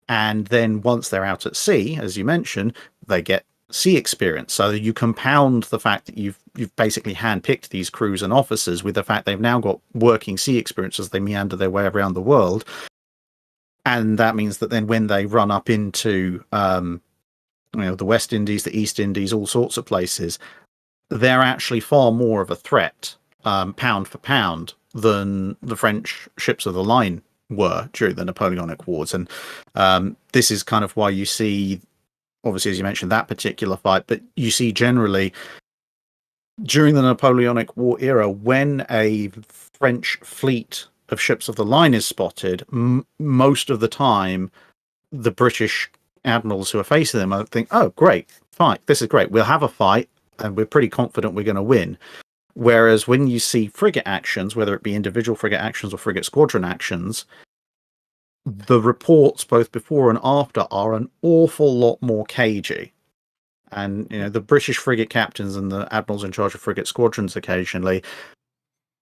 And then once they're out at sea, as you mentioned, they get sea experience. So you compound the fact that you've basically handpicked these crews and officers with the fact they've now got working sea experience as they meander their way around the world. And that means that then when they run up into the West Indies, the East Indies, all sorts of places, they're actually far more of a threat, pound for pound, than the French ships of the line were during the Napoleonic Wars. And this is kind of why you see, obviously, as you mentioned, that particular fight, but you see generally during the Napoleonic War era, when a French fleet of ships of the line is spotted, most of the time the British admirals who are facing them think, oh, great, fight, this is great, we'll have a fight, and we're pretty confident we're going to win. Whereas when you see frigate actions, whether it be individual frigate actions or frigate squadron actions, the reports both before and after are an awful lot more cagey. And the British frigate captains and the admirals in charge of frigate squadrons occasionally,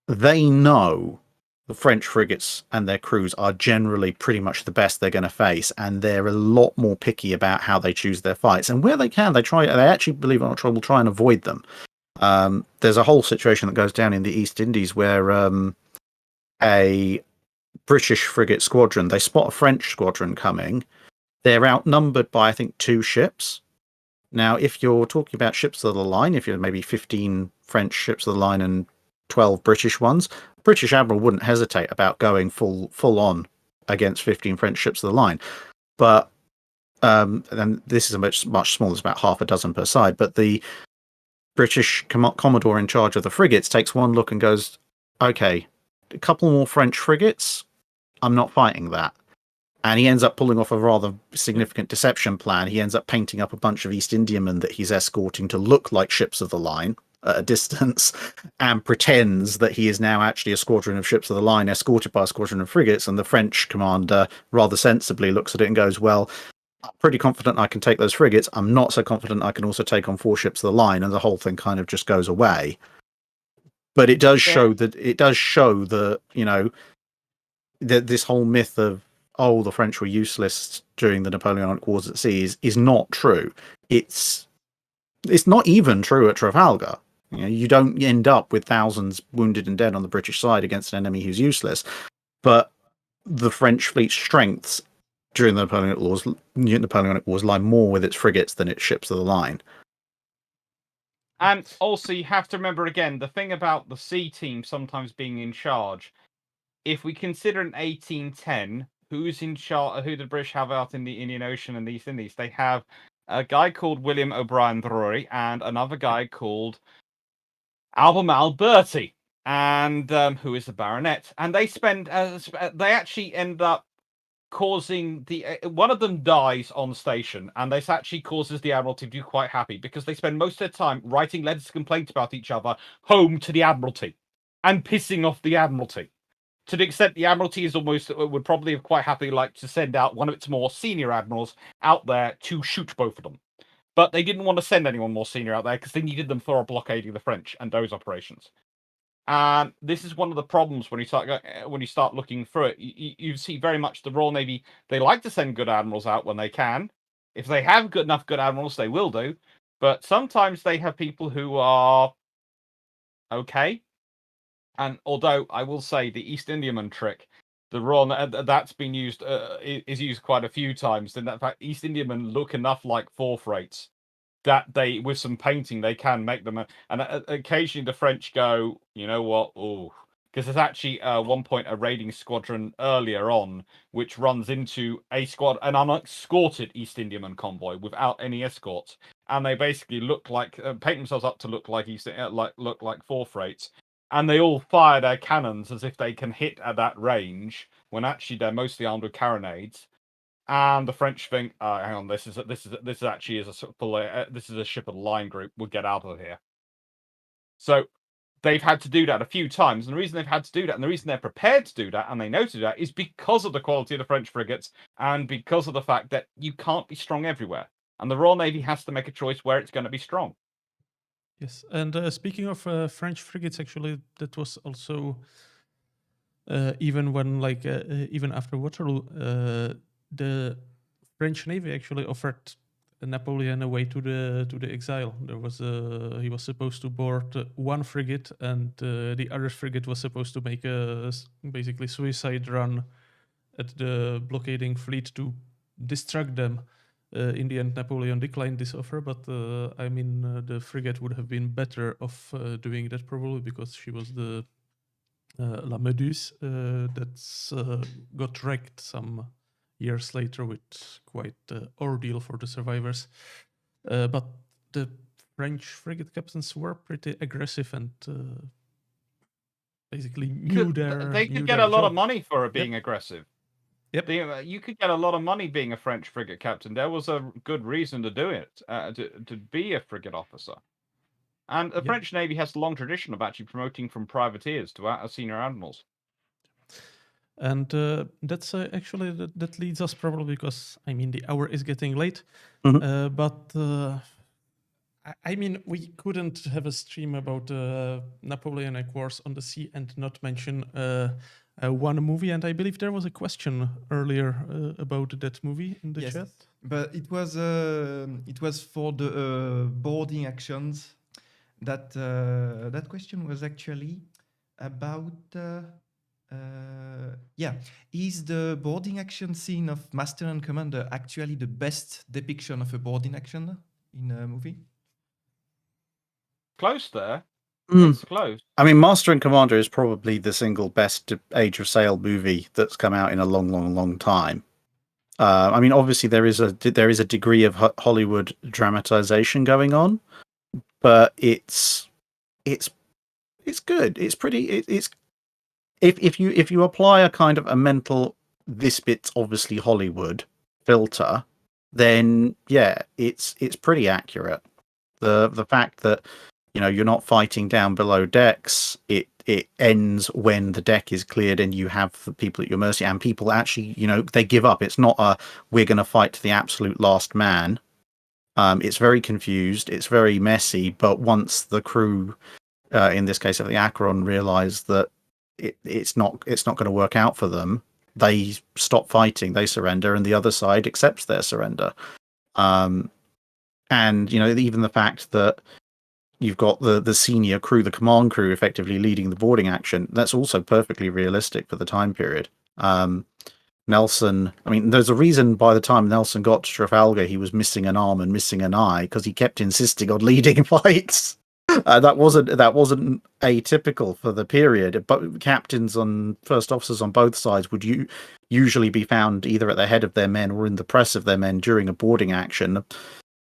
they know the French frigates and their crews are generally pretty much the best they're going to face, and they're a lot more picky about how they choose their fights. And where they can, they actually, believe it or not, will try and avoid them. There's a whole situation that goes down in the East Indies where a British frigate squadron, they spot a French squadron coming. They're outnumbered by, I think, 2 ships. Now, if you're talking about ships of the line, if you're maybe 15 French ships of the line and 12 British ones, British Admiral wouldn't hesitate about going full on against 15 French ships of the line. But and this is a much smaller, it's about half a dozen per side, but the British Commodore in charge of the frigates takes one look and goes, okay, a couple more French frigates, I'm not fighting that. And he ends up pulling off a rather significant deception plan. He ends up painting up a bunch of East Indiamen that he's escorting to look like ships of the line at a distance, and pretends that he is now actually a squadron of ships of the line escorted by a squadron of frigates. And the French commander rather sensibly looks at it and goes, well, I'm pretty confident I can take those frigates. I'm not so confident I can also take on 4 ships of the line. And the whole thing kind of just goes away. But it does show that that this whole myth of, oh, the French were useless during the Napoleonic Wars at sea is not true. It's not even true at Trafalgar. You don't end up with thousands wounded and dead on the British side against an enemy who's useless. But the French fleet's strengths during the Napoleonic Wars lie more with its frigates than its ships of the line. And also, you have to remember again the thing about the sea team sometimes being in charge. If we consider in 1810, who's in charge? Who the British have out in the Indian Ocean and the East Indies? They have a guy called William O'Brien Drury and another guy called Albemarle Bertie, and who is a baronet. And they they actually end up causing one of them dies on station, and this actually causes the Admiralty to be quite happy because they spend most of their time writing letters of complaint about each other home to the Admiralty and pissing off the Admiralty. To the extent the Admiralty is would probably have quite happily like to send out one of its more senior admirals out there to shoot both of them. But they didn't want to send anyone more senior out there because they needed them for blockading the French and those operations. And this is one of the problems when you start looking through it. You see very much the Royal Navy. They like to send good admirals out when they can. If they have enough good admirals, they will do. But sometimes they have people who are okay. And although I will say the East Indiaman trick, the Royal that's been used is used quite a few times. And in fact, East Indiamen look enough like fourth rates that they, with some painting, they can make them. And occasionally the French go, you know what? Oh, because there's actually one point a raiding squadron earlier on which runs into an unescorted East Indiaman convoy without any escorts, and they basically look like paint themselves up to look like look like fourth rates. And they all fire their cannons as if they can hit at that range, when actually they're mostly armed with carronades. And the French think, hang on, this is actually a ship of the line group. We'll get out of here. So they've had to do that a few times, and the reason they've had to do that, and the reason they're prepared to do that, and they know to do that, is because of the quality of the French frigates, and because of the fact that you can't be strong everywhere, and the Royal Navy has to make a choice where it's going to be strong. Yes, and speaking of French frigates, actually, that was also even when, even after Waterloo, the French Navy actually offered Napoleon a way to the exile. There was he was supposed to board one frigate, and the other frigate was supposed to make a basically suicide run at the blockading fleet to distract them. In the end, Napoleon declined this offer, but the frigate would have been better off doing that probably, because she was the La Méduse that's got wrecked some years later with quite ordeal for the survivors. But the French frigate captains were pretty aggressive and basically They could get a lot of money for being aggressive. Yep. You could get a lot of money being a French frigate captain. There was a good reason to do it, to be a frigate officer. And the French Navy has a long tradition of actually promoting from privateers to senior admirals. And that's actually, that leads us probably, because, the hour is getting late. Mm-hmm. But we couldn't have a stream about Napoleonic Wars on the sea and not mention one movie. And I believe there was a question earlier about that movie in the chat. But it was for the boarding actions. That question was actually about is the boarding action scene of Master and Commander actually the best depiction of a boarding action in a movie? Close there. Mm. It's close. I mean, Master and Commander is probably the single best Age of Sail movie that's come out in a long time. I mean, obviously there is a degree of Hollywood dramatization going on, but it's good. It's pretty. It's if you apply a kind of a mental this bit's obviously Hollywood filter, then yeah, it's pretty accurate. The fact that you're not fighting down below decks. It ends when the deck is cleared and you have the people at your mercy, and people actually, they give up. It's not a we're going to fight to the absolute last man. It's very confused. It's very messy. But once the crew, in this case of the Acheron, realize that it's not going to work out for them, they stop fighting. They surrender, and the other side accepts their surrender. And even the fact that you've got the senior crew, the command crew, effectively leading the boarding action. That's also perfectly realistic for the time period. Nelson, I mean, there's a reason by the time Nelson got to Trafalgar, he was missing an arm and missing an eye because he kept insisting on leading fights. That wasn't atypical for the period. But captains and first officers on both sides would usually be found either at the head of their men or in the press of their men during a boarding action.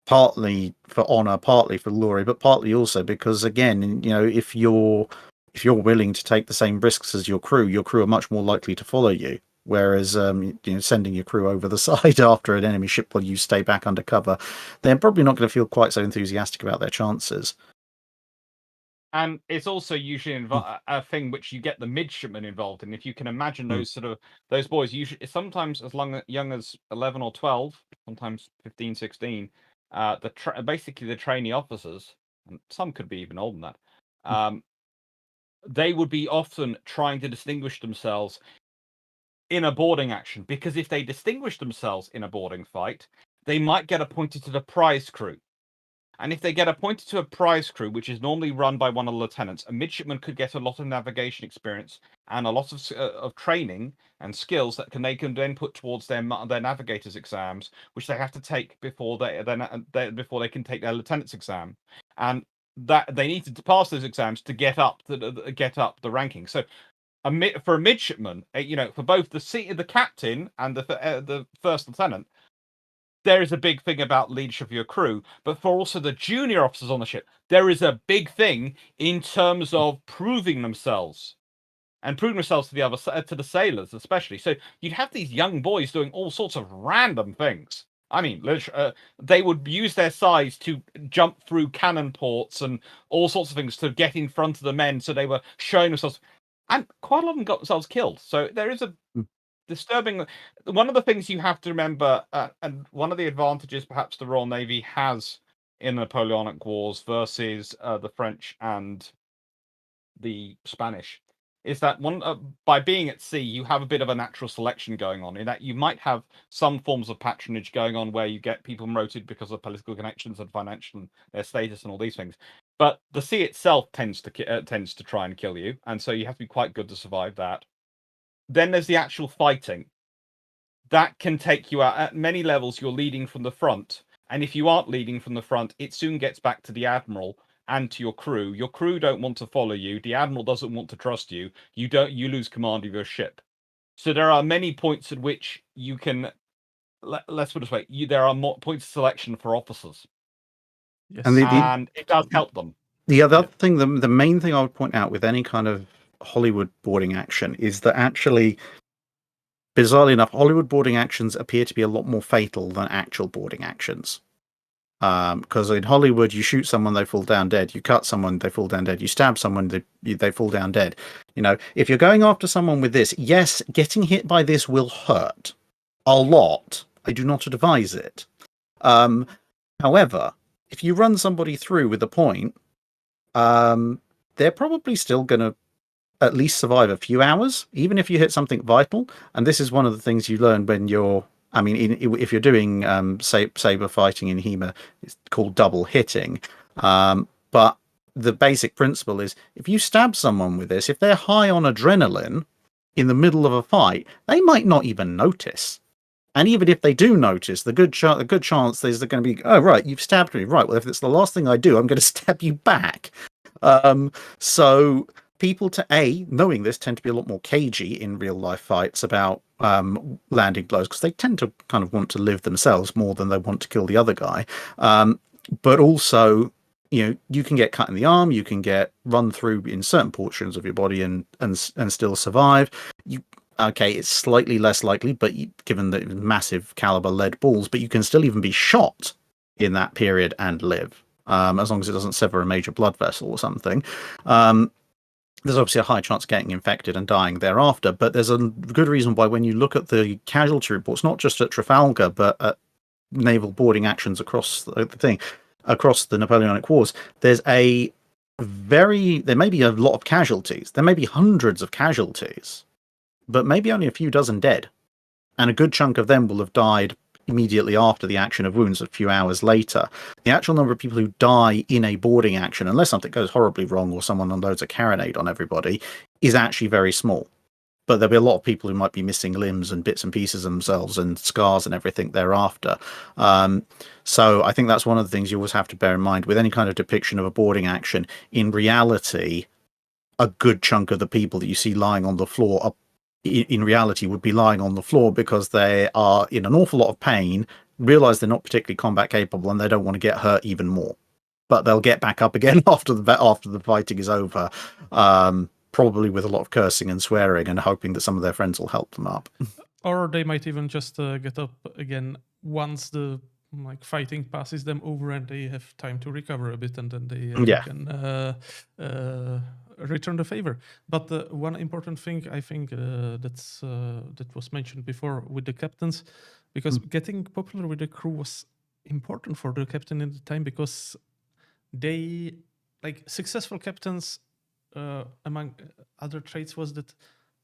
Partly for honor, partly for glory, but partly also because, again, if you're willing to take the same risks as your crew are much more likely to follow you. Whereas, sending your crew over the side after an enemy ship while you stay back under cover, they're probably not going to feel quite so enthusiastic about their chances. And it's also usually a thing which you get the midshipmen involved in. If you can imagine those boys, usually sometimes as young as 11 or 12, sometimes 15, 16. Basically the trainee officers, and some could be even older than that, they would be often trying to distinguish themselves in a boarding action, because if they distinguish themselves in a boarding fight, they might get appointed to the prize crew. And if they get appointed to a prize crew, which is normally run by one of the lieutenants, a midshipman could get a lot of navigation experience and a lot of training and skills that they can then put towards their navigators exams, which they have to take before they can take their lieutenant's exam, and that they need to pass those exams to get up the ranking. So, for a midshipman, for both the captain and the first lieutenant, there is a big thing about leadership of your crew, but for also the junior officers on the ship, there is a big thing in terms of proving themselves to the sailors, especially. So you'd have these young boys doing all sorts of random things. I mean, they would use their size to jump through cannon ports and all sorts of things to get in front of the men. So they were showing themselves, and quite a lot of them got themselves killed. So there is a disturbing. One of the things you have to remember, and one of the advantages perhaps the Royal Navy has in the Napoleonic Wars versus the French and the Spanish, is that by being at sea, you have a bit of a natural selection going on, in that you might have some forms of patronage going on where you get people promoted because of political connections and financial and their status and all these things. But the sea itself tends to try and kill you, and so you have to be quite good to survive that. Then there's the actual fighting. That can take you out. At many levels, you're leading from the front. And if you aren't leading from the front, it soon gets back to the admiral and to your crew. Your crew don't want to follow you. The admiral doesn't want to trust you. You lose command of your ship. So there are many points at which you can, let's put it this way, there are more points of selection for officers. Yes. And it does help them. The other thing, the main thing I would point out with any kind of Hollywood boarding action is that actually, bizarrely enough, Hollywood boarding actions appear to be a lot more fatal than actual boarding actions. Because in Hollywood, you shoot someone, they fall down dead. You cut someone, they fall down dead. You stab someone, they fall down dead. If you're going after someone with this, yes, getting hit by this will hurt a lot. I do not advise it. However, if you run somebody through with a point, they're probably still going to at least survive a few hours, even if you hit something vital. And this is one of the things you learn when you're, if you're doing saber fighting in HEMA, it's called double hitting. But the basic principle is, if you stab someone with this, if they're high on adrenaline in the middle of a fight, they might not even notice. And even if they do notice, the good chance is they're going to be, oh, right, you've stabbed me. Right, well, if it's the last thing I do, I'm going to stab you back. So people knowing this, tend to be a lot more cagey in real life fights about landing blows, because they tend to kind of want to live themselves more than they want to kill the other guy. But also, you can get cut in the arm, you can get run through in certain portions of your body and still survive. Okay, it's slightly less likely, but given the massive caliber lead balls, but you can still even be shot in that period and live, as long as it doesn't sever a major blood vessel or something. There's obviously a high chance of getting infected and dying thereafter, but there's a good reason why when you look at the casualty reports, not just at Trafalgar, but at naval boarding actions across the Napoleonic Wars, there may be a lot of casualties. There may be hundreds of casualties, but maybe only a few dozen dead. And a good chunk of them will have died immediately after the action of wounds a few hours later. The actual number of people who die in a boarding action, unless something goes horribly wrong or someone unloads a carronade on everybody, is actually very small. But there'll be a lot of people who might be missing limbs and bits and pieces of themselves and scars and everything thereafter. So I think that's one of the things you always have to bear in mind with any kind of depiction of a boarding action. In reality, a good chunk of the people that you see lying on the floor in reality would be lying on the floor because they are in an awful lot of pain, realize they're not particularly combat capable, and they don't want to get hurt even more. But they'll get back up again after the fighting is over, probably with a lot of cursing and swearing and hoping that some of their friends will help them up. Or they might even just get up again once the fighting passes them over and they have time to recover a bit, and then they can return the favor. But one important thing I think that was mentioned before with the captains, because getting popular with the crew was important for the captain in the time, because they, successful captains, among other traits, was that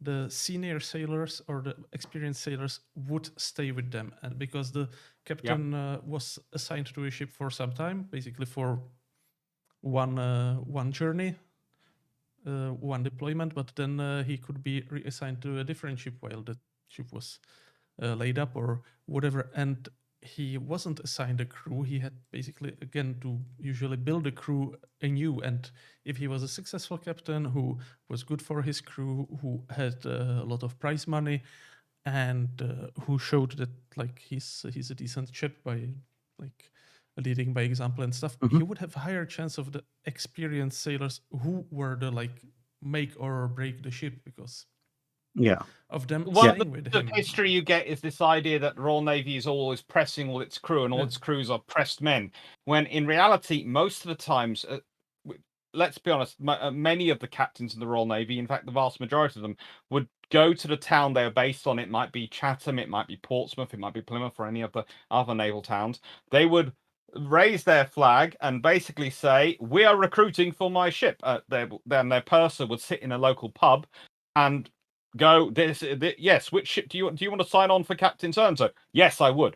the senior sailors or the experienced sailors would stay with them, and because the captain was assigned to a ship for some time, basically for one journey, one deployment, but then he could be reassigned to a different ship while the ship was laid up or whatever, and he wasn't assigned a crew. He had basically, again, to usually build a crew anew. And if he was a successful captain who was good for his crew, who had a lot of prize money, and who showed that he's a decent ship by leading by example and stuff, he would have a higher chance of the experienced sailors who were the make or break the ship, because of them staying with him. The history you get is this idea that the Royal Navy is always pressing all its crew, and all its crews are pressed men, when in reality, most of the times, let's be honest, many of the captains in the Royal Navy, in fact the vast majority of them, would go to the town they're based on. It might be Chatham, it might be Portsmouth, it might be Plymouth, or any of the other naval towns. They would raise their flag and basically say, "We are recruiting for my ship." Then their purser would sit in a local pub and go, yes, which ship do you want to sign on for Captain so-and-so? Yes, I would.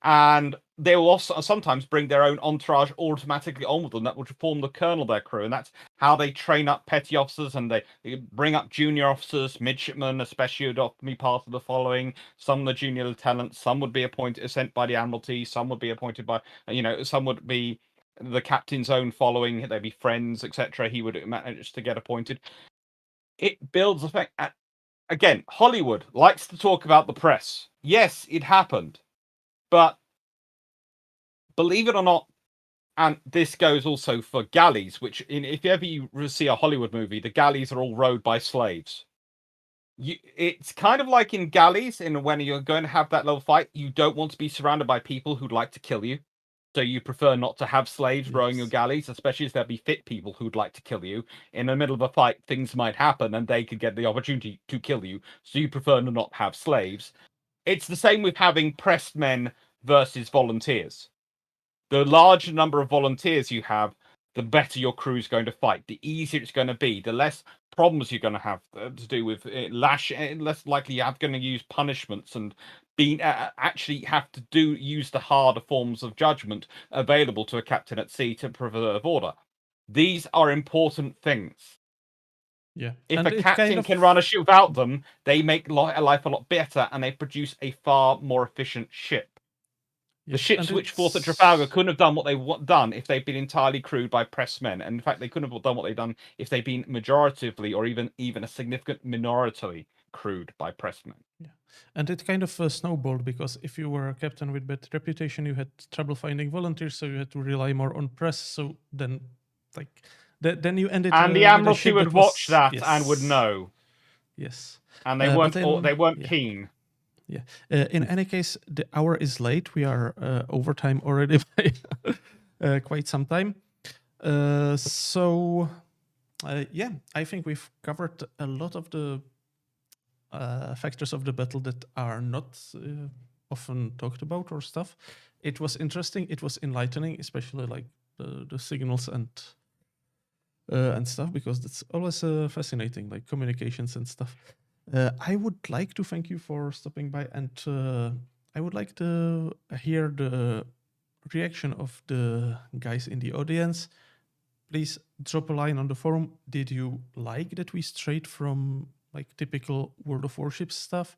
And they will also sometimes bring their own entourage automatically on with them that would form the kernel of their crew, and that's how they train up petty officers, and they bring up junior officers, midshipmen especially, would often be part of the following. Some of the junior lieutenants, some would be sent by the Admiralty, some would be appointed by, some would be the captain's own following, they'd be friends, etc. He would manage to get appointed. It builds effect. Again, Hollywood likes to talk about the press. Yes, it happened. But believe it or not, and this goes also for galleys, which if ever you see a Hollywood movie, the galleys are all rowed by slaves. It's kind of like in galleys, when you're going to have that little fight, you don't want to be surrounded by people who'd like to kill you. So you prefer not to have slaves rowing your galleys, especially as there'll be fit people who'd like to kill you. In the middle of a fight, things might happen and they could get the opportunity to kill you. So you prefer to not have slaves. It's the same with having pressed men versus volunteers. The larger number of volunteers you have, the better your crew is going to fight. The easier it's going to be. The less problems you're going to have to do with less likely you're going to use punishments and actually have to use the harder forms of judgment available to a captain at sea to preserve order. These are important things. Yeah. If And a it captain kind of can run a ship without them, they make life a lot better, and they produce a far more efficient ship. The yes, ships and which fought at it's Trafalgar couldn't have done what they've done if they'd been entirely crewed by pressed men. And in fact, they couldn't have done what they've done if they'd been majoritively or even a significant minority crewed by pressed men. Yeah, and it kind of snowballed because if you were a captain with bad reputation, you had trouble finding volunteers, so you had to rely more on press. So then, like, then you ended And the with a Admiralty ship would that watch was that and would know. Yes, And they but weren't yeah. keen. Yeah. In any case, the hour is late. We are overtime already by quite some time. So, yeah, I think we've covered a lot of the factors of the battle that are not often talked about or stuff. It was interesting. It was enlightening, especially like the signals and stuff, because that's always fascinating, like communications and stuff. I would like to thank you for stopping by, and I would like to hear the reaction of the guys in the audience. Please drop a line on the forum. Did you like that we strayed from like typical World of Warships stuff?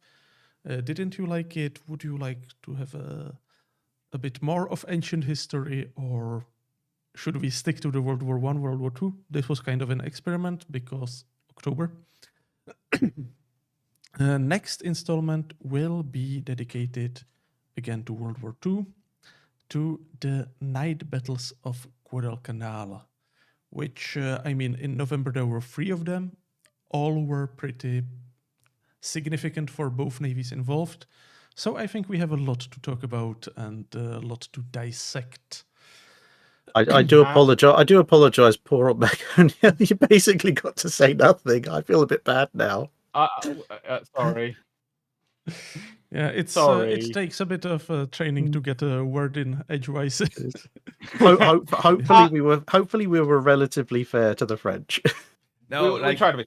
Didn't you like it? Would you like to have a bit more of ancient history, or should we stick to the World War I, World War II? This was kind of an experiment because October. Next installment will be dedicated again to World War II, to the night battles of Guadalcanal, which, I mean, in November there were 3 of them. All were pretty significant for both navies involved. So I think we have a lot to talk about and a lot to dissect. I do apologize. I do apologize, poor old Megan. You basically got to say nothing. I feel a bit bad now. Sorry. Yeah, it takes a bit of training to get a word in edgewise. Hopefully we were relatively fair to the French. No, we tried to be.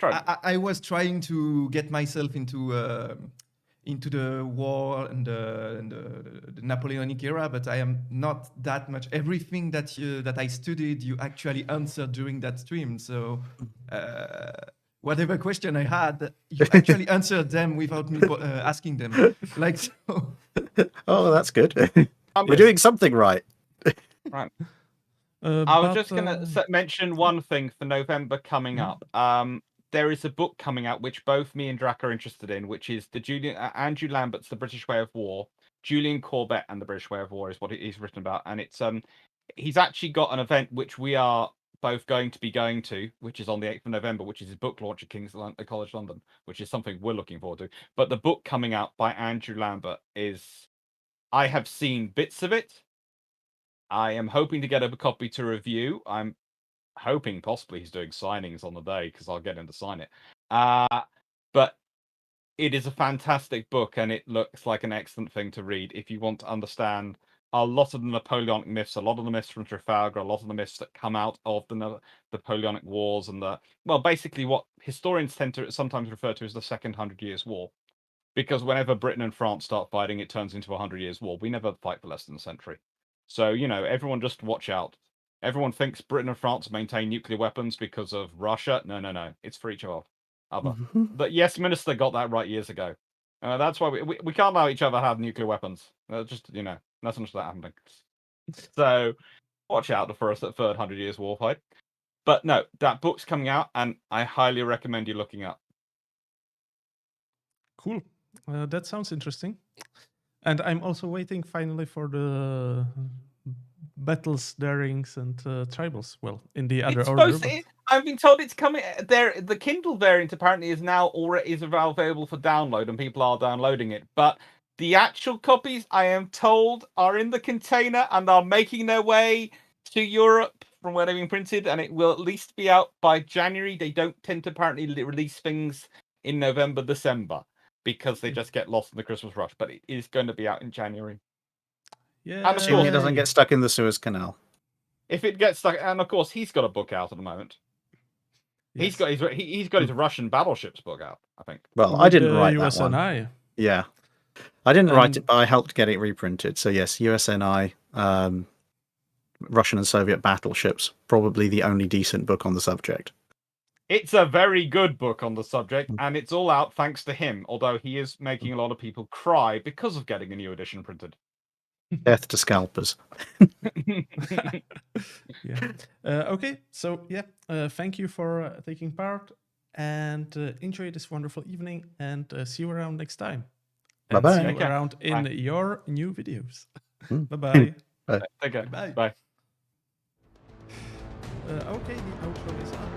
I was trying to get myself into the war and the Napoleonic era, but I am not that much. Everything that I studied, you actually answered during that stream. So whatever question I had, you actually answered them without me asking them. Like so. Oh, that's good. We're doing something right. Right. I was just going to mention one thing for November coming up. There is a book coming out which both me and Drac are interested in, which is Andrew Lambert's The British Way of War. Julian Corbett and the British Way of War is what he's written about, and it's he's actually got an event which we are both going to, which is on the 8th of November, which is his book launch at King's College London, which is something we're looking forward to. But the book coming out by Andrew Lambert is, I have seen bits of it. I am hoping to get a copy to review. I'm hoping possibly he's doing signings on the day because I'll get him to sign it. But it is a fantastic book, and it looks like an excellent thing to read if you want to understand a lot of the Napoleonic myths, a lot of the myths from Trafalgar, a lot of the myths that come out of the Napoleonic Wars, and basically what historians tend to sometimes refer to as the Second 100 Years' War. Because whenever Britain and France start fighting, it turns into a 100 Years' War. We never fight for less than a century. So, everyone just watch out. Everyone thinks Britain and France maintain nuclear weapons because of Russia. No. It's for each other. But yes, Minister got that right years ago. That's why we can't allow each other to have nuclear weapons. Just, that's not that happening. So watch out for a third 100 Years War fight. But no, that book's coming out, and I highly recommend you looking up. Cool. That sounds interesting. And I'm also waiting finally for the battles, darings, and tribals. Well, in the other order. I've been told it's coming. The Kindle variant apparently is now already available for download, and people are downloading it. But the actual copies, I am told, are in the container and are making their way to Europe from where they've been printed, and it will at least be out by January. They don't tend to apparently release things in November, December, because they just get lost in the Christmas rush. But it is going to be out in January. Yeah. And assuming it doesn't get stuck in the Suez Canal. If it gets stuck, and of course he's got a book out at the moment. Yes. He's got his Russian battleships book out, I think. Well, I didn't write that one. USNI. Yeah, I didn't write it, but I helped get it reprinted. So yes, USNI, Russian and Soviet battleships, probably the only decent book on the subject. It's a very good book on the subject, and it's all out thanks to him, although he is making a lot of people cry because of getting a new edition printed. Death to scalpers. Yeah. Okay. So yeah. Thank you for taking part, and enjoy this wonderful evening. And see you around next time. And Bye-bye. see you Okay. around in Bye. your new videos. Mm. Bye-bye. Take care. Bye. Bye. Okay, the outro is up.